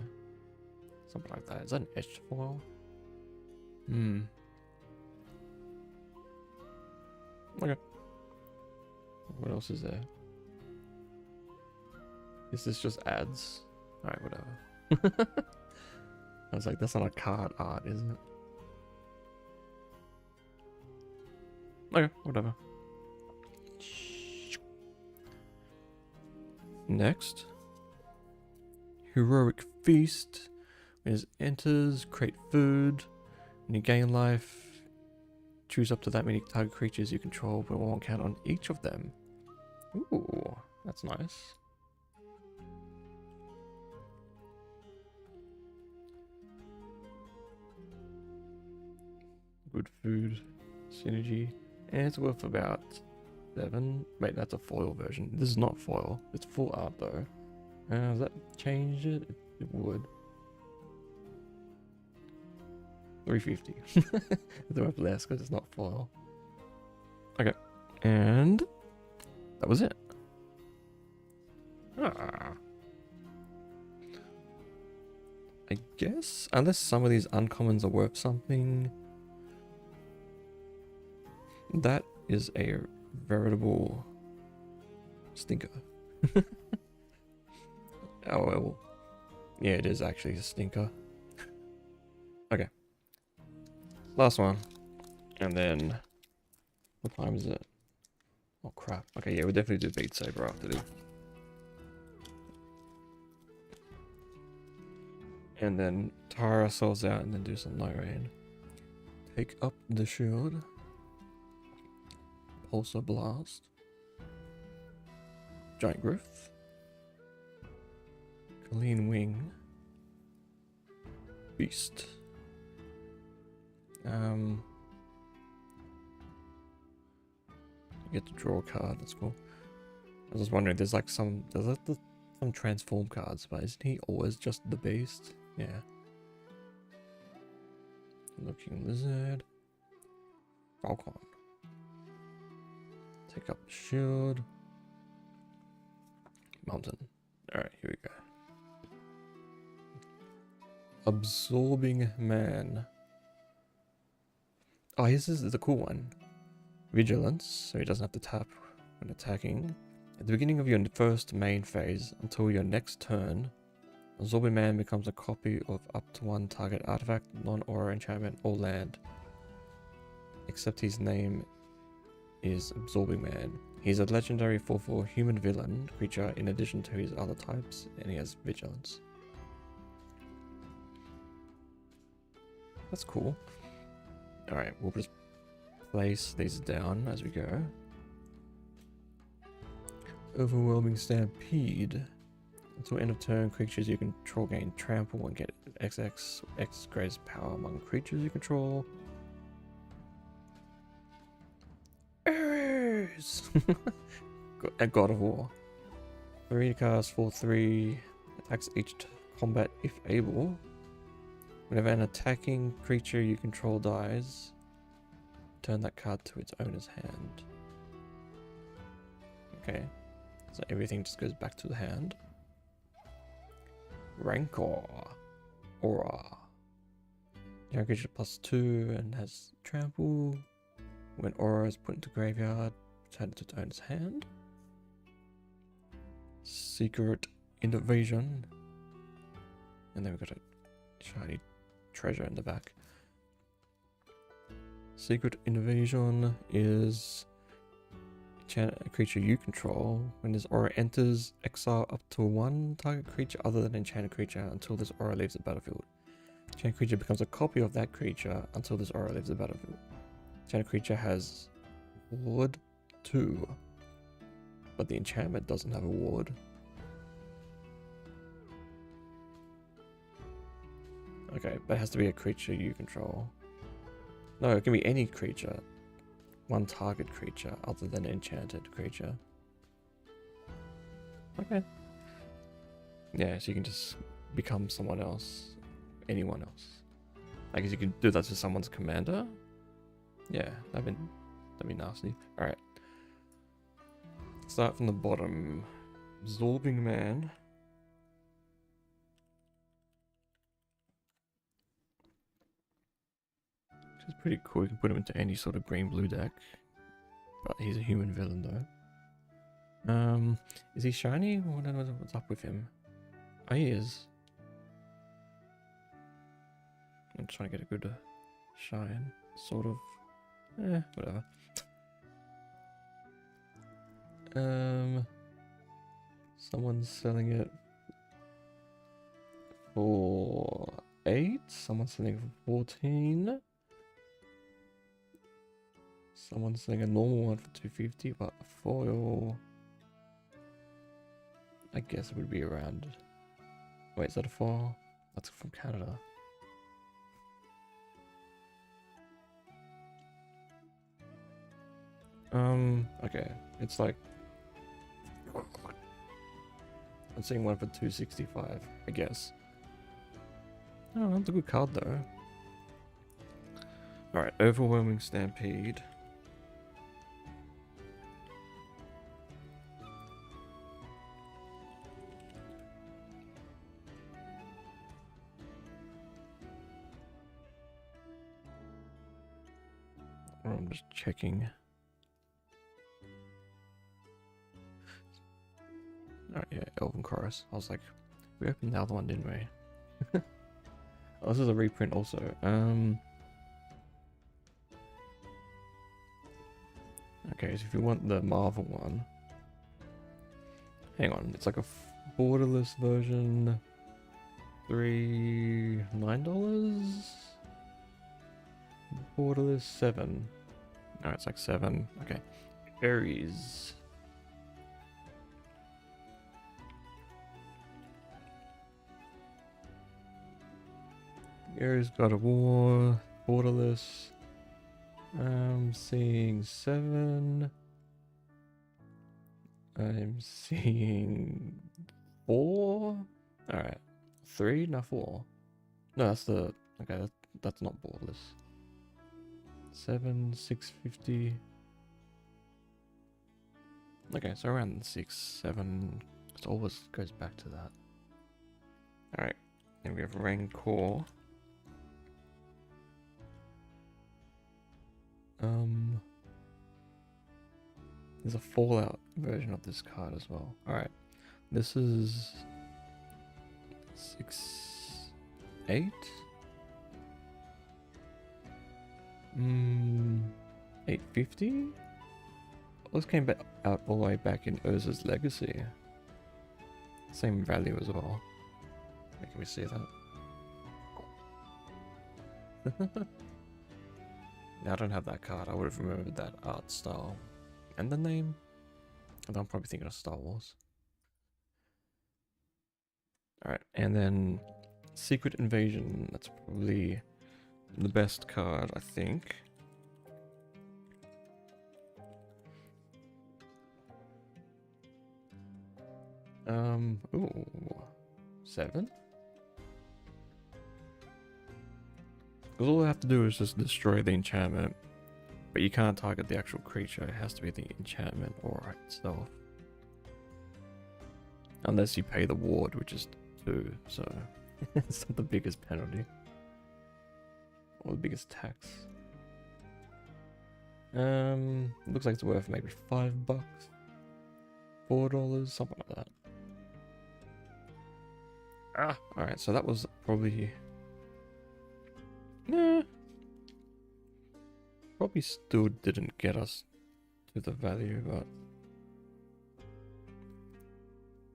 Something like that. Is that an etched foil? Okay. What else is there? Is this just ads? Alright, whatever. I was like, that's not a card art, is it? Okay, whatever. Next. Heroic Feast. When it enters, create food. When you gain life, choose up to that many target creatures you control, but won't count on each of them. Ooh, that's nice. Good food, synergy, and it's worth about 7. Wait, that's a foil version. This is not foil. It's full art though. Does that change it? It would. 350. It's worth less because it's not foil. Okay, and that was it. I guess, unless some of these uncommons are worth something, that is a veritable stinker. Oh well, yeah, it is actually a stinker. Okay, last one, and then what time is it? Oh crap. Okay, yeah, we'll definitely do Beat Saber after this. And then tire ourselves out and then do some Night Rain. Take up the shield. Pulsar Blast. Giant Growth. Colleen Wing. Beast. You get to draw a card, that's cool. I was just wondering, there's like some transform cards, but isn't he always just the beast? Yeah. Looking Lizard. Falcon. Take up the shield. Mountain. Alright, here we go. Absorbing Man. Oh, this is the cool one. Vigilance, so he doesn't have to tap when attacking. At the beginning of your first main phase, until your next turn, Absorbing Man becomes a copy of up to one target artifact, non-aura enchantment, or land. Except his name is Absorbing Man. He's a legendary 4/4 human villain creature in addition to his other types, and he has Vigilance. That's cool. Alright, we'll just place these down as we go. Overwhelming Stampede. Until end of turn, creatures you control gain trample and get X greatest power among creatures you control. Arrows! At God of War. 3 cast 4/3. Attacks each combat if able. Whenever an attacking creature you control dies, turn that card to its owner's hand. Okay, so everything just goes back to the hand. Rancor. Aura. Young creature +2 and has trample. When Aura is put into graveyard, return it to its owner's hand. Secret Invasion. And then we've got a shiny treasure in the back. Secret Invasion is a creature you control. When this aura enters, exile up to one target creature other than enchanted creature until this aura leaves the battlefield. Enchanted creature becomes a copy of that creature until this aura leaves the battlefield. Enchanted creature has ward 2, but the enchantment doesn't have a ward. Okay, but it has to be a creature you control. No, it can be any creature. One target creature other than an enchanted creature. Okay. Yeah, so you can just become someone else. Anyone else. I guess you can do that to someone's commander. Yeah, that'd be nasty. Alright. Start from the bottom. Absorbing Man. Which is pretty cool. You can put him into any sort of green-blue deck. But he's a human villain though. Is he shiny? What's up with him? Oh, he is. I'm trying to get a good shine. Sort of. Whatever. Someone's selling it for 8. Someone's selling it for 14. Someone's selling a normal one for 250, but a foil, I guess it would be around. Wait, is that a foil? That's from Canada. Okay, it's like I'm seeing one for 265, I guess. Oh, that's a good card though. Alright, Overwhelming Stampede. I'm just checking. Alright, yeah, Elven Chorus. I was like, we opened the other one, didn't we? Oh, this is a reprint also. Okay, so if you want the Marvel one, hang on, it's like a borderless version 3, $9. Borderless 7. No, it's like 7. Okay. Aries. Aries God of War. Borderless. I'm seeing 7. I'm seeing 4. Alright. 3? No, 4. No, that's the... Okay, that's not borderless. 7, 650. Okay, so around 6, 7. It always goes back to that. Alright, then we have Rancor. There's a Fallout version of this card as well. Alright, this is 6, 8. 850? This came out all the way back in Urza's Legacy. Same value as well. Can we see that? Now I don't have that card. I would have remembered that art style and the name. And I'm probably thinking of Star Wars. Alright, and then Secret Invasion. That's probably the best card, I think. Ooh, 7? Because all I have to do is just destroy the enchantment, but you can't target the actual creature. It has to be the enchantment aura itself. Unless you pay the ward, which is 2, so it's not the biggest penalty. Or the biggest tax. Looks like it's worth maybe $5, $4, something like that. Alright, so that was probably... Probably still didn't get us to the value, but...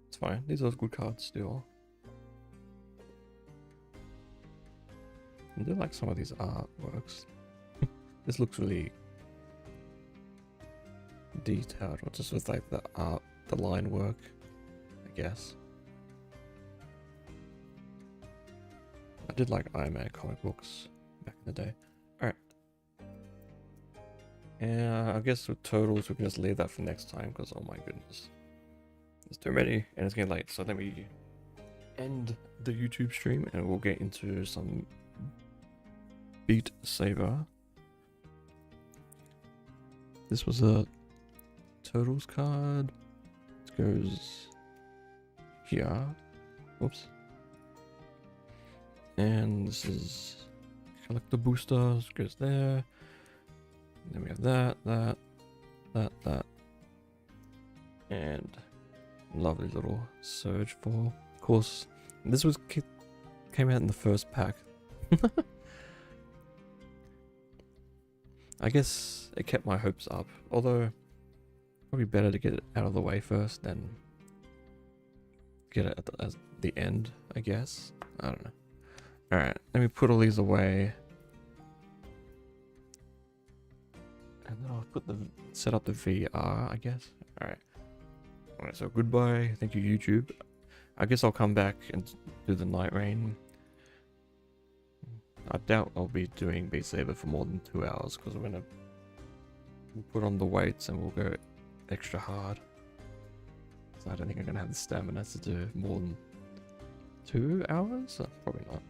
It's fine, these are good cards still. I do like some of these artworks. This looks really detailed, or just with like the art, the line work, I guess. I did like Iron Man comic books back in the day. Alright. And I guess with totals we can just leave that for next time, because oh my goodness. There's too many and it's getting late, so let me end the YouTube stream and we'll get into some Beat Saber. This was a totals card. It goes here. Whoops. And this is collector boosters, goes there. And then we have that. And lovely little Surge for, of course. This was came out in the first pack. I guess it kept my hopes up, although probably better to get it out of the way first than get it at the end, I guess. I don't know. Alright, let me put all these away. And then I'll set up the VR, I guess. Alright. Alright, so goodbye. Thank you, YouTube. I guess I'll come back and do the Night Rain. I doubt I'll be doing Beat Saber for more than 2 hours, because we'll put on the weights and we'll go extra hard. So I don't think I'm gonna have the stamina to do more than 2 hours? So probably not.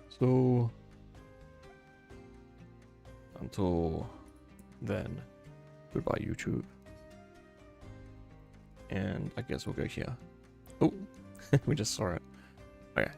So until then, goodbye YouTube. And I guess we'll go here. Oh, we just saw it. Okay.